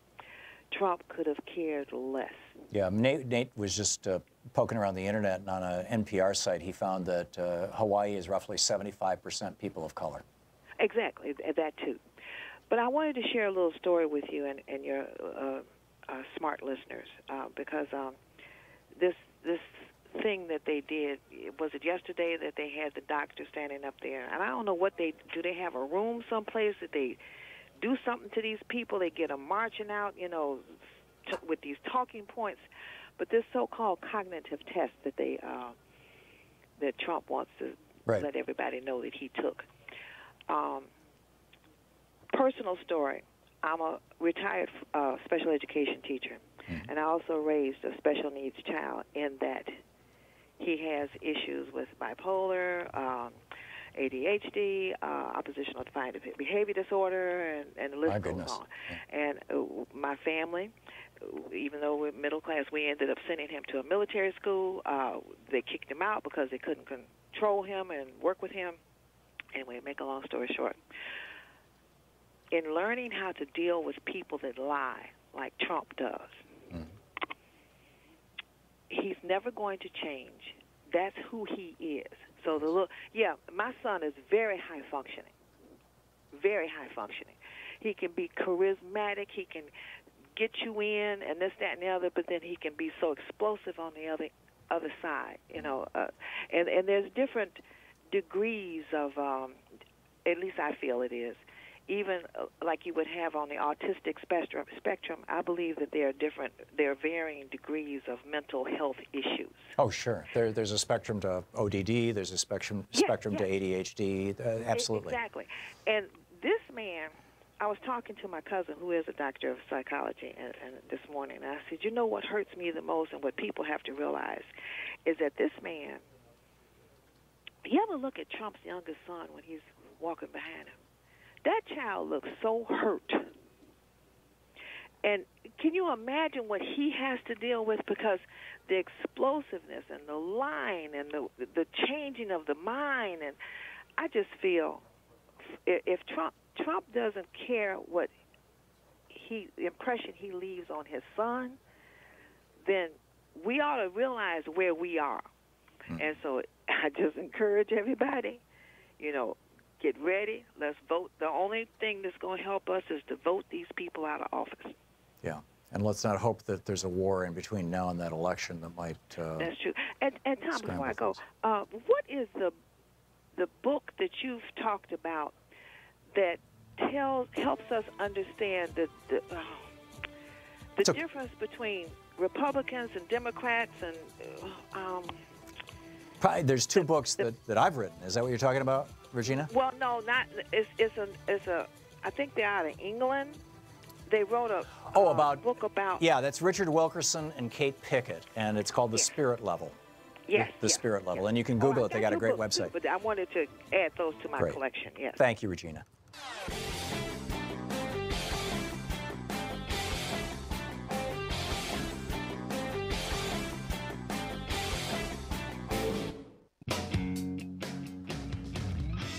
[SPEAKER 12] Trump could have cared less.
[SPEAKER 2] Yeah, Nate was just poking around the internet, and on an NPR site, he found that Hawaii is roughly 75% people of color.
[SPEAKER 12] Exactly, that too. But I wanted to share a little story with you and your smart listeners, because this thing that they did, was it yesterday that they had the doctor standing up there? And I don't know what do they have a room someplace that they do something to these people? They get them marching out, with these talking points. But this so-called cognitive test that that Trump wants to let everybody know that he took. Personal story. I'm a retired special education teacher, and I also raised a special needs child in that he has issues with bipolar, ADHD, oppositional defiant behavior disorder, and the list goes on. Yeah. And my family, even though we're middle class, we ended up sending him to a military school. They kicked him out because they couldn't control him and work with him. Anyway, make a long story short, in learning how to deal with people that lie, like Trump does, he's never going to change. That's who he is. So my son is very high functioning. Very high functioning. He can be charismatic. He can get you in and this, that, and the other. But then he can be so explosive on the other side. And there's different degrees of. At least I feel it is. Even like you would have on the autistic spectrum, I believe that there are varying degrees of mental health issues.
[SPEAKER 2] Oh, sure. There's a spectrum to ODD. There's a spectrum to ADHD. Absolutely.
[SPEAKER 12] Exactly. And this man I was talking to my cousin, who is a doctor of psychology, and this morning, and I said, you know what hurts me the most and what people have to realize is that this man, you ever look at Trump's youngest son when he's walking behind him? That child looks so hurt. And can you imagine what he has to deal with? Because the explosiveness and the lying and the changing of the mind, and I just feel if Trump doesn't care what the impression he leaves on his son, then we ought to realize where we are. And so I just encourage everybody, get ready. Let's vote. The only thing that's going to help us is to vote these people out of office.
[SPEAKER 2] Yeah, and let's not hope that there's a war in between now and that election that might.
[SPEAKER 12] That's true. And Tom, before I go, what is the book that you've talked about that helps us understand the difference between Republicans and Democrats and
[SPEAKER 2] Probably, there's two books that I've written. Is that what you're talking about, Regina?
[SPEAKER 12] Well, no, not. It's a. I think they're out of England. They wrote a book about.
[SPEAKER 2] Yeah, that's Richard Wilkerson and Kate Pickett, and it's called The Spirit Level.
[SPEAKER 12] Yes.
[SPEAKER 2] The Spirit Level, and you can Google it. They got a great website.
[SPEAKER 12] But I wanted to add those to my collection. Yes.
[SPEAKER 2] Thank you, Regina.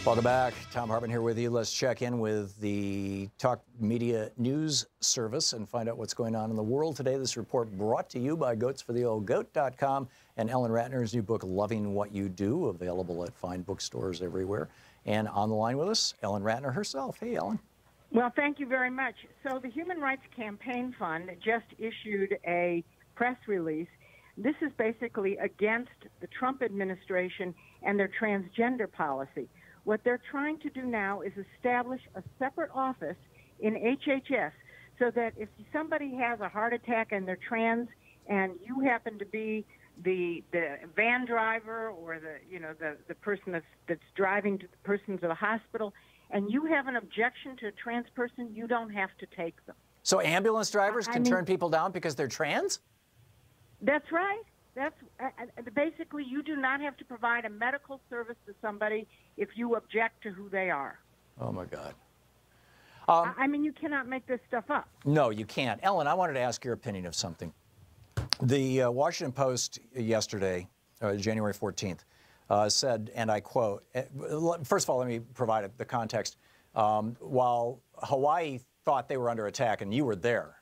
[SPEAKER 2] Welcome back. Thom Hartmann here with you. Let's check in with the Talk Media News Service and find out what's going on in the world today. This report brought to you by goatsfortheoldgoat.com and Ellen Ratner's new book, Loving What You Do, available at fine bookstores everywhere. And on the line with us, Ellen Ratner herself. Hey, Ellen.
[SPEAKER 15] Well, thank you very much. So the Human Rights Campaign Fund just issued a press release. This is basically against the Trump administration and their transgender policy. What they're trying to do now is establish a separate office in HHS so that if somebody has a heart attack and they're trans and you happen to be the van driver or the person that's driving the person to the hospital and you have an objection to a trans person, you don't have to take them.
[SPEAKER 2] So ambulance drivers can turn people down because they're trans?
[SPEAKER 15] That's right. That's basically, you do not have to provide a medical service to somebody if you object to who they are.
[SPEAKER 2] Oh, my God.
[SPEAKER 15] I mean, you cannot make this stuff up.
[SPEAKER 2] No, you can't. Ellen, I wanted to ask your opinion of something. The Washington Post yesterday, January 14th, said, and I quote, first of all, let me provide the context. While Hawaii thought they were under attack, and you were there,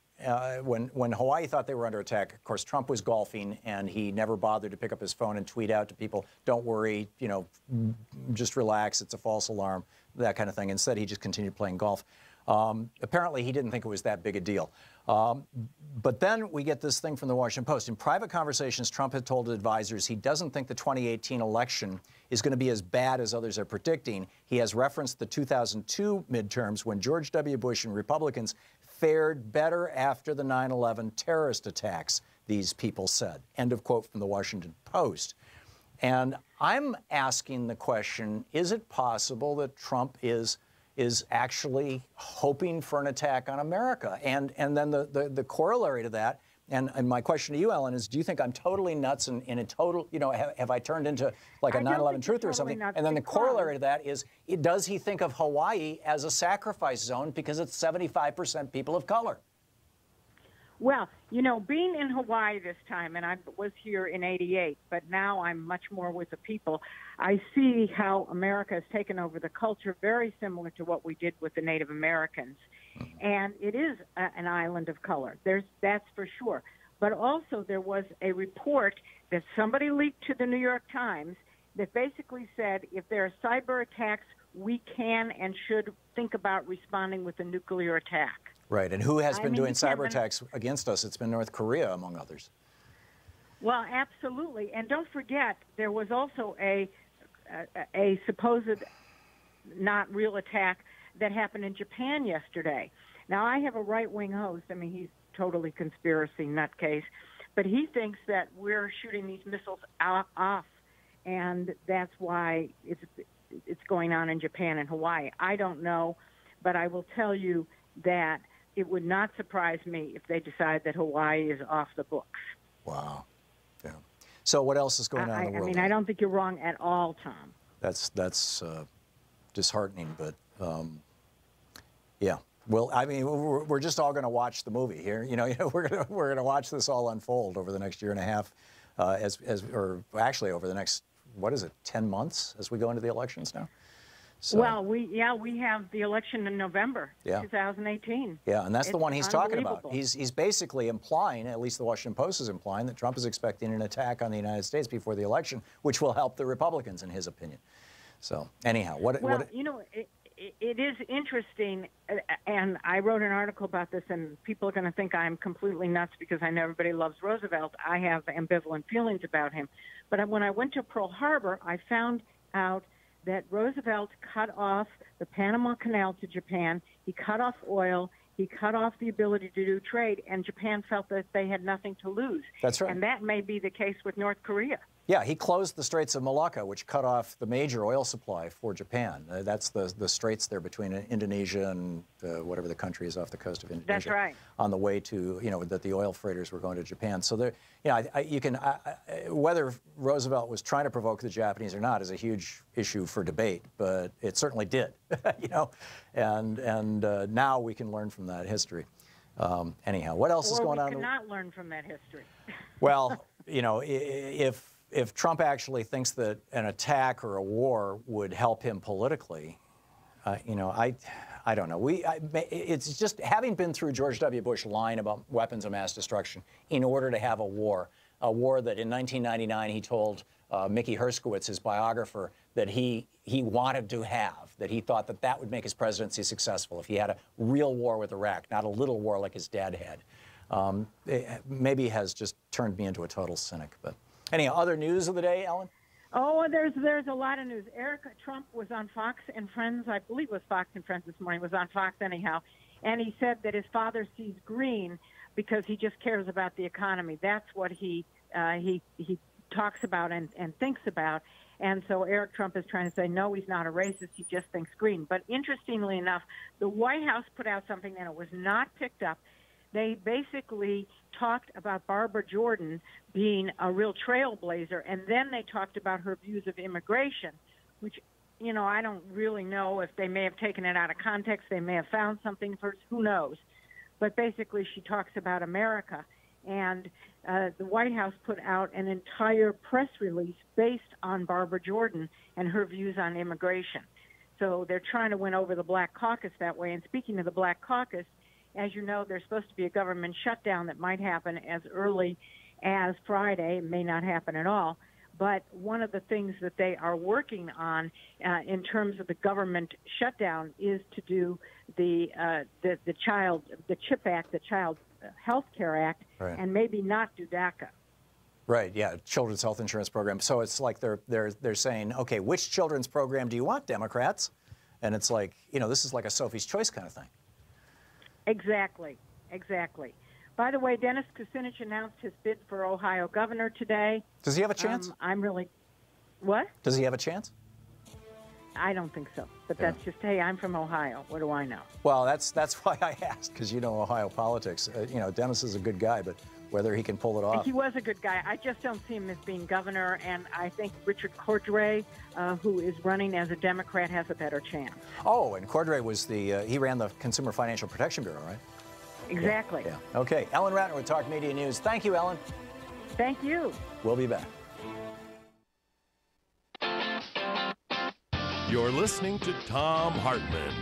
[SPEAKER 2] when Hawaii thought they were under attack, of course, Trump was golfing, and he never bothered to pick up his phone and tweet out to people, don't worry, just relax, it's a false alarm, that kind of thing. Instead, he just continued playing golf. Apparently, he didn't think it was that big a deal. But then we get this thing from the Washington Post. In private conversations, Trump had told advisors he doesn't think the 2018 election is going to be as bad as others are predicting. He has referenced the 2002 midterms when George W. Bush and Republicans fared better after the 9/11 terrorist attacks, these people said. End of quote from the Washington Post. And I'm asking the question, is it possible that Trump is actually hoping for an attack on America? And then the corollary to that, and my question to you, Ellen, is do you think I'm totally nuts in a total, have I turned into like a 9/11 truther or something? And then the corollary to that is, does he think of Hawaii as a sacrifice zone because it's 75% people of color?
[SPEAKER 15] Well, being in Hawaii this time, and I was here in '88, but now I'm much more with the people, I see how America has taken over the culture very similar to what we did with the Native Americans. And it is an island of color. That's for sure. But also there was a report that somebody leaked to the New York Times that basically said if there are cyber attacks, we can and should think about responding with a nuclear attack.
[SPEAKER 2] Right, and who has been doing cyber attacks against us? It's been North Korea, among others.
[SPEAKER 15] Well, absolutely. And don't forget, there was also a supposed not real attack that happened in Japan yesterday. Now, I have a right-wing host. I mean, he's totally conspiracy nutcase. But he thinks that we're shooting these missiles off, and that's why it's going on in Japan and Hawaii. I don't know. But I will tell you that it would not surprise me if they decide that Hawaii is off the books.
[SPEAKER 2] Wow. Yeah. So what else is going on in the world?
[SPEAKER 15] I mean, I don't think you're wrong at all, Tom.
[SPEAKER 2] That's disheartening, but yeah. Well, I mean, we're just all going to watch the movie here. You know, we're going to watch this all unfold over the next year and a half, or actually over the next, what is it, 10 months as we go into the elections now. So,
[SPEAKER 15] well, we have the election in November 2018.
[SPEAKER 2] Yeah, and that's the one he's talking about. He's basically implying, at least the Washington Post is implying, that Trump is expecting an attack on the United States before the election, which will help the Republicans, in his opinion. So anyhow,
[SPEAKER 15] you know, it is interesting, and I wrote an article about this, and people are going to think I'm completely nuts because I know everybody loves Roosevelt. I have ambivalent feelings about him. But when I went to Pearl Harbor, I found out that Roosevelt cut off the Panama Canal to Japan. He cut off oil. He cut off the ability to do trade, and Japan felt that they had nothing to lose.
[SPEAKER 2] That's right.
[SPEAKER 15] And that may be the case with North Korea.
[SPEAKER 2] Yeah, he closed the Straits of Malacca, which cut off the major oil supply for Japan. That's the straits there between Indonesia and whatever the country is off the coast of Indonesia.
[SPEAKER 15] That's right.
[SPEAKER 2] On the way to, that the oil freighters were going to Japan. So there, you can, whether Roosevelt was trying to provoke the Japanese or not is a huge issue for debate, but it certainly did, and now we can learn from that history. Anyhow, what else is going on?
[SPEAKER 15] We cannot learn from that history.
[SPEAKER 2] Well, if Trump actually thinks that an attack or a war would help him politically, I don't know. It's just having been through George W. Bush lying about weapons of mass destruction in order to have a war that in 1999 he told Mickey Herskowitz, his biographer, that he wanted to have, that he thought that would make his presidency successful if he had a real war with Iraq, not a little war like his dad had. Maybe has just turned me into a total cynic, but. Any other news of the day, Ellen?
[SPEAKER 15] Oh, there's a lot of news. Eric Trump was on Fox and Friends, I believe it was Fox and Friends this morning, was on Fox anyhow, and he said that his father sees green because he just cares about the economy. That's what he talks about and thinks about. And so Eric Trump is trying to say, no, he's not a racist, he just thinks green. But interestingly enough, the White House put out something and it was not picked up. They basically talked about Barbara Jordan being a real trailblazer, and then they talked about her views of immigration, which, I don't really know if they may have taken it out of context. They may have found something first. Who knows? But basically she talks about America. And the White House put out an entire press release based on Barbara Jordan and her views on immigration. So they're trying to win over the Black Caucus that way. And speaking of the Black Caucus, as you know, there's supposed to be a government shutdown that might happen as early as Friday. It may not happen at all. But one of the things that they are working on in terms of the government shutdown is to do the CHIP Act, the Child Health Care Act, right, and maybe not do DACA.
[SPEAKER 2] Right. Yeah. Children's Health Insurance Program. So it's like they're saying, okay, which children's program do you want, Democrats? And it's like, this is like a Sophie's Choice kind of thing.
[SPEAKER 15] Exactly. By the way, Dennis Kucinich announced his bid for Ohio governor today.
[SPEAKER 2] Does he have a chance?
[SPEAKER 15] What?
[SPEAKER 2] Does he have a chance?
[SPEAKER 15] I don't think so. But that's just, hey, I'm from Ohio. What do I know?
[SPEAKER 2] Well, that's why I asked, because you know Ohio politics. Dennis is a good guy, but whether he can pull it off.
[SPEAKER 15] He was a good guy. I just don't see him as being governor, and I think Richard Cordray, who is running as a Democrat, has a better chance.
[SPEAKER 2] Oh, and Cordray was he ran the Consumer Financial Protection Bureau, right?
[SPEAKER 15] Exactly.
[SPEAKER 2] Yeah. Okay. Ellen Ratner with Talk Media News. Thank you, Ellen.
[SPEAKER 15] Thank you.
[SPEAKER 2] We'll be back.
[SPEAKER 3] You're listening to Thom Hartmann.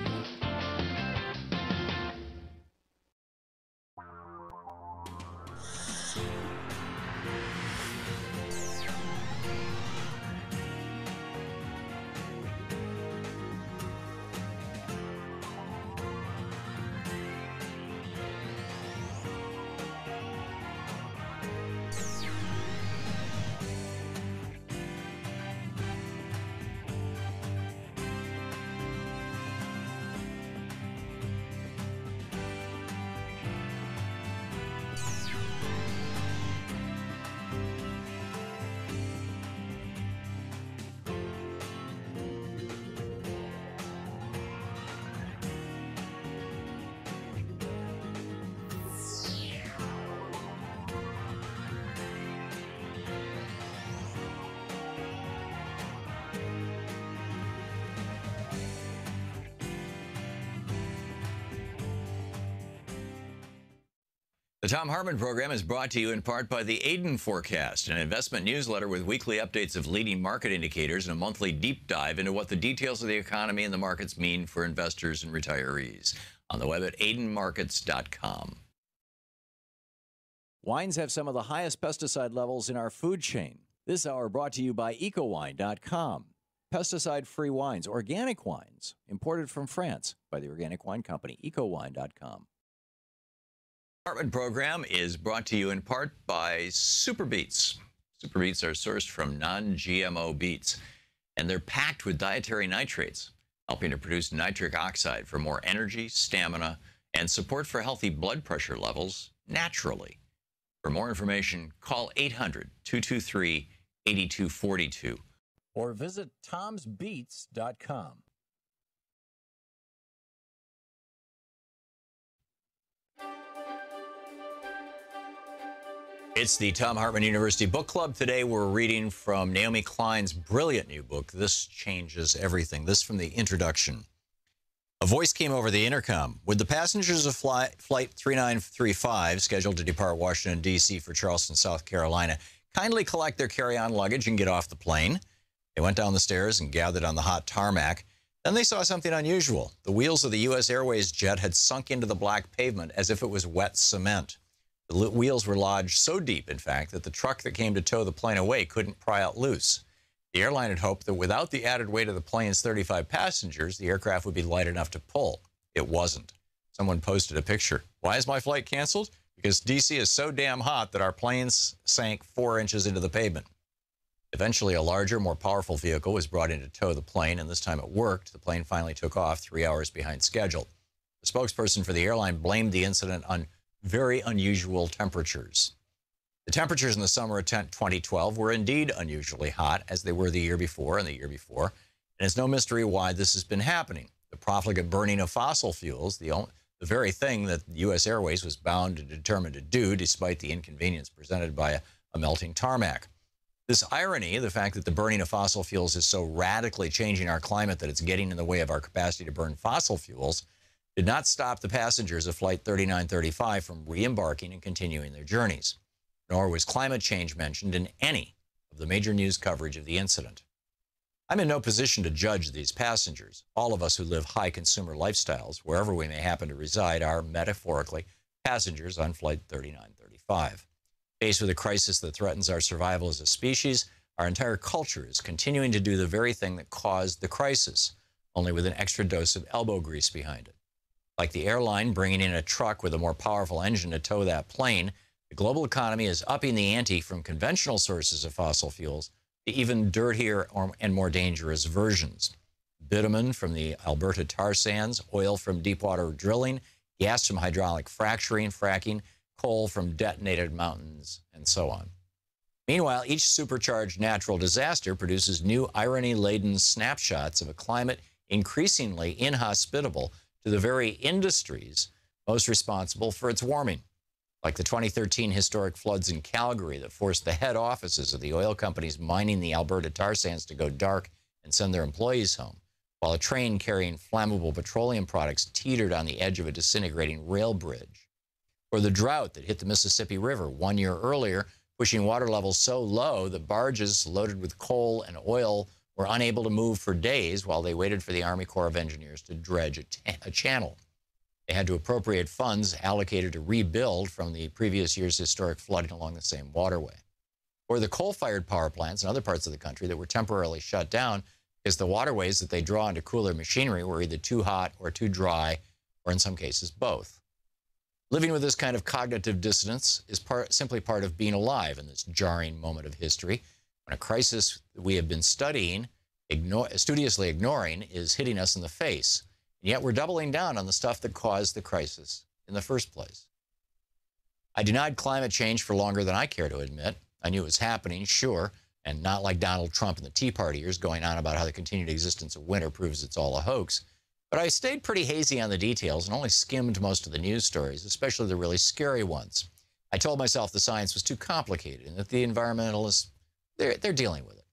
[SPEAKER 2] The Thom Hartmann Program is brought to you in part by the Aiden Forecast, an investment newsletter with weekly updates of leading market indicators and a monthly deep dive into what the details of the economy and the markets mean for investors and retirees. On the web at aidenmarkets.com. Wines have some of the highest pesticide levels in our food chain. This hour brought to you by ecowine.com. Pesticide-free wines, organic wines, imported from France by the Organic Wine Company, ecowine.com. Hartmann Program is brought to you in part by Super Beets. Super Beets are sourced from non-GMO beets, and they're packed with dietary nitrates, helping to produce nitric oxide for more energy, stamina, and support for healthy blood pressure levels naturally. For more information, call 800-223-8242 or visit tomsbeets.com. It's the Thom Hartmann University Book Club. Today we're reading from Naomi Klein's brilliant new book, This Changes Everything. This from the introduction. A voice came over the intercom. Would the passengers of Flight 3935, scheduled to depart Washington, D.C. for Charleston, South Carolina, kindly collect their carry-on luggage and get off the plane? They went down the stairs and gathered on the hot tarmac. Then they saw something unusual. The wheels of the U.S. Airways jet had sunk into the black pavement as if it was wet cement. The wheels were lodged so deep, in fact, that the truck that came to tow the plane away couldn't pry out loose. The airline had hoped that without the added weight of the plane's 35 passengers, the aircraft would be light enough to pull. It wasn't. Someone posted a picture. Why is my flight canceled? Because D.C. is so damn hot that our planes sank 4 inches into the pavement. Eventually, a larger, more powerful vehicle was brought in to tow the plane, and this time it worked. The plane finally took off 3 hours behind schedule. The spokesperson for the airline blamed the incident on very unusual temperatures. The temperatures in the summer of 2012 were indeed unusually hot, as they were the year before and the year before. And it's no mystery why this has been happening. The profligate burning of fossil fuels, the very thing that U.S. Airways was bound and determined to do, despite the inconvenience presented by a melting tarmac. This irony, the fact that the burning of fossil fuels is so radically changing our climate that it's getting in the way of our capacity to burn fossil fuels, did not stop the passengers of Flight 3935 from re-embarking and continuing their journeys. Nor was climate change mentioned in any of the major news coverage of the incident. I'm in no position to judge these passengers. All of us who live high consumer lifestyles, wherever we may happen to reside, are metaphorically passengers on Flight 3935. Faced with a crisis that threatens our survival as a species, our entire culture is continuing to do the very thing that caused the crisis, only with an extra dose of elbow grease behind it. Like the airline bringing in a truck with a more powerful engine to tow that plane, the global economy is upping the ante from conventional sources of fossil fuels to even dirtier and more dangerous versions. Bitumen from the Alberta tar sands, oil from deepwater drilling, gas from hydraulic fracking, coal from detonated mountains, and so on. Meanwhile, each supercharged natural disaster produces new irony-laden snapshots of a climate increasingly inhospitable to the very industries most responsible for its warming, like the 2013 historic floods in Calgary that forced the head offices of the oil companies mining the Alberta tar sands to go dark and send their employees home, while a train carrying flammable petroleum products teetered on the edge of a disintegrating rail bridge. Or the drought that hit the Mississippi River 1 year earlier, pushing water levels so low that barges loaded with coal and oil were unable to move for days while they waited for the Army Corps of Engineers to dredge a channel. They had to appropriate funds allocated to rebuild from the previous year's historic flooding along the same waterway. Or the coal-fired power plants in other parts of the country that were temporarily shut down because the waterways that they draw into cooler machinery were either too hot or too dry, or in some cases, both. Living with this kind of cognitive dissonance is simply part of being alive in this jarring moment of history, when a crisis that we have been studiously ignoring is hitting us in the face. And yet we're doubling down on the stuff that caused the crisis in the first place. I denied climate change for longer than I care to admit. I knew it was happening, sure, and not like Donald Trump and the Tea Party years going on about how the continued existence of winter proves it's all a hoax. But I stayed pretty hazy on the details and only skimmed most of the news stories, especially the really scary ones. I told myself the science was too complicated and that the environmentalists, they're dealing with it.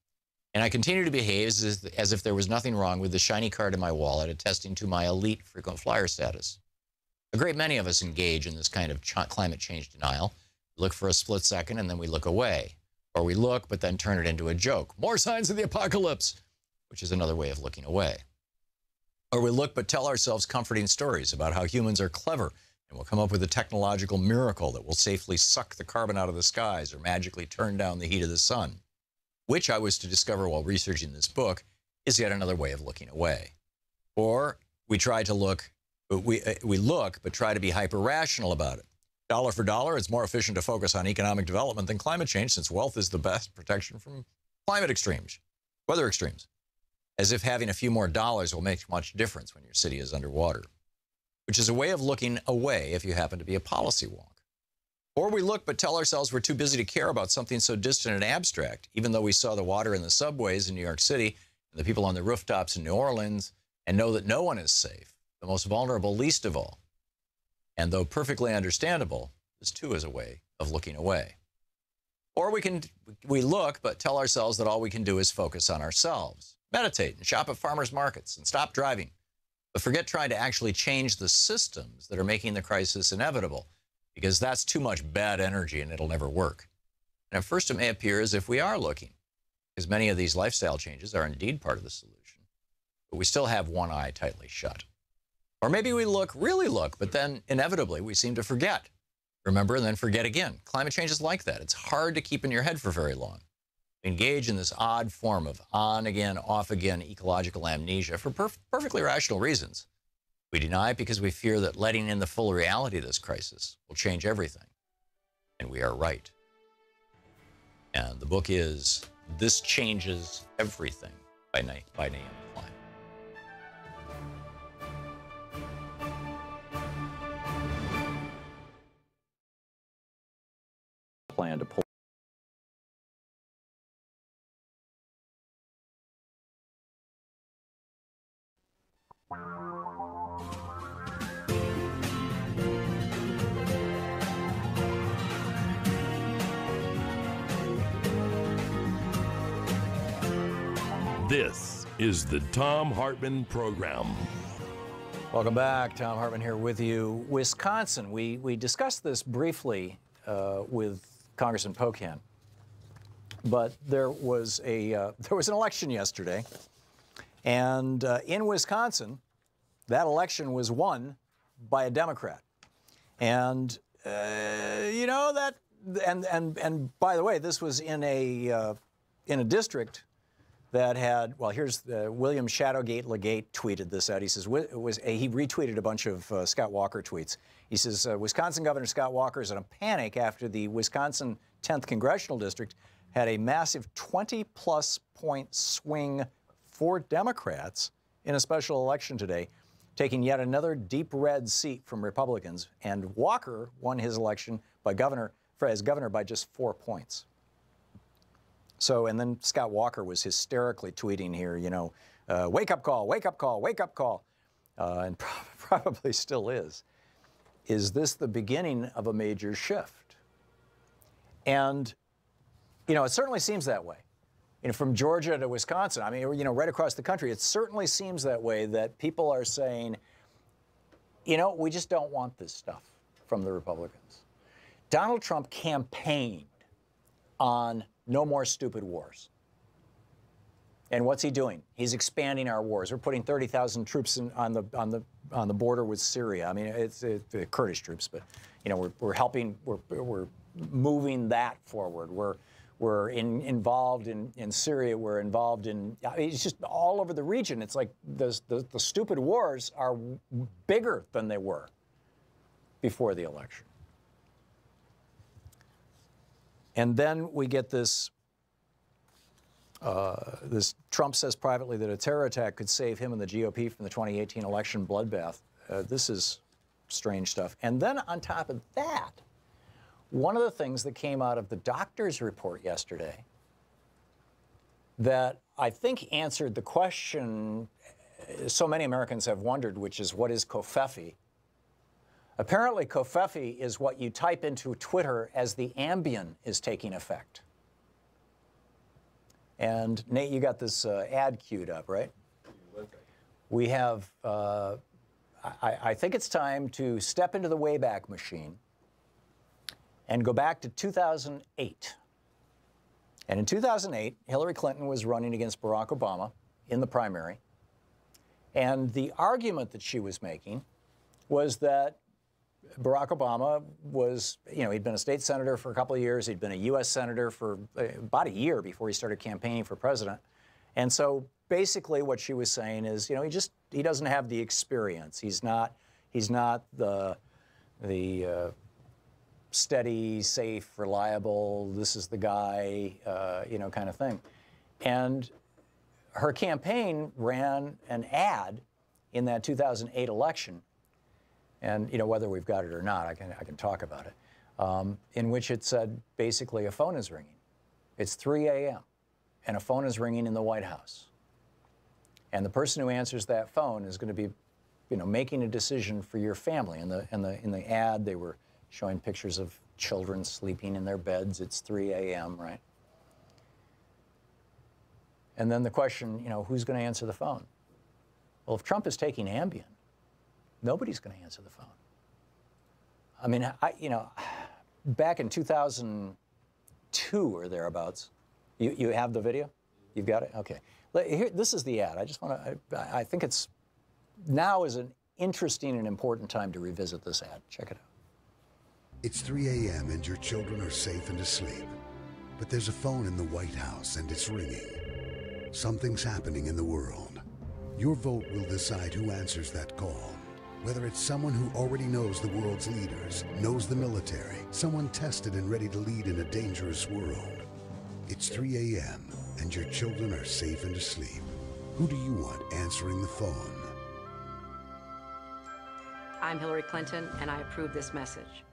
[SPEAKER 2] And I continue to behave as if there was nothing wrong with the shiny card in my wallet attesting to my elite frequent flyer status. A great many of us engage in this kind of climate change denial. We look for a split second and then we look away. Or we look but then turn it into a joke. More signs of the apocalypse, which is another way of looking away. Or we look but tell ourselves comforting stories about how humans are clever and will come up with a technological miracle that will safely suck the carbon out of the skies or magically turn down the heat of the sun, which I was to discover while researching this book is yet another way of looking away. Or we try to look, we look but try to be hyper-rational about it. Dollar for dollar, it's more efficient to focus on economic development than climate change, since wealth is the best protection from climate extremes, weather extremes. As if having a few more dollars will make much difference when your city is underwater, which is a way of looking away if you happen to be a policy wonk. Or we look but tell ourselves we're too busy to care about something so distant and abstract, even though we saw the water in the subways in New York City and the people on the rooftops in New Orleans, and know that no one is safe, the most vulnerable least of all. And though perfectly understandable, this too is a way of looking away. Or we look but tell ourselves that all we can do is focus on ourselves, meditate and shop at farmers markets and stop driving, but forget trying to actually change the systems that are making the crisis inevitable, because that's too much bad energy and it'll never work. And at first it may appear as if we are looking, because many of these lifestyle changes are indeed part of the solution, but we still have one eye tightly shut. Or maybe we look, really look, but then inevitably we seem to forget. Remember and then forget again. Climate change is like that. It's hard to keep in your head for very long. We engage in this odd form of on-again, off-again ecological amnesia for perfectly rational reasons. We deny it because we fear that letting in the full reality of this crisis will change everything. And we are right. And the book is This Changes Everything by Naomi Klein. Plan to pull.
[SPEAKER 3] This is the Thom Hartmann Program.
[SPEAKER 2] Welcome back. Thom Hartmann here with you. Wisconsin, we discussed this briefly with Congressman Pocan, but there was an election yesterday, and in Wisconsin, that election was won by a Democrat, and you know that, and by the way, this was in a district that had, well, here's William Shadowgate Legate tweeted this out. He says, he retweeted a bunch of Scott Walker tweets. He says, Wisconsin Governor Scott Walker is in a panic after the Wisconsin 10th Congressional District had a massive 20-plus point swing for Democrats in a special election today, taking yet another deep red seat from Republicans. And Walker won his election as governor by just 4 points. So, and then Scott Walker was hysterically tweeting here, you know, wake up call, wake up call, wake up call, and probably still is. Is this the beginning of a major shift? And, you know, it certainly seems that way. You know, from Georgia to Wisconsin, I mean, you know, right across the country, it certainly seems that way, that people are saying, you know, we just don't want this stuff from the Republicans. Donald Trump campaigned on no more stupid wars. And what's he doing? He's expanding our wars. We're putting 30,000 troops on the border with Syria. I mean, it's Kurdish troops, but you know, we're helping. We're moving that forward. We're involved in Syria. We're involved in. It's just all over the region. It's like the stupid wars are bigger than they were before the election. And then we get this, Trump says privately that a terror attack could save him and the GOP from the 2018 election bloodbath. This is strange stuff. And then on top of that, one of the things that came out of the doctor's report yesterday that I think answered the question so many Americans have wondered, which is, what is covfefe? Apparently, covfefe is what you type into Twitter as the Ambien is taking effect. And Nate, you got this ad queued up, right? We have I think it's time to step into the Wayback Machine and go back to 2008. And in 2008, Hillary Clinton was running against Barack Obama in the primary. And the argument that she was making was that Barack Obama was, you know, he'd been a state senator for a couple of years. He'd been a U.S. senator for about a year before he started campaigning for president. And so basically what she was saying is, you know, he doesn't have the experience. He's not the steady, safe, reliable, this is the guy, you know, kind of thing. And her campaign ran an ad in that 2008 election, and, you know, whether we've got it or not, I can talk about it, in which it said basically a phone is ringing. It's 3 a.m. and a phone is ringing in the White House. And the person who answers that phone is going to be, you know, making a decision for your family. In the ad, they were showing pictures of children sleeping in their beds. It's 3 a.m., right? And then the question, you know, who's going to answer the phone? Well, if Trump is taking Ambien, nobody's going to answer the phone. I mean, you know, back in 2002 or thereabouts, you have the video? You've got it? Okay. Here, this is the ad. I just want to, I think it's, now is an interesting and important time to revisit this ad. Check it out.
[SPEAKER 19] It's 3 a.m. and your children are safe and asleep. But there's a phone in the White House and it's ringing. Something's happening in the world. Your vote will decide who answers that call. Whether it's someone who already knows the world's leaders, knows the military, someone tested and ready to lead in a dangerous world. It's 3 a.m. and your children are safe and asleep. Who do you want answering the phone?
[SPEAKER 20] I'm Hillary Clinton, and I approve this message.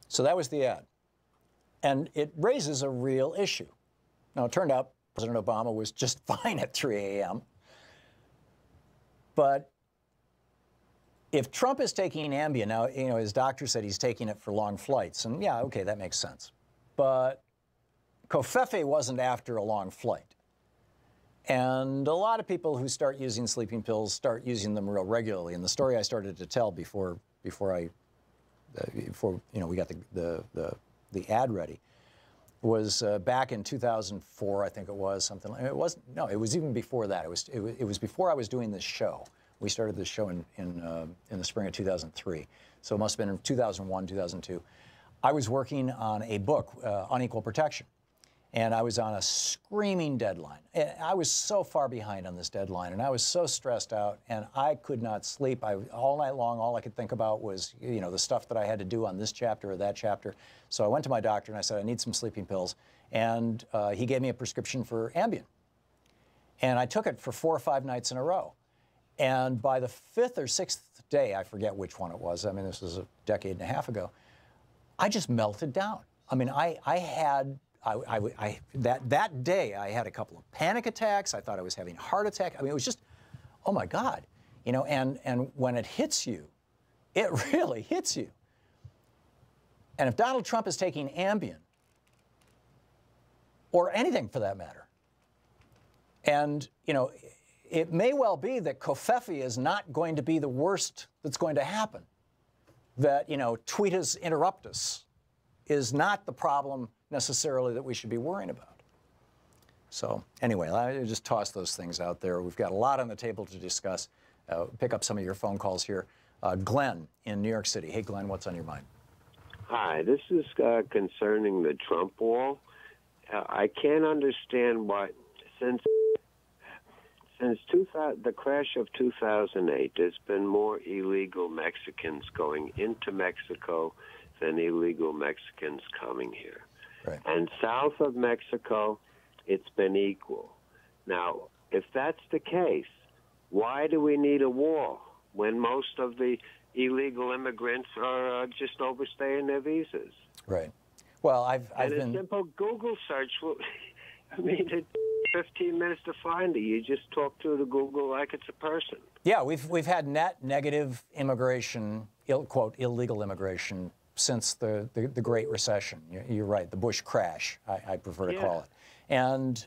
[SPEAKER 2] So that was the ad. And it raises a real issue. Now, it turned out President Obama was just fine at 3 a.m. But if Trump is taking Ambien, now, you know, his doctor said he's taking it for long flights. And yeah, okay, that makes sense. But Covfefe wasn't after a long flight. And a lot of people who start using sleeping pills start using them real regularly. And the story I started to tell before you know, we got the ad ready was back in 2004, I think it was, something like it wasn't. No, it was even before that. It was before I was doing this show. We started this show in the spring of 2003, so it must have been in 2001, 2002. I was working on a book, Unequal Protection, and I was on a screaming deadline. I was so far behind on this deadline, and I was so stressed out, and I could not sleep. All night long, all I could think about was, you know, the stuff that I had to do on this chapter or that chapter. So I went to my doctor and I said, I need some sleeping pills, and he gave me a prescription for Ambien. And I took it for 4 or 5 nights in a row. And by the 5th or 6th day, I forget which one it was, I mean, this was a decade and a half ago, I just melted down. I mean, that day, I had a couple of panic attacks. I thought I was having a heart attack. I mean, it was just, oh my God, you know, and when it hits you, it really hits you. And if Donald Trump is taking Ambien, or anything for that matter, and, you know, it may well be that Covfefe is not going to be the worst that's going to happen. That, you know, tweetus interruptus is not the problem necessarily that we should be worrying about. So anyway, I just toss those things out there. We've got a lot on the table to discuss. Pick up some of your phone calls here. Glenn in New York City. Hey, Glenn, what's on your mind?
[SPEAKER 21] Hi, this is concerning the Trump wall. I can't understand why, since the crash of 2008, there's been more illegal Mexicans going into Mexico than illegal Mexicans coming here.
[SPEAKER 2] Right.
[SPEAKER 21] And south of Mexico, it's been equal. Now, if that's the case, why do we need a wall when most of the illegal immigrants are just overstaying their visas?
[SPEAKER 2] Right. Well, I've been...
[SPEAKER 21] a simple Google search will, I mean, it's 15 minutes to find it. You just talk to the Google like it's a person.
[SPEAKER 2] Yeah, we've had net negative immigration, quote, illegal immigration, since the Great Recession. You're right, the Bush crash, I prefer to call it. And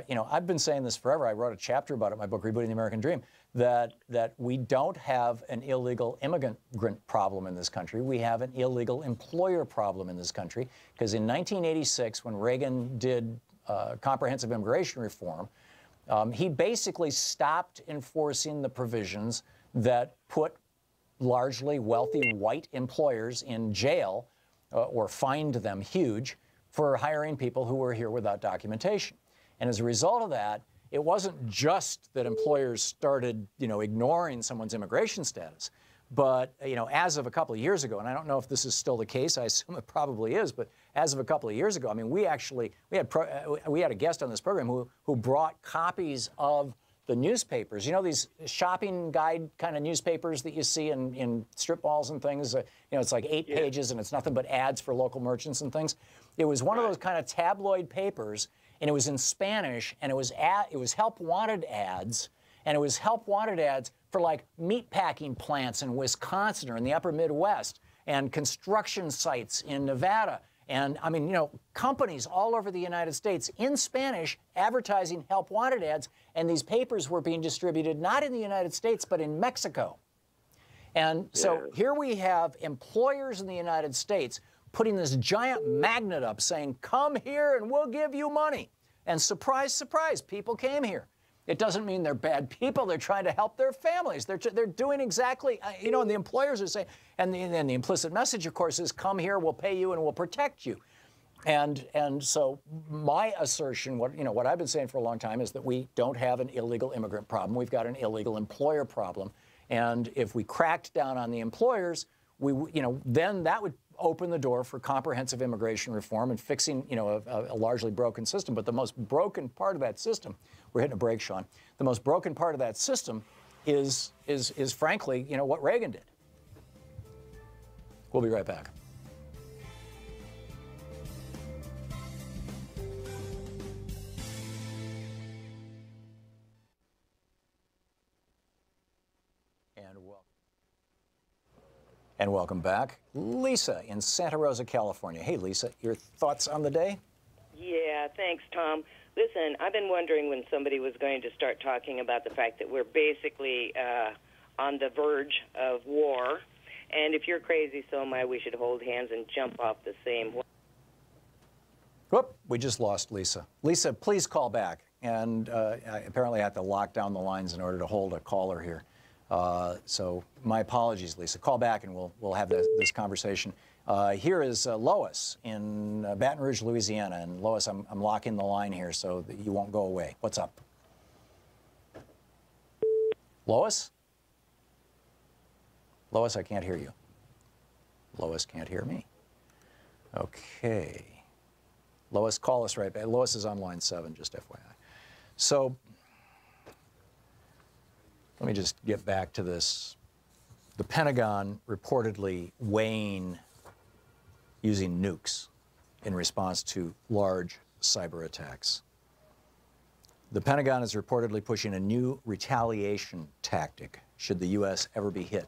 [SPEAKER 2] you know, I've been saying this forever. I wrote a chapter about it in my book, Rebooting the American Dream. that we don't have an illegal immigrant problem in this country. We have an illegal employer problem in this country, because in 1986, when Reagan did comprehensive immigration reform, he basically stopped enforcing the provisions that put largely wealthy white employers in jail or fined them huge for hiring people who were here without documentation. And as a result of that, it wasn't just that employers started, ignoring someone's immigration status, but, as of a couple of years ago, and I don't know if this is still the case, I assume it probably is, but as of a couple of years ago, I mean, we had a guest on this program who brought copies of the newspapers, these shopping guide kind of newspapers that you see in strip malls and things. It's like 8 pages and it's nothing but ads for local merchants and things. It was one of those kind of tabloid papers, and it was in Spanish, and it was help wanted ads, and it was help wanted ads for like meat packing plants in Wisconsin or in the upper Midwest, and construction sites in Nevada. And I mean, companies all over the United States in Spanish advertising help wanted ads, and these papers were being distributed not in the United States, but in Mexico. And so here we have employers in the United States putting this giant magnet up saying, come here and we'll give you money. And surprise, surprise, people came here. It doesn't mean they're bad people. They're trying to help their families. They're doing exactly, and the employers are saying, and the implicit message, of course, is come here, we'll pay you, and we'll protect you. And so my assertion, what I've been saying for a long time, is that we don't have an illegal immigrant problem. We've got an illegal employer problem. And if we cracked down on the employers, then that would open the door for comprehensive immigration reform and fixing, a largely broken system. But the most broken part of that system, we're hitting a break, Sean. The most broken part of that system is frankly, what Reagan did. We'll be right back. And welcome back. Lisa in Santa Rosa, California. Hey, Lisa, your thoughts on the day?
[SPEAKER 9] Yeah, thanks, Tom. Listen, I've been wondering when somebody was going to start talking about the fact that we're basically on the verge of war. And if you're crazy, so am I. We should hold hands and jump off the same way.
[SPEAKER 2] Whoop, we just lost Lisa. Lisa, please call back. And apparently I have to lock down the lines in order to hold a caller here. So my apologies, Lisa. Call back and we'll have this conversation. Here is Lois in Baton Rouge, Louisiana. And Lois, I'm locking the line here so that you won't go away. What's up? Lois? Lois, I can't hear you. Lois can't hear me. Okay. Lois, call us right back. Lois is on line 7, just FYI. So let me just get back to this. The Pentagon reportedly weighing using nukes in response to large cyber attacks. The Pentagon is reportedly pushing a new retaliation tactic should the U.S. ever be hit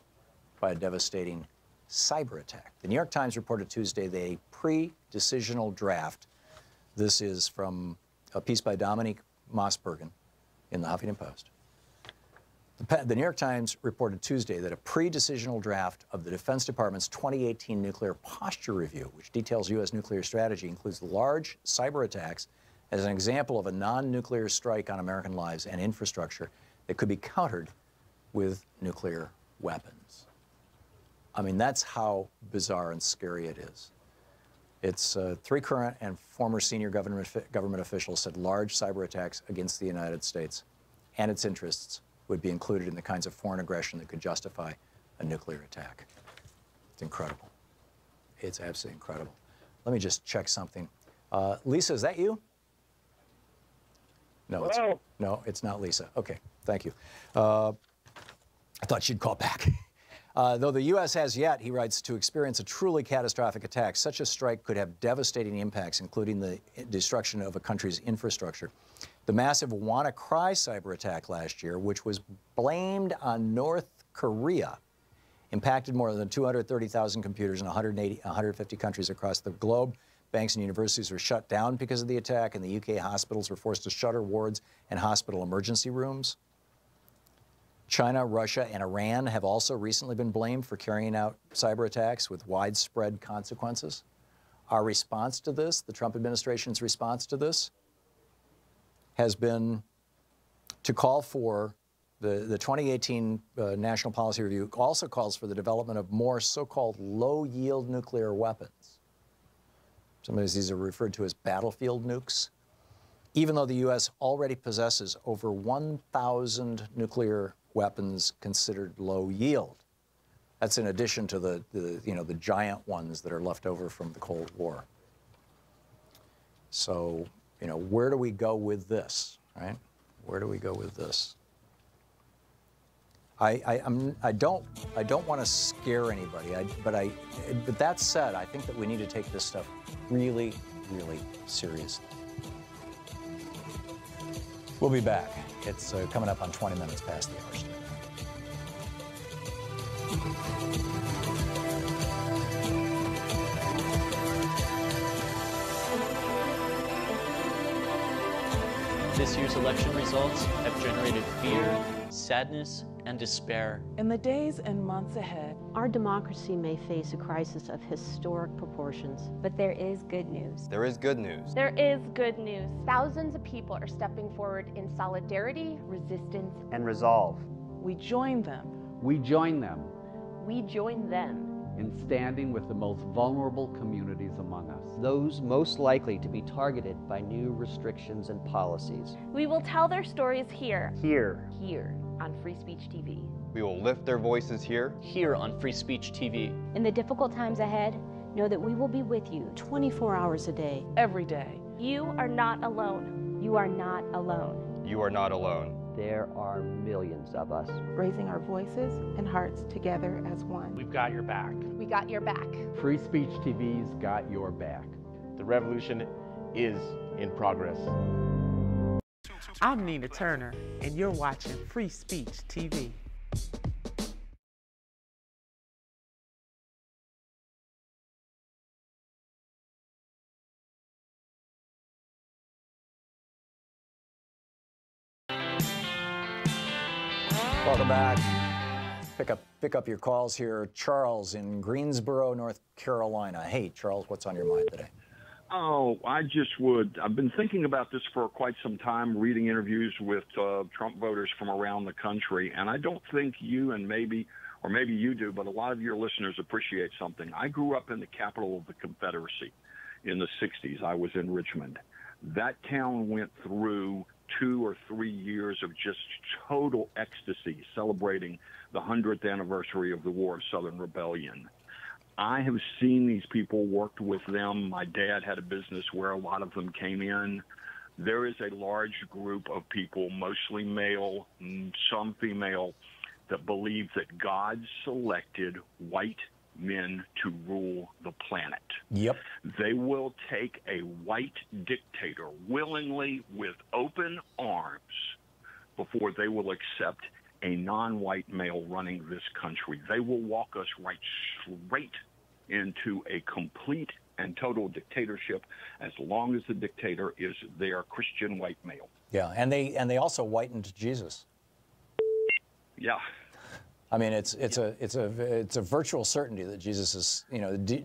[SPEAKER 2] by a devastating cyber attack. The New York Times reported Tuesday that a pre-decisional draft, this is from a piece by Dominique Mossbergen in the Huffington Post. The New York Times reported Tuesday that a pre-decisional draft of the Defense Department's 2018 Nuclear Posture Review, which details U.S. nuclear strategy, includes large cyber attacks as an example of a non-nuclear strike on American lives and infrastructure that could be countered with nuclear weapons. I mean, that's how bizarre and scary it is. It's 3 current and former senior government officials said large cyber attacks against the United States and its interests would be included in the kinds of foreign aggression that could justify a nuclear attack. It's incredible. It's absolutely incredible. Let me just check something. Lisa, is that you? No, it's not Lisa. Okay, thank you. I thought she'd call back. Though the U.S. has yet, he writes, to experience a truly catastrophic attack, such a strike could have devastating impacts, including the destruction of a country's infrastructure. The massive WannaCry cyber attack last year, which was blamed on North Korea, impacted more than 230,000 computers in 150 countries across the globe. Banks and universities were shut down because of the attack, and the UK hospitals were forced to shutter wards and hospital emergency rooms. China, Russia, and Iran have also recently been blamed for carrying out cyber attacks with widespread consequences. Our response to this, the Trump administration's response to this, has been to call for the 2018 National Policy Review also calls for the development of more so-called low-yield nuclear weapons. Sometimes these are referred to as battlefield nukes. Even though the U.S. already possesses over 1,000 nuclear weapons considered low yield. That's in addition to the giant ones that are left over from the Cold War. So, where do we go with this, right? Where do we go with this? I don't want to scare anybody, but that said, I think that we need to take this stuff really, really seriously. We'll be back. It's coming up on 20 minutes past the hour.
[SPEAKER 14] This year's election results have generated fear, sadness, and despair.
[SPEAKER 11] In the days and months ahead,
[SPEAKER 16] our democracy may face a crisis of historic proportions.
[SPEAKER 22] But there is good news.
[SPEAKER 23] There is good news.
[SPEAKER 13] There is good news. Thousands of people are stepping forward in solidarity,
[SPEAKER 22] resistance,
[SPEAKER 23] and resolve.
[SPEAKER 11] We join them.
[SPEAKER 24] We join them.
[SPEAKER 13] We join them.
[SPEAKER 24] In standing with the most vulnerable communities among us.
[SPEAKER 25] Those most likely to be targeted by new restrictions and policies.
[SPEAKER 13] We will tell their stories here.
[SPEAKER 25] Here.
[SPEAKER 22] Here on Free Speech TV.
[SPEAKER 23] We will lift their voices here.
[SPEAKER 14] Here on Free Speech TV.
[SPEAKER 22] In the difficult times ahead, know that we will be with you
[SPEAKER 16] 24 hours a day.
[SPEAKER 11] Every day.
[SPEAKER 13] You are not alone.
[SPEAKER 22] You are not alone.
[SPEAKER 23] You are not alone.
[SPEAKER 25] There are millions of us.
[SPEAKER 11] Raising our voices and hearts together as one.
[SPEAKER 14] We've got your back.
[SPEAKER 13] We got your back.
[SPEAKER 24] Free Speech TV's got your back.
[SPEAKER 26] The revolution is in progress.
[SPEAKER 11] I'm Nina Turner, and you're watching Free Speech TV.
[SPEAKER 2] Welcome back. Pick up your calls here. Charles in Greensboro, North Carolina. Hey, Charles, what's on your mind today?
[SPEAKER 27] Oh, I've been thinking about this for quite some time, reading interviews with Trump voters from around the country, and I don't think you and maybe you do, but a lot of your listeners appreciate something. I grew up in the capital of the Confederacy in the 60s. I was in Richmond. That town went through 2 or 3 years of just total ecstasy, celebrating the 100th anniversary of the War of Southern Rebellion. I have seen these people, worked with them. My dad had a business where a lot of them came in. There is a large group of people, mostly male, some female, that believe that God selected white men to rule the planet.
[SPEAKER 2] Yep.
[SPEAKER 27] They will take a white dictator willingly with open arms before they will accept a non-white male running this country. They will walk us right straight into a complete and total dictatorship as long as the dictator is their Christian white male.
[SPEAKER 2] Yeah, and they also whitened Jesus.
[SPEAKER 27] Yeah.
[SPEAKER 2] I mean, it's a virtual certainty that Jesus is,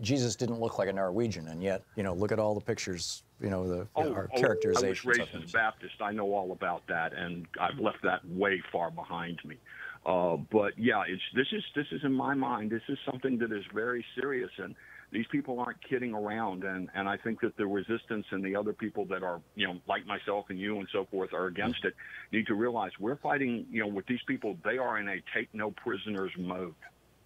[SPEAKER 2] Jesus didn't look like a Norwegian, and yet, look at all the pictures, our characterizations.
[SPEAKER 27] I was raised as Baptist. I know all about that, and I've left that way far behind me. But yeah, this is in my mind. This is something that is very serious, and these people aren't kidding around. And I think that the resistance and the other people that are, like myself and you and so forth, are against it, need to realize we're fighting, with these people. They are in a take no prisoners mode.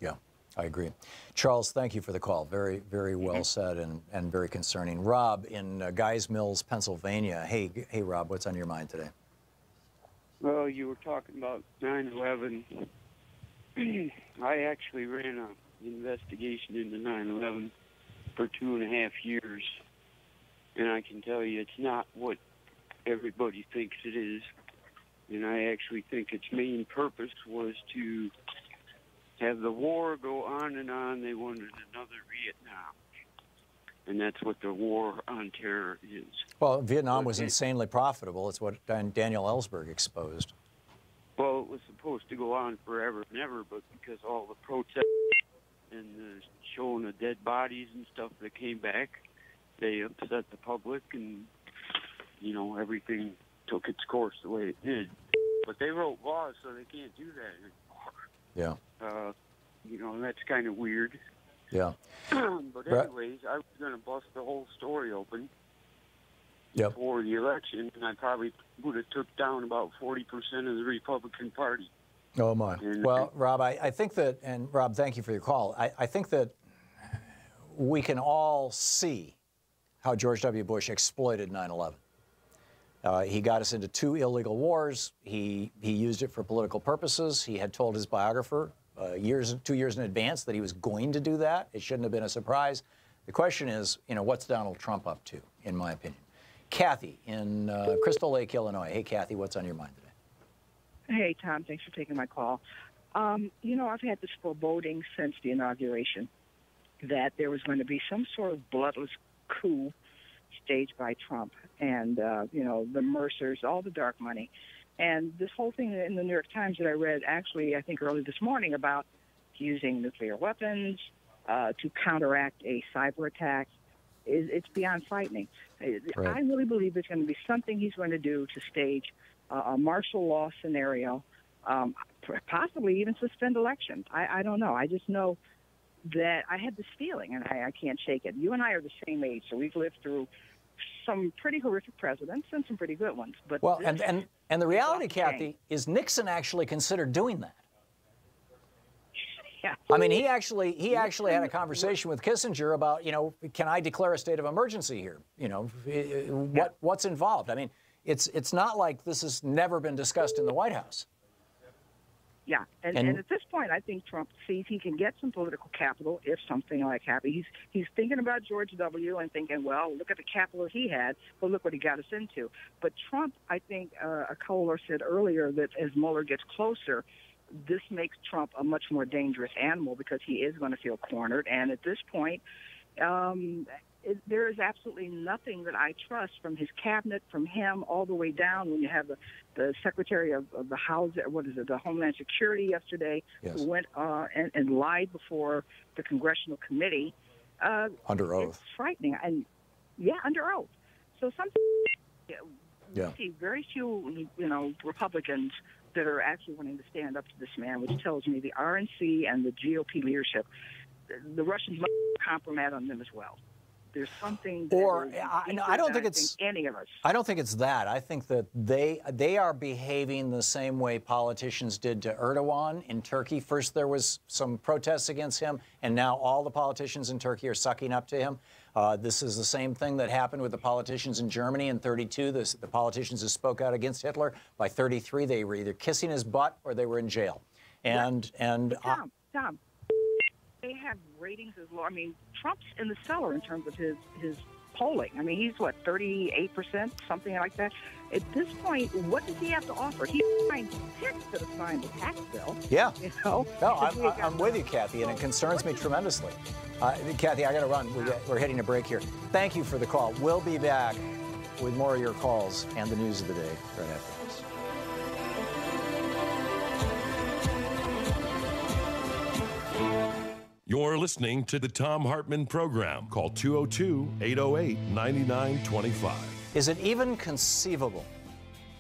[SPEAKER 2] Yeah, I agree. Charles, thank you for the call. Very, very well said and very concerning. Rob in Guys Mills, Pennsylvania. Hey, Rob, what's on your mind today?
[SPEAKER 29] Well, you were talking about 9/11. I actually ran an investigation into 9/11 for 2.5 years, and I can tell you it's not what everybody thinks it is. And I actually think its main purpose was to have the war go on and on. They wanted another Vietnam. And that's what the war on terror is.
[SPEAKER 2] Well, Vietnam was insanely profitable. It's what Daniel Ellsberg exposed.
[SPEAKER 29] Well, was supposed to go on forever and ever, but because all the protests and the showing of dead bodies and stuff that came back, they upset the public, and you know, everything took its course the way it did. But they wrote laws, so they can't do that anymore.
[SPEAKER 2] Yeah.
[SPEAKER 29] You know, and that's kind of weird.
[SPEAKER 2] Yeah.
[SPEAKER 29] But anyways, I was going to bust the whole story open before the election, and I probably would have took down about 40% of the Republican Party.
[SPEAKER 2] Oh, my.
[SPEAKER 29] And,
[SPEAKER 2] Well, Rob, I think that, and Rob, thank you for your call. I think that we can all see how George W. Bush exploited 9/11. He got us into 2 illegal wars. He used it for political purposes. He had told his biographer 2 years in advance that he was going to do that. It shouldn't have been a surprise. The question is, you know, what's Donald Trump up to, in my opinion? Kathy in Crystal Lake, Illinois. Hey, Kathy, what's on your mind today?
[SPEAKER 1] Hey, Tom, thanks for taking my call. You know, I've had this foreboding since the inauguration that there was going to be some sort of bloodless coup staged by Trump and, you know, the Mercers, all the dark money. And this whole thing in the New York Times that I read, actually, I think early this morning, about using nuclear weapons to counteract a cyber attack, it's beyond frightening. Right. I really believe there's going to be something he's going to do to stage a martial law scenario, possibly even suspend elections. I don't know. I just know that I had this feeling, and I can't shake it. You and I are the same age, so we've lived through some pretty horrific presidents and some pretty good ones. But
[SPEAKER 2] well, and the reality, Kathy, is Nixon actually considered doing that.
[SPEAKER 1] Yeah.
[SPEAKER 2] I mean, he actually had a conversation with Kissinger about, you know, can I declare a state of emergency here? You know, what's involved? I mean, it's not like this has never been discussed in the White House.
[SPEAKER 1] Yeah, and at this point, I think Trump sees he can get some political capital if something like happens. He's thinking about George W. and thinking, well, look at the capital he had, but look what he got us into. But Trump, I think a caller said earlier that as Mueller gets closer, this makes Trump a much more dangerous animal because he is going to feel cornered. And at this point, there is absolutely nothing that I trust from his cabinet, from him, all the way down. When you have the Secretary of the House, the Homeland Security yesterday, who went and lied before the Congressional Committee.
[SPEAKER 2] Under oath.
[SPEAKER 1] It's frightening. And, yeah, under oath. So we see very few, you know, Republicans that are actually wanting to stand up to this man, which tells me the RNC and the GOP leadership, the Russians might compromise on them as well. There's something.
[SPEAKER 2] I don't think it's
[SPEAKER 1] any of us.
[SPEAKER 2] I don't think it's that. I think that they are behaving the same way politicians did to Erdogan in Turkey. First, there was some protests against him, and now all the politicians in Turkey are sucking up to him. This is the same thing that happened with the politicians in Germany in '32. The politicians who spoke out against Hitler, by '33, they were either kissing his butt or they were in jail. And
[SPEAKER 1] Tom. They have ratings as low. I mean, Trump's in the cellar in terms of his polling. I mean, he's, 38%, something like that. At this point, what does he have to offer? He signed checks to sign the tax bill.
[SPEAKER 2] Yeah.
[SPEAKER 1] You know?
[SPEAKER 2] No, I'm with you, Kathy, and it concerns me tremendously. Kathy, I got to run. We're hitting a break here. Thank you for the call. We'll be back with more of your calls and the news of the day right after this.
[SPEAKER 3] You're listening to the Thom Hartmann Program. Call 202-808-9925.
[SPEAKER 2] Is it even conceivable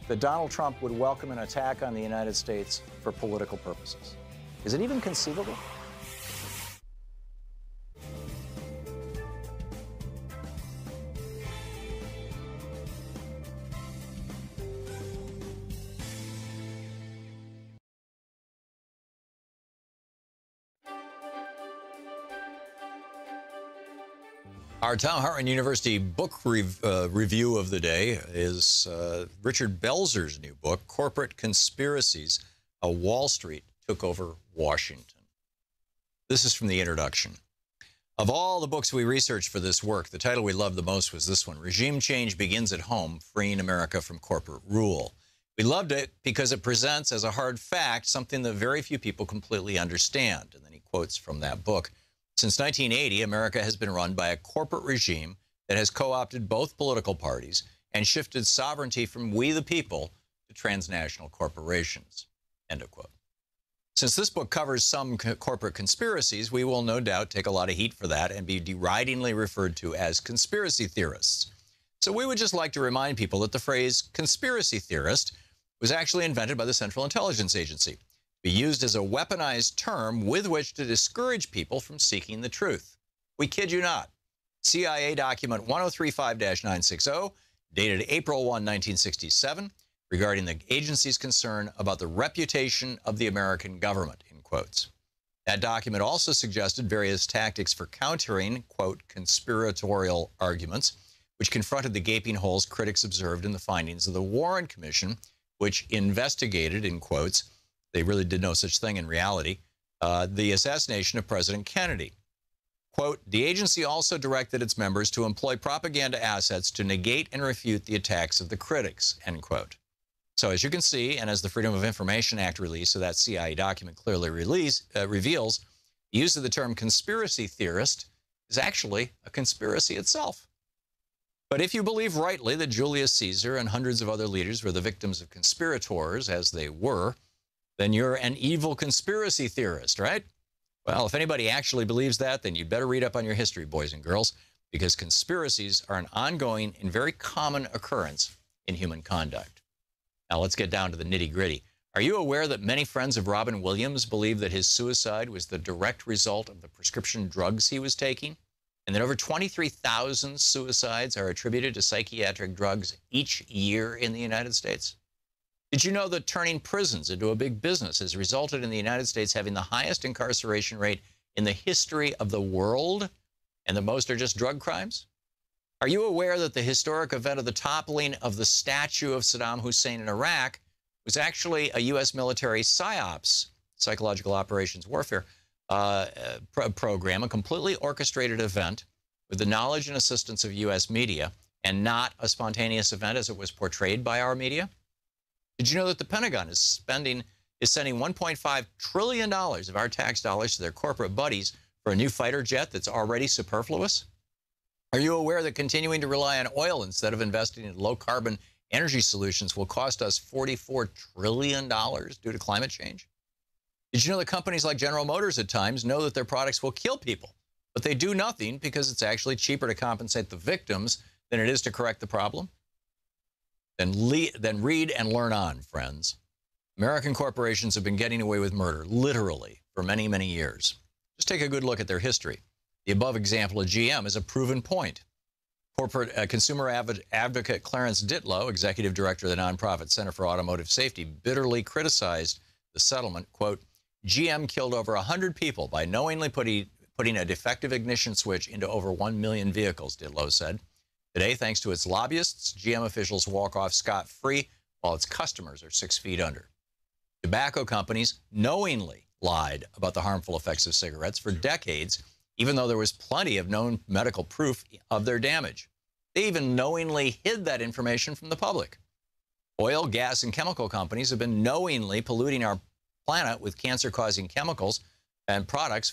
[SPEAKER 2] that Donald Trump would welcome an attack on the United States for political purposes? Is it even conceivable? Our Thom Hartmann University book review of the day is Richard Belzer's new book, Corporate Conspiracies, How Wall Street Took Over Washington. This is from the introduction. Of all the books we researched for this work, the title we loved the most was this one, Regime Change Begins at Home, Freeing America from Corporate Rule. We loved it because it presents as a hard fact something that very few people completely understand. And then he quotes from that book. Since 1980, America has been run by a corporate regime that has co-opted both political parties and shifted sovereignty from we the people to transnational corporations. End of quote. Since this book covers some corporate conspiracies, we will no doubt take a lot of heat for that and be deridingly referred to as conspiracy theorists. So we would just like to remind people that the phrase conspiracy theorist was actually invented by the Central Intelligence Agency, to be used as a weaponized term with which to discourage people from seeking the truth. We kid you not. CIA document 1035-960, dated April 1, 1967, regarding the agency's concern about the reputation of the American government, in quotes. That document also suggested various tactics for countering, quote, conspiratorial arguments, which confronted the gaping holes critics observed in the findings of the Warren Commission, which investigated, in quotes, they really did no such thing in reality, the assassination of President Kennedy. Quote, the agency also directed its members to employ propaganda assets to negate and refute the attacks of the critics, end quote. So as you can see, and as the Freedom of Information Act release of that CIA document clearly reveals, the use of the term conspiracy theorist is actually a conspiracy itself. But if you believe rightly that Julius Caesar and hundreds of other leaders were the victims of conspirators, as they were, then you're an evil conspiracy theorist, right? Well, if anybody actually believes that, then you'd better read up on your history, boys and girls, because conspiracies are an ongoing and very common occurrence in human conduct. Now, let's get down to the nitty-gritty. Are you aware that many friends of Robin Williams believe that his suicide was the direct result of the prescription drugs he was taking, and that over 23,000 suicides are attributed to psychiatric drugs each year in the United States? Did you know that turning prisons into a big business has resulted in the United States having the highest incarceration rate in the history of the world, and that most are just drug crimes? Are you aware that the historic event of the toppling of the statue of Saddam Hussein in Iraq was actually a U.S. military PSYOPs, psychological operations warfare, program, a completely orchestrated event with the knowledge and assistance of U.S. media, and not a spontaneous event as it was portrayed by our media? Did you know that the Pentagon is sending $1.5 trillion of our tax dollars to their corporate buddies for a new fighter jet that's already superfluous? Are you aware that continuing to rely on oil instead of investing in low-carbon energy solutions will cost us $44 trillion due to climate change? Did you know that companies like General Motors at times know that their products will kill people, but they do nothing because it's actually cheaper to compensate the victims than it is to correct the problem? Then read and learn on, friends. American corporations have been getting away with murder, literally, for many, many years. Just take a good look at their history. The above example of GM is a proven point. Corporate consumer advocate Clarence Ditlow, executive director of the nonprofit Center for Automotive Safety, bitterly criticized the settlement. Quote, GM killed over 100 people by knowingly putting a defective ignition switch into over 1 million vehicles, Ditlow said. Today, thanks to its lobbyists, GM officials walk off scot-free while its customers are 6 feet under. Tobacco companies knowingly lied about the harmful effects of cigarettes for decades, even though there was plenty of known medical proof of their damage. They even knowingly hid that information from the public. Oil, gas, and chemical companies have been knowingly polluting our planet with cancer-causing chemicals and products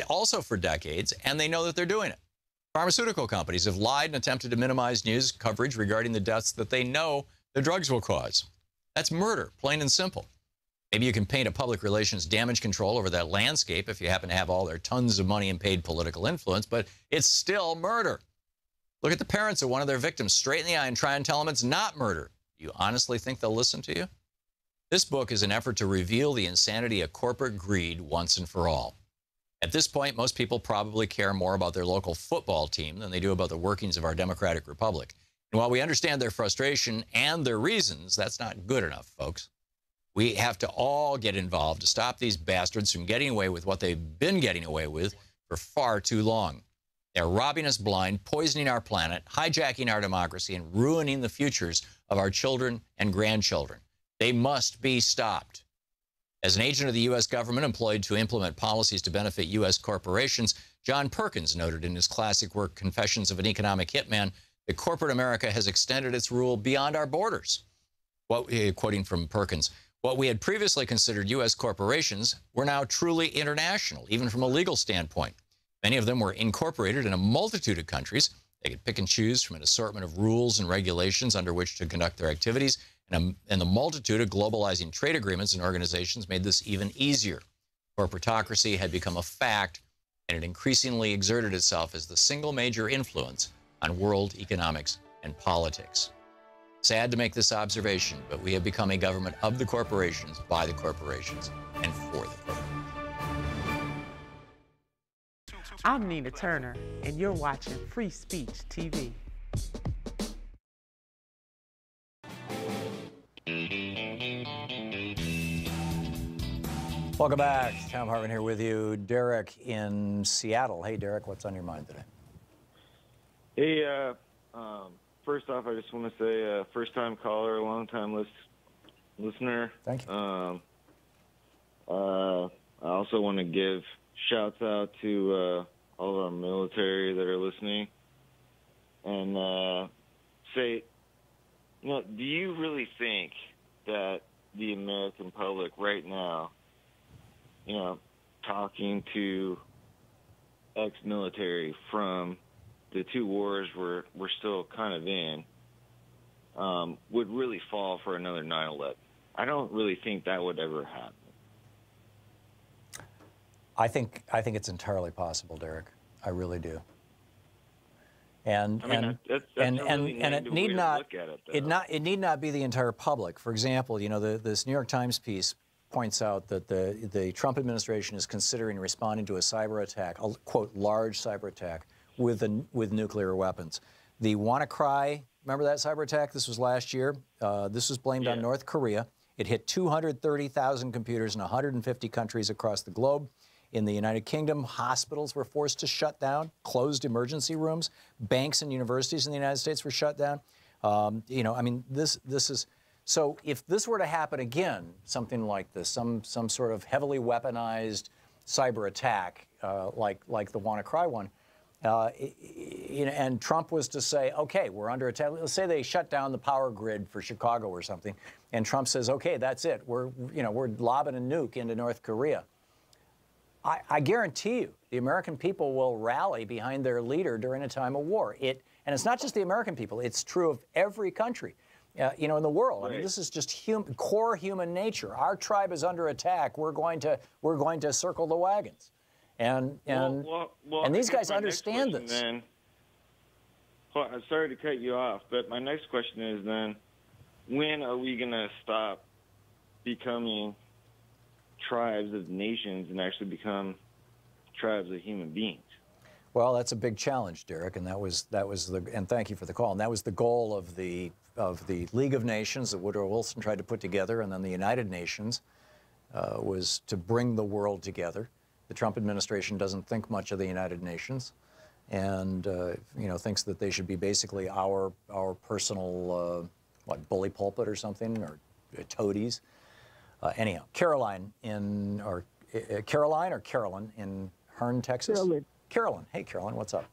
[SPEAKER 2] also for decades, and they know that they're doing it. Pharmaceutical companies have lied and attempted to minimize news coverage regarding the deaths that they know the drugs will cause. That's murder, plain and simple. Maybe you can paint a public relations damage control over that landscape if you happen to have all their tons of money and paid political influence, but it's still murder. Look at the parents of one of their victims straight in the eye and try and tell them it's not murder. Do you honestly think they'll listen to you? This book is an effort to reveal the insanity of corporate greed once and for all. At this point, most people probably care more about their local football team than they do about the workings of our democratic republic. And while we understand their frustration and their reasons, that's not good enough, folks. We have to all get involved to stop these bastards from getting away with what they've been getting away with for far too long. They're robbing us blind, poisoning our planet, hijacking our democracy, and ruining the futures of our children and grandchildren. They must be stopped. As an agent of the U.S. government employed to implement policies to benefit U.S. corporations, John Perkins noted in his classic work, Confessions of an Economic Hitman, that corporate America has extended its rule beyond our borders. Quoting from Perkins, what we had previously considered U.S. corporations were now truly international, even from a legal standpoint. Many of them were incorporated in a multitude of countries. They could pick and choose from an assortment of rules and regulations under which to conduct their activities, And the multitude of globalizing trade agreements and organizations made this even easier. Corporatocracy had become a fact, and it increasingly exerted itself as the single major influence on world economics and politics. Sad to make this observation, but we have become a government of the corporations, by the corporations, and for the corporations.
[SPEAKER 11] I'm Nina Turner, and you're watching Free Speech TV.
[SPEAKER 2] Welcome back. Thom Hartmann here with you. Derek in Seattle. Hey, Derek, what's on your mind today?
[SPEAKER 4] Hey, first off, I just want to say first-time caller, long-time listener.
[SPEAKER 2] Thank you.
[SPEAKER 4] I also want to give shouts out to all of our military that are listening and say, do you really think that the American public right now, talking to ex-military from the two wars we're still kind of in, would really fall for another 9/11? I don't really think that would ever happen.
[SPEAKER 2] I think it's entirely possible, Derek. I really do. And it need not it need not be the entire public. For example, this New York Times piece points out that the Trump administration is considering responding to a cyber attack, a quote large cyber attack with nuclear weapons. The WannaCry, remember that cyber attack? This was last year. This was blamed on North Korea. It hit 230,000 computers in 150 countries across the globe. In the United Kingdom, hospitals were forced to shut down, closed emergency rooms. Banks and universities in the United States were shut down. This is, so if this were to happen again, something like this, some sort of heavily weaponized cyber attack like the WannaCry one, and Trump was to say, okay, we're under attack. Let's say they shut down the power grid for Chicago or something, and Trump says, okay, that's it. We're lobbing a nuke into North Korea. I guarantee you, the American people will rally behind their leader during a time of war. And it's not just the American people; it's true of every country, in the world. Right. I mean, this is just core human nature. Our tribe is under attack. We're going to circle the wagons, and these guys understand this.
[SPEAKER 4] Then, well, I'm sorry to cut you off, but my next question is then, when are we going to stop becoming tribes of nations and actually become tribes of human beings?
[SPEAKER 2] Well, that's a big challenge, Derek, and and thank you for the call. And that was the goal of the League of Nations that Woodrow Wilson tried to put together, and then the United Nations was to bring the world together. The Trump administration doesn't think much of the United Nations, and thinks that they should be basically our personal bully pulpit or something, or toadies. Anyhow, Carolyn or Carolyn in Hearn, Texas? Carolyn. Hey, Carolyn, what's up?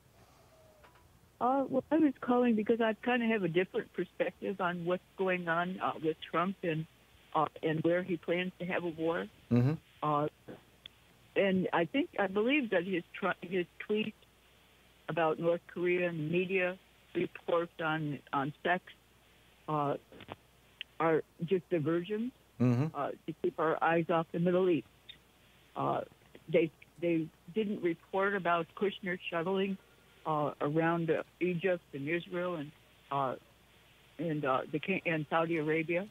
[SPEAKER 5] Well, I was calling because I kind of have a different perspective on what's going on with Trump and where he plans to have a war. Mm-hmm. And I believe that his tweets about North Korean media reports on sex are just diversions. Mm-hmm. To keep our eyes off the Middle East. They didn't report about Kushner shuttling around Egypt and Israel and Saudi Arabia,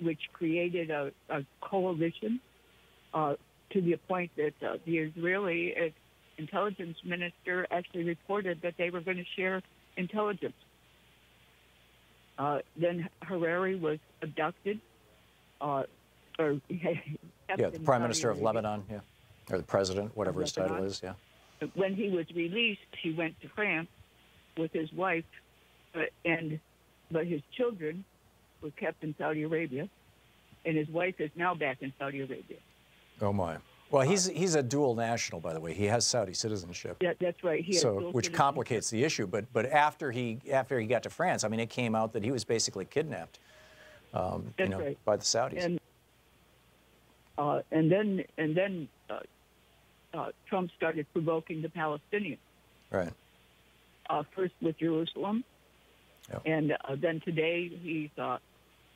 [SPEAKER 5] which created a coalition to the point that the Israeli intelligence minister actually reported that they were going to share intelligence. Then Hariri was abducted. The
[SPEAKER 2] Prime Minister of Lebanon, or the president, whatever his title is,
[SPEAKER 5] When he was released, he went to France with his wife, but his children were kept in Saudi Arabia, and his wife is now back in Saudi Arabia.
[SPEAKER 2] Oh my! Well, he's a dual national, by the way. He has Saudi citizenship.
[SPEAKER 5] Yeah, that's right.
[SPEAKER 2] Which complicates the issue. But after he got to France, I mean, it came out that he was basically kidnapped.
[SPEAKER 5] Right.
[SPEAKER 2] By the Saudis.
[SPEAKER 5] And then Trump started provoking the Palestinians.
[SPEAKER 2] Right.
[SPEAKER 5] First with Jerusalem, and then today he's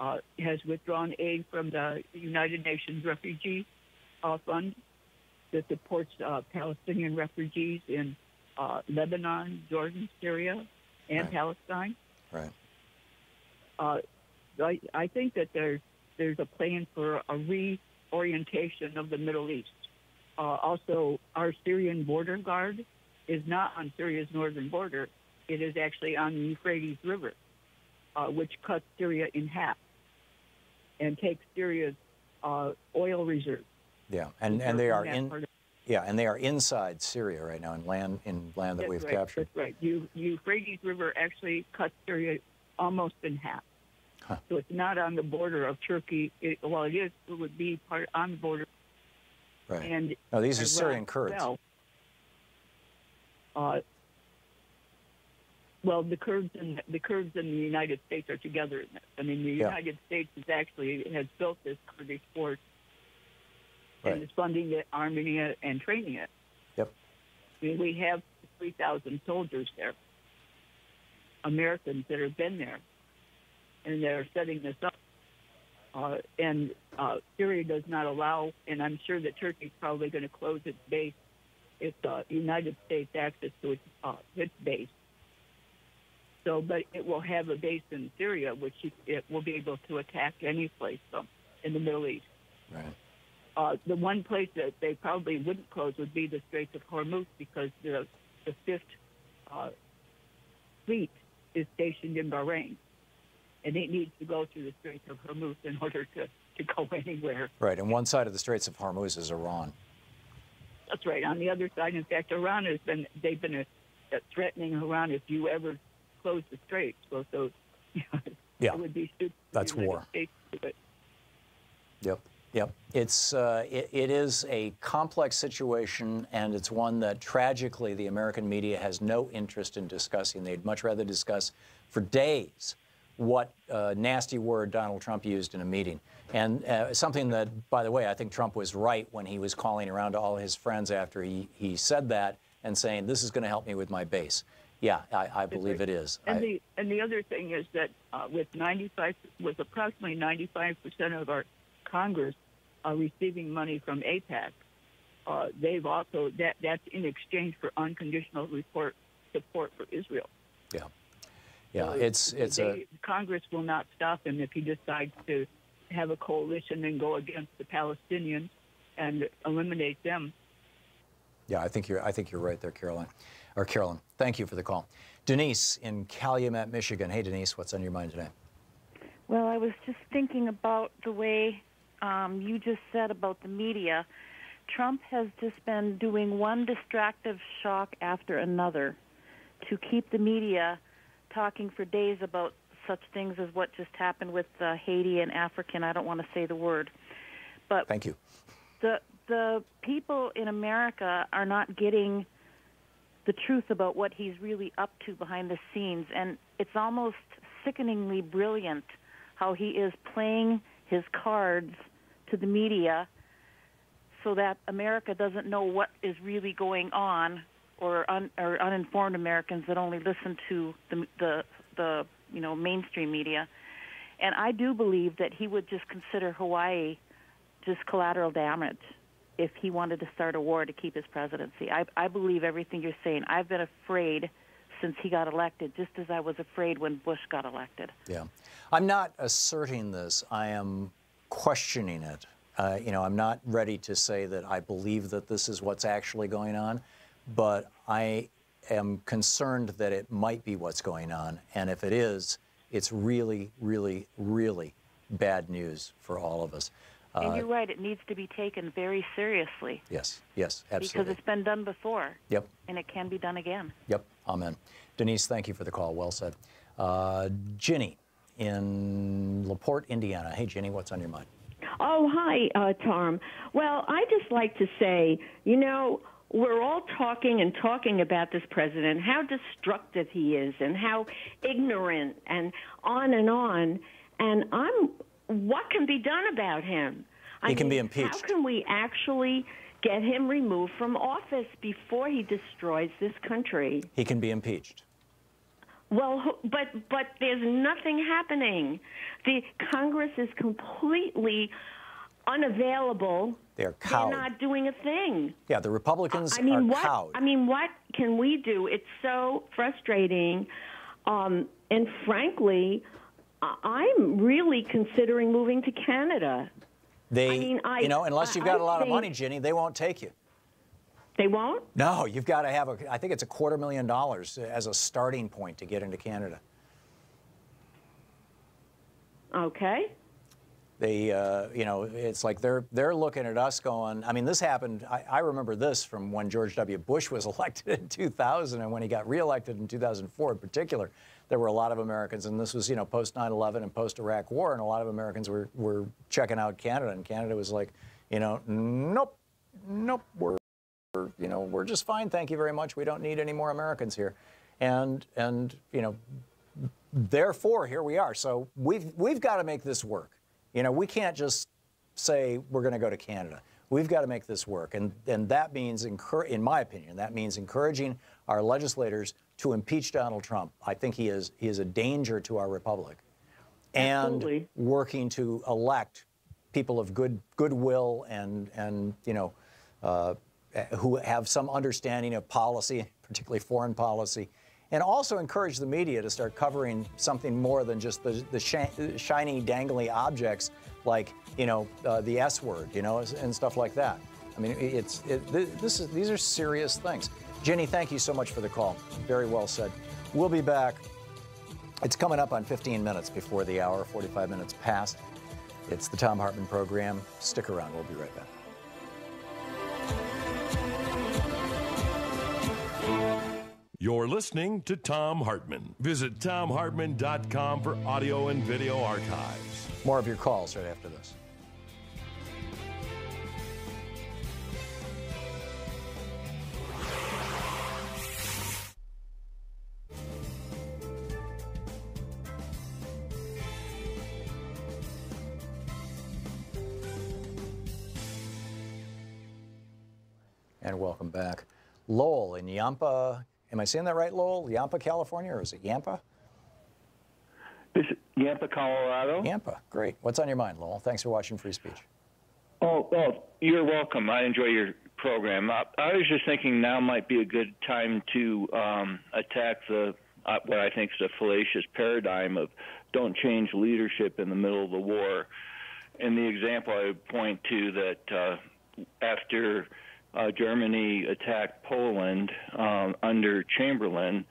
[SPEAKER 5] has withdrawn aid from the United Nations Refugee Fund that supports Palestinian refugees in Lebanon, Jordan, Syria, and Palestine.
[SPEAKER 2] Right.
[SPEAKER 5] I think that there's a plan for a reorientation of the Middle East. Also, our Syrian border guard is not on Syria's northern border. It is actually on the Euphrates River, which cuts Syria in half and takes Syria's oil reserves.
[SPEAKER 2] Yeah, and they are and they are inside Syria right now in land that we've captured.
[SPEAKER 5] That's right. Euphrates River actually cuts Syria almost in half.
[SPEAKER 2] Huh.
[SPEAKER 5] So it's not on the border of Turkey. It would be part on the border.
[SPEAKER 2] Right.
[SPEAKER 5] And
[SPEAKER 2] no, these are
[SPEAKER 5] Iraq
[SPEAKER 2] Syrian Kurds.
[SPEAKER 5] Well, the Kurds and the United States are together in this. I mean, the United States has built this Kurdish force and is funding it, arming it, and training it.
[SPEAKER 2] Yep.
[SPEAKER 5] I mean, we have 3,000 soldiers there, Americans that have been there, and they're setting this up. And Syria does not allow, and I'm sure that Turkey's probably going to close its base if the United States access to its base. So, but it will have a base in Syria, which it will be able to attack any place in the Middle East.
[SPEAKER 2] Right.
[SPEAKER 5] The one place that they probably wouldn't close would be the Straits of Hormuz, because the Fifth Fleet is stationed in Bahrain, and it needs to go through the Straits of Hormuz in order to go anywhere.
[SPEAKER 2] Right, and one side of the Straits of Hormuz is Iran.
[SPEAKER 5] That's right. On the other side, in fact, Iran they've been threatening Iran if you ever close the straits. So it would be stupid.
[SPEAKER 2] That's war. Yep. Yep. It is a complex situation, and it's one that tragically the American media has no interest in discussing. They'd much rather discuss for days what nasty word Donald Trump used in a meeting. And something that, by the way, I think Trump was right when he was calling around to all his friends after he said that and saying, this is going to help me with my base. Yeah, I believe it is.
[SPEAKER 5] And the other thing is that with approximately 95% of our Congress receiving money from AIPAC, they've also that's in exchange for unconditional support for Israel.
[SPEAKER 2] Yeah, yeah.
[SPEAKER 5] So Congress will not stop him if he decides to have a coalition and go against the Palestinians and eliminate them.
[SPEAKER 2] Yeah, I think you're right there, Carolyn. Thank you for the call. Denise in Calumet, Michigan. Hey, Denise, what's on your mind today?
[SPEAKER 6] Well, I was just thinking about the way you just said about the media. Trump has just been doing one distractive shock after another to keep the media talking for days about such things as what just happened with Haiti and African. I don't want to say the word. But
[SPEAKER 2] thank you.
[SPEAKER 6] The people in America are not getting the truth about what he's really up to behind the scenes. And it's almost sickeningly brilliant how he is playing his cards to the media so that America doesn't know what is really going on, or uninformed Americans that only listen to the mainstream media. And I do believe that he would just consider Hawaii just collateral damage if he wanted to start a war to keep his presidency. I believe everything you're saying. I've been afraid since he got elected, just as I was afraid when Bush got elected.
[SPEAKER 2] Yeah. I'm not asserting this. I am questioning it. I'm not ready to say that I believe that this is what's actually going on, but I am concerned that it might be what's going on. And if it is, it's really, really, really bad news for all of us.
[SPEAKER 6] And you're right, it needs to be taken very seriously.
[SPEAKER 2] Yes, absolutely.
[SPEAKER 6] Because it's been done before.
[SPEAKER 2] Yep.
[SPEAKER 6] And it can be done again.
[SPEAKER 2] Yep, amen. Denise, thank you for the call. Well said. Ginny in LaPorte, Indiana. Hey, Ginny, what's on your mind?
[SPEAKER 7] Oh, hi, Tom. Well, I just like to say, we're all talking about this president, how destructive he is and how ignorant and on. And what can be done about him?
[SPEAKER 2] He can be impeached.
[SPEAKER 7] How can we actually get him removed from office before he destroys this country?
[SPEAKER 2] He can be impeached.
[SPEAKER 7] Well, but there's nothing happening. The Congress is completely unavailable.
[SPEAKER 2] They're cowed.
[SPEAKER 7] They're not doing a thing.
[SPEAKER 2] Yeah, the Republicans are cowed.
[SPEAKER 7] I mean, what can we do? It's so frustrating. And frankly, I'm really considering moving to Canada.
[SPEAKER 2] Unless you've got a lot of money, Ginny, they won't take you.
[SPEAKER 7] They won't?
[SPEAKER 2] No, you've got to have I think it's $250,000 as a starting point to get into Canada.
[SPEAKER 7] Okay.
[SPEAKER 2] They, it's like they're looking at us going, I mean, this happened, I remember this from when George W. Bush was elected in 2000, and when he got reelected in 2004 in particular, there were a lot of Americans, and this was, post 9/11 and post Iraq War, and a lot of Americans were checking out Canada, and Canada was like, nope, we're just fine, thank you very much. We don't need any more Americans here. And therefore, here we are. So we've got to make this work. We can't just say we're going to go to Canada. We've got to make this work. And that means, in my opinion, that means encouraging our legislators to impeach Donald Trump. I think he is a danger to our republic.
[SPEAKER 7] Absolutely.
[SPEAKER 2] And working to elect people of goodwill and who have some understanding of policy, particularly foreign policy, and also encourage the media to start covering something more than just the shiny, dangly objects like, the S word, and stuff like that. I mean, these are serious things. Ginny, thank you so much for the call. Very well said. We'll be back. It's coming up on 15 minutes before the hour, 45 minutes past. It's the Thom Hartmann Program. Stick around. We'll be right back.
[SPEAKER 3] You're listening to Thom Hartmann. Visit thomhartmann.com for audio and video archives.
[SPEAKER 2] More of your calls right after this. And welcome back. Lowell in Yampa. Am I saying that right, Lowell? Yampa, California, or is it Yampa?
[SPEAKER 8] This is Yampa, Colorado.
[SPEAKER 2] Yampa, great. What's on your mind, Lowell? Thanks for watching Free Speech.
[SPEAKER 8] Oh, you're welcome. I enjoy your program. I was just thinking now might be a good time to attack what I think is a fallacious paradigm of don't change leadership in the middle of the war. And the example I would point to that after Germany attacked Poland under Chamberlain,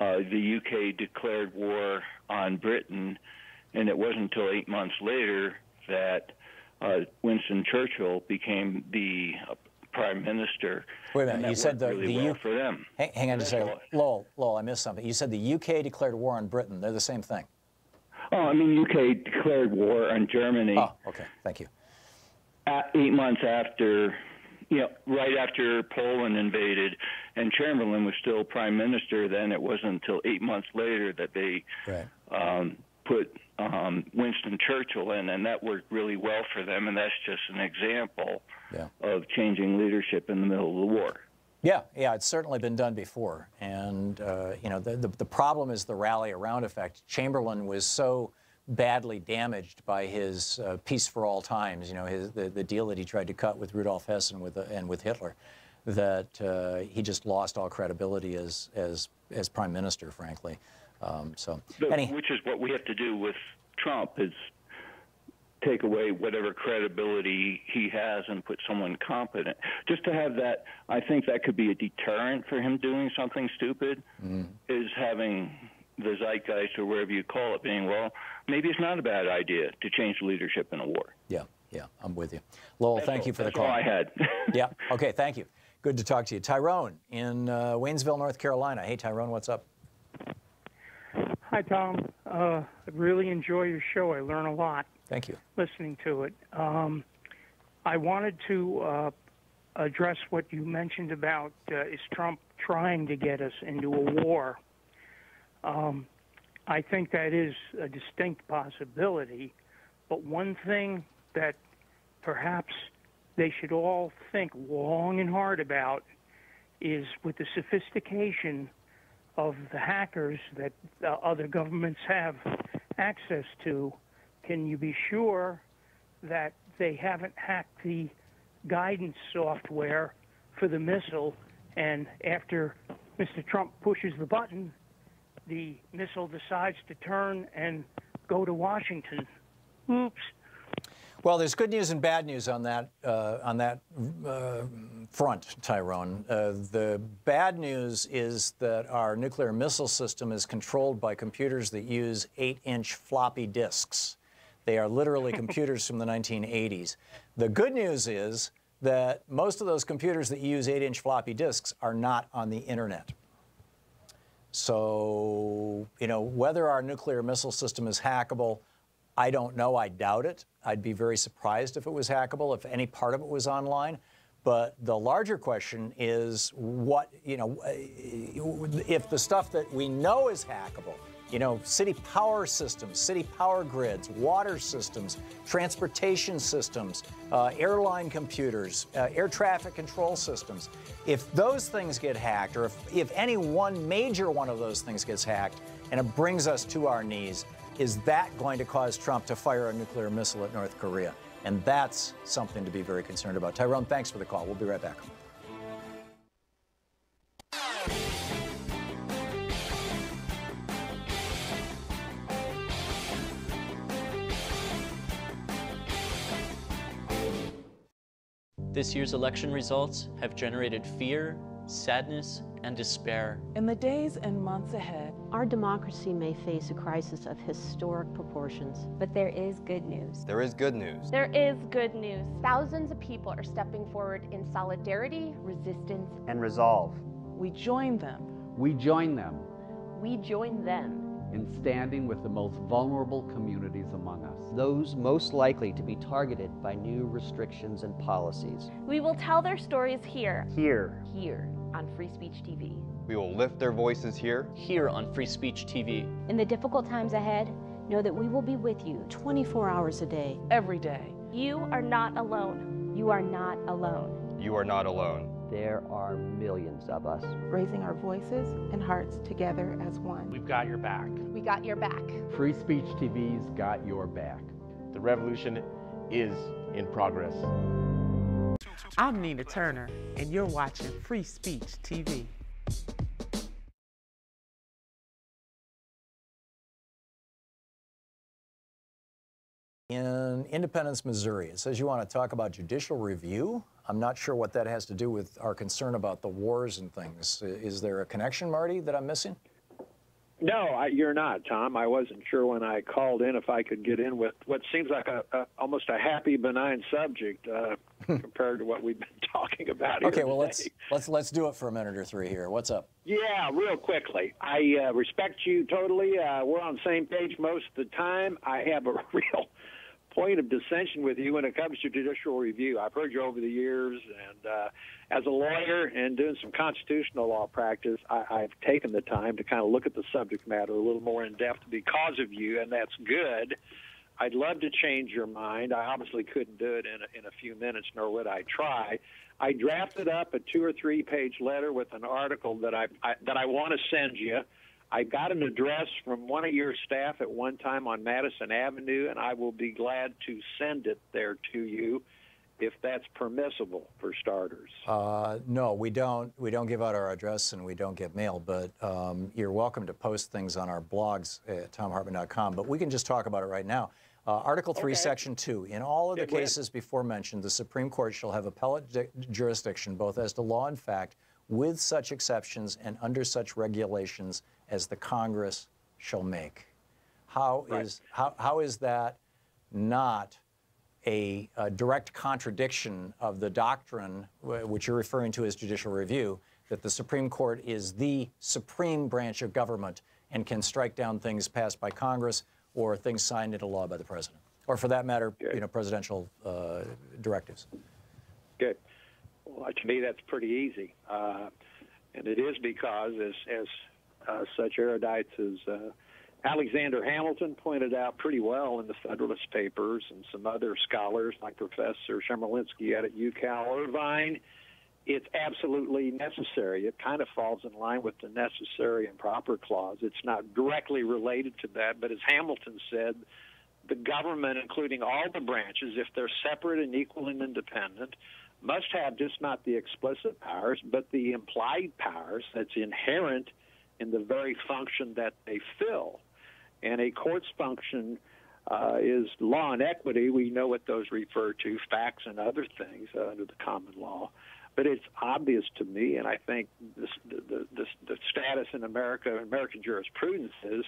[SPEAKER 8] the UK declared war on Britain, and it wasn't until 8 months later that Winston Churchill became the prime minister.
[SPEAKER 2] Wait a minute, you said the
[SPEAKER 8] well for them.
[SPEAKER 2] Hang on just a second. Lowell, I missed something. You said the UK declared war on Britain. They're the same thing.
[SPEAKER 8] Oh, I mean, UK declared war on Germany.
[SPEAKER 2] Oh, okay. Thank you.
[SPEAKER 8] 8 months after... right after Poland invaded, and Chamberlain was still prime minister then, it wasn't until 8 months later that they put Winston Churchill in, and that worked really well for them, and that's just an example of changing leadership in the middle of the war.
[SPEAKER 2] Yeah, it's certainly been done before, and the problem is the rally around effect. Chamberlain was so badly damaged by his Peace for All Times, the deal that he tried to cut with Rudolf Hess and with Hitler, that he just lost all credibility as prime minister, frankly.
[SPEAKER 8] Which is what we have to do with Trump, is take away whatever credibility he has and put someone competent. Just to have that, I think that could be a deterrent for him doing something stupid, is having the zeitgeist, or wherever you call it, being, well, maybe it's not a bad idea to change leadership in a war.
[SPEAKER 2] Yeah, I'm with you. Lowell, thank you for the call.
[SPEAKER 8] That's all I had.
[SPEAKER 2] Yeah, okay, thank you. Good to talk to you. Tyrone in Waynesville, North Carolina. Hey, Tyrone, what's up?
[SPEAKER 10] Hi, Tom. I really enjoy your show. I learn a lot.
[SPEAKER 2] Thank you.
[SPEAKER 10] Listening to it. I wanted to address what you mentioned about is Trump trying to get us into a war. I think that is a distinct possibility, but one thing that perhaps they should all think long and hard about is, with the sophistication of the hackers that other governments have access to, can you be sure that they haven't hacked the guidance software for the missile, and after Mr. Trump pushes the button, the missile decides to turn and go to Washington? Oops.
[SPEAKER 2] Well, there's good news and bad news on that front, Tyrone. The bad news is that our nuclear missile system is controlled by computers that use 8-inch floppy disks. They are literally computers from the 1980s. The good news is that most of those computers that use 8-inch floppy disks are not on the internet. So, you know, whether our nuclear missile system is hackable, I don't know. I doubt it. I'd be very surprised if it was hackable, if any part of it was online. But the larger question is what, you know, if the stuff that we know is hackable, you know, city power systems, city power grids, water systems, transportation systems, airline computers, air traffic control systems, if those things get hacked, or if any one major one of those things gets hacked and it brings us to our knees, is that going to cause Trump to fire a nuclear missile at North Korea? And that's something to be very concerned about. Tyrone, thanks for the call. We'll be right back.
[SPEAKER 14] This year's election results have generated fear, sadness, and despair.
[SPEAKER 11] In the days and months ahead,
[SPEAKER 16] our democracy may face a crisis of historic proportions.
[SPEAKER 9] But there is good news.
[SPEAKER 23] There is good news.
[SPEAKER 13] There is good news. Thousands of people are stepping forward in solidarity,
[SPEAKER 9] resistance,
[SPEAKER 25] and resolve.
[SPEAKER 11] We join them.
[SPEAKER 24] We join them.
[SPEAKER 9] We join them
[SPEAKER 24] in standing with the most vulnerable communities among us.
[SPEAKER 25] Those most likely to be targeted by new restrictions and policies.
[SPEAKER 13] We will tell their stories here.
[SPEAKER 25] Here
[SPEAKER 9] on Free Speech TV.
[SPEAKER 23] We will lift their voices here
[SPEAKER 14] on Free Speech TV.
[SPEAKER 22] In the difficult times ahead, know that we will be with you
[SPEAKER 16] 24 hours a day,
[SPEAKER 11] every day.
[SPEAKER 13] You are not alone.
[SPEAKER 22] You are not alone.
[SPEAKER 23] You are not alone.
[SPEAKER 25] There are millions of us,
[SPEAKER 11] raising our voices and hearts together as one.
[SPEAKER 26] We've got your back.
[SPEAKER 13] We got your back.
[SPEAKER 24] Free Speech TV's got your back.
[SPEAKER 26] The revolution is in progress.
[SPEAKER 11] I'm Nina Turner, and you're watching Free Speech TV.
[SPEAKER 2] In Independence, Missouri, it says you want to talk about judicial review. I'm not sure what that has to do with our concern about the wars and things. Is there a connection, Marty, that I'm missing?
[SPEAKER 12] No, you're not, Tom. I wasn't sure when I called in if I could get in with what seems like almost a happy, benign subject compared to what we've been talking about here.
[SPEAKER 2] Okay, well,
[SPEAKER 12] today.
[SPEAKER 2] let's do it for a minute or three here. What's up?
[SPEAKER 12] Yeah, real quickly. I respect you totally. We're on the same page most of the time. I have a real point of dissension with you when it comes to judicial review. I've heard you over the years, and as a lawyer and doing some constitutional law practice, I've taken the time to kind of look at the subject matter a little more in depth because of you, and that's good. I'd love to change your mind. I obviously couldn't do it in a few minutes, nor would I try. I drafted up a 2 or 3 page letter with an article that I want to send you. I got an address from one of your staff at one time on Madison Avenue, and I will be glad to send it there to you if that's permissible, for starters.
[SPEAKER 2] No, we don't give out our address and we don't get mail, but you're welcome to post things on our blogs at thomhartmann.com. But we can just talk about it right now. Article 3, Section 2. In all of the cases before mentioned, the Supreme Court shall have appellate jurisdiction both as to law and fact, with such exceptions and under such regulations as the Congress shall make. How is that not a direct contradiction of the doctrine, which you're referring to as judicial review, that the Supreme Court is the supreme branch of government and can strike down things passed by Congress or things signed into law by the president, or for that matter, presidential directives?
[SPEAKER 12] Good. Well, to me, that's pretty easy, and it is because, as such erudites as Alexander Hamilton pointed out pretty well in the Federalist Papers, and some other scholars like Professor Shemerlinsky at UCal Irvine, it's absolutely necessary. It kind of falls in line with the necessary and proper clause. It's not directly related to that, but as Hamilton said, the government, including all the branches, if they're separate and equal and independent, must have just not the explicit powers, but the implied powers that's inherent in the very function that they fill. And a court's function is law and equity. We know what those refer to, facts and other things under the common law. But it's obvious to me, and I think the status in America, American jurisprudence is,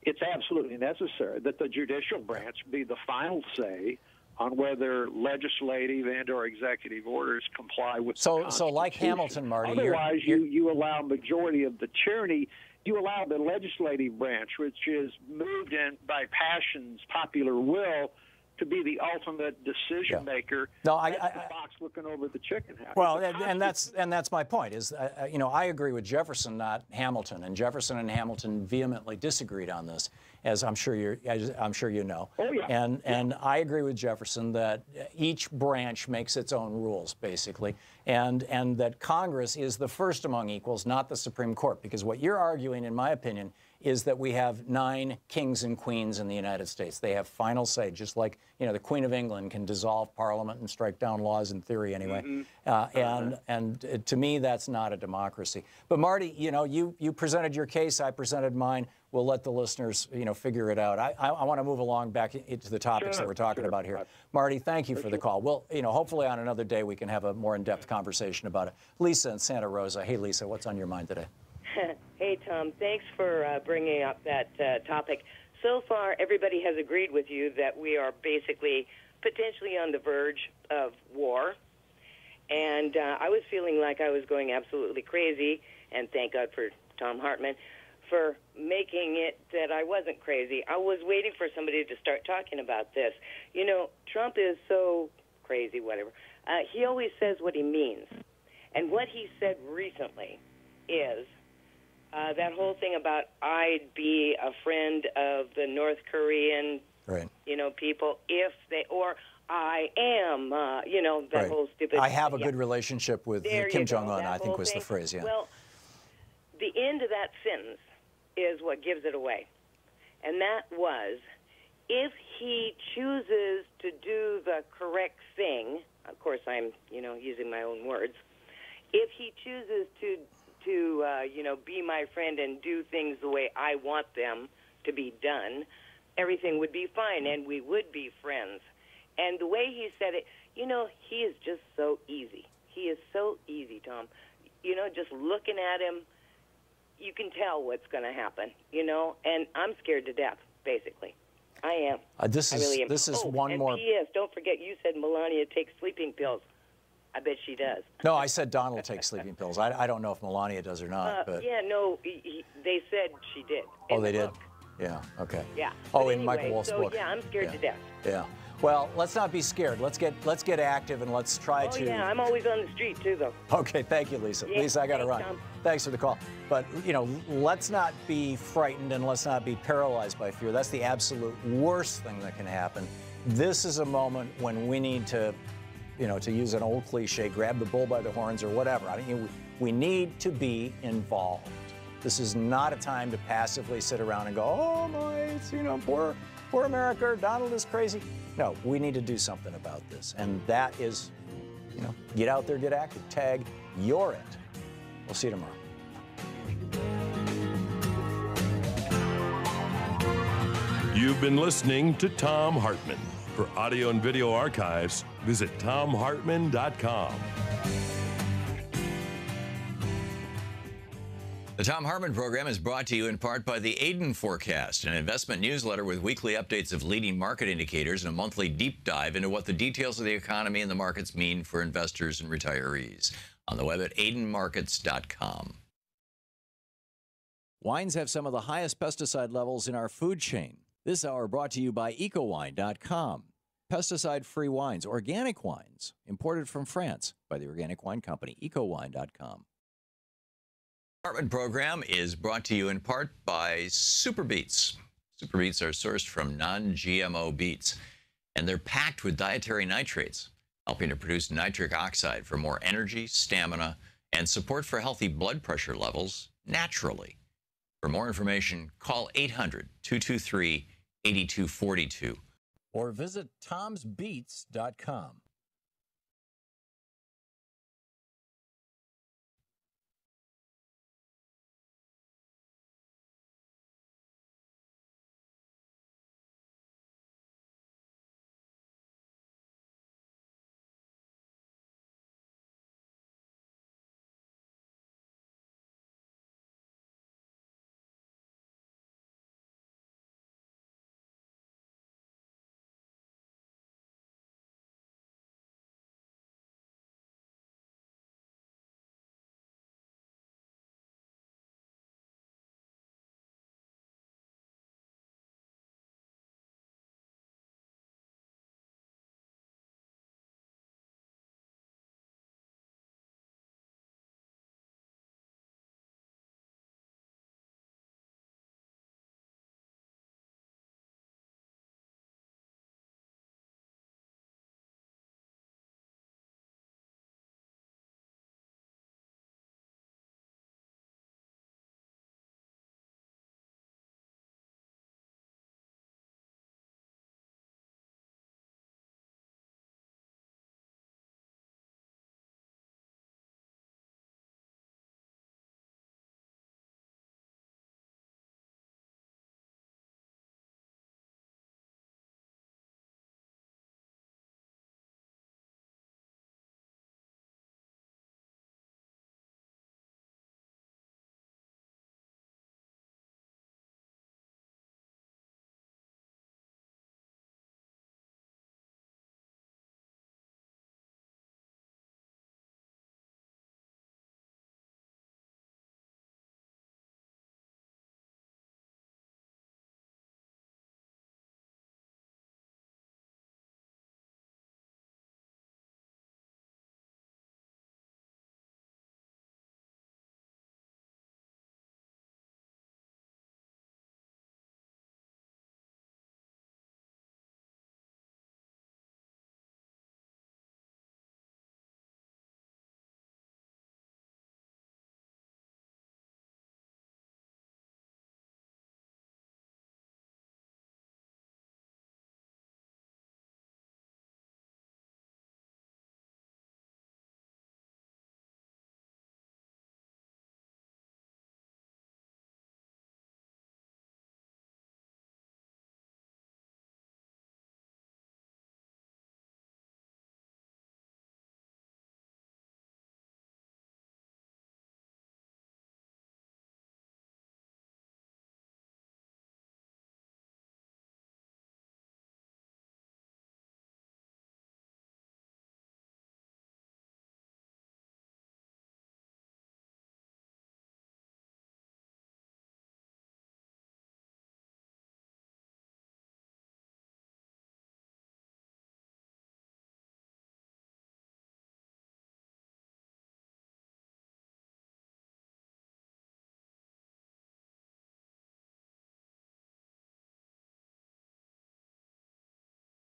[SPEAKER 12] it's absolutely necessary that the judicial branch be the final say on whether legislative and or executive orders comply with the Constitution.
[SPEAKER 2] So like Hamilton, Marty,
[SPEAKER 12] otherwise you allow majority of the tyranny. You allow the legislative branch, which is moved in by passions, popular will, to be the ultimate decision maker.
[SPEAKER 2] No,
[SPEAKER 12] the fox looking over the chicken house.
[SPEAKER 2] Well, and that's my point. Is you know, I agree with Jefferson, not Hamilton, and Jefferson and Hamilton vehemently disagreed on this, as I'm sure you know.
[SPEAKER 12] Oh, yeah.
[SPEAKER 2] And I agree with Jefferson that each branch makes its own rules, basically, and that Congress is the first among equals, not the Supreme Court, because what you're arguing, in my opinion, is that we have 9 kings and queens in the United States. They have final say, just like, you know, the Queen of England can dissolve Parliament and strike down laws in theory anyway. And to me, that's not a democracy. But Marty, you know, you presented your case, I presented mine. We'll let the listeners, you know, figure it out. I want to move along back into the topics that we're talking about here. Marty, thank you for the call. Well, you know, hopefully on another day we can have a more in-depth conversation about it. Lisa in Santa Rosa. Hey, Lisa, what's on your mind today?
[SPEAKER 15] Hey, Tom, thanks for bringing up that topic. So far, everybody has agreed with you that we are basically potentially on the verge of war. And I was feeling like I was going absolutely crazy, and thank God for Thom Hartmann for making it that I wasn't crazy. I was waiting for somebody to start talking about this. You know, Trump is so crazy, whatever. He always says what he means. And what he said recently is that whole thing about I'd be a friend of the North Korean, you know, people if they, or I am, you know, that whole stupid.
[SPEAKER 2] I have a good relationship with Kim Jong-un, I think was the phrase,
[SPEAKER 15] Well, the end of that sentence is what gives it away. And that was, if he chooses to do the correct thing, of course I'm, you know, using my own words, if he chooses to you know, be my friend and do things the way I want them to be done, everything would be fine and we would be friends. And the way he said it, you know, he is just so easy. He is so easy, Tom. You know, just looking at him, you can tell what's going to happen, you know, and I'm scared to death, basically. I am. I really am.
[SPEAKER 2] This is one
[SPEAKER 15] and
[SPEAKER 2] more.
[SPEAKER 15] P.S., don't forget, you said Melania takes sleeping pills. I bet she does.
[SPEAKER 2] No, I said Donald takes sleeping pills. I don't know if Melania does or not. But
[SPEAKER 15] yeah, no, they said she did.
[SPEAKER 2] Oh, they did? Yeah, okay.
[SPEAKER 15] Yeah.
[SPEAKER 2] Oh,
[SPEAKER 15] but
[SPEAKER 2] in
[SPEAKER 15] anyway,
[SPEAKER 2] Michael Wolff's
[SPEAKER 15] so,
[SPEAKER 2] book.
[SPEAKER 15] Yeah, I'm scared to death.
[SPEAKER 2] Yeah. Well, let's not be scared. Let's get active and let's try to.
[SPEAKER 15] Oh, yeah, I'm always on the street, too, though.
[SPEAKER 2] Okay, thank you, Lisa.
[SPEAKER 15] Yeah,
[SPEAKER 2] Lisa, I got to run.
[SPEAKER 15] Tom.
[SPEAKER 2] Thanks for the call. But, you know, let's not be frightened and let's not be paralyzed by fear. That's the absolute worst thing that can happen. This is a moment when we need to, you know, to use an old cliche, grab the bull by the horns or whatever. I mean, we need to be involved. This is not a time to passively sit around and go, oh, my, it's, you know, poor America, Donald is crazy. No, we need to do something about this. And that is, you know, get out there, get active, tag, you're it. We'll see you tomorrow.
[SPEAKER 3] You've been listening to Thom Hartmann. For audio and video archives, visit thomhartmann.com.
[SPEAKER 2] The Thom Hartmann Program is brought to you in part by the Aiden Forecast, an investment newsletter with weekly updates of leading market indicators and a monthly deep dive into what the details of the economy and the markets mean for investors and retirees. On the web at aidenmarkets.com. Wines have some of the highest pesticide levels in our food chain. This hour brought to you by ecowine.com. Pesticide-free wines, organic wines, imported from France by the Organic Wine Company, ecowine.com. Hartmann Program is brought to you in part by Super Beets. Super Beets are sourced from non-GMO beets, and they're packed with dietary nitrates. helping to produce nitric oxide for more energy, stamina, and support for healthy blood pressure levels naturally. For more information, call 800-223-8242 or visit tomsbeats.com.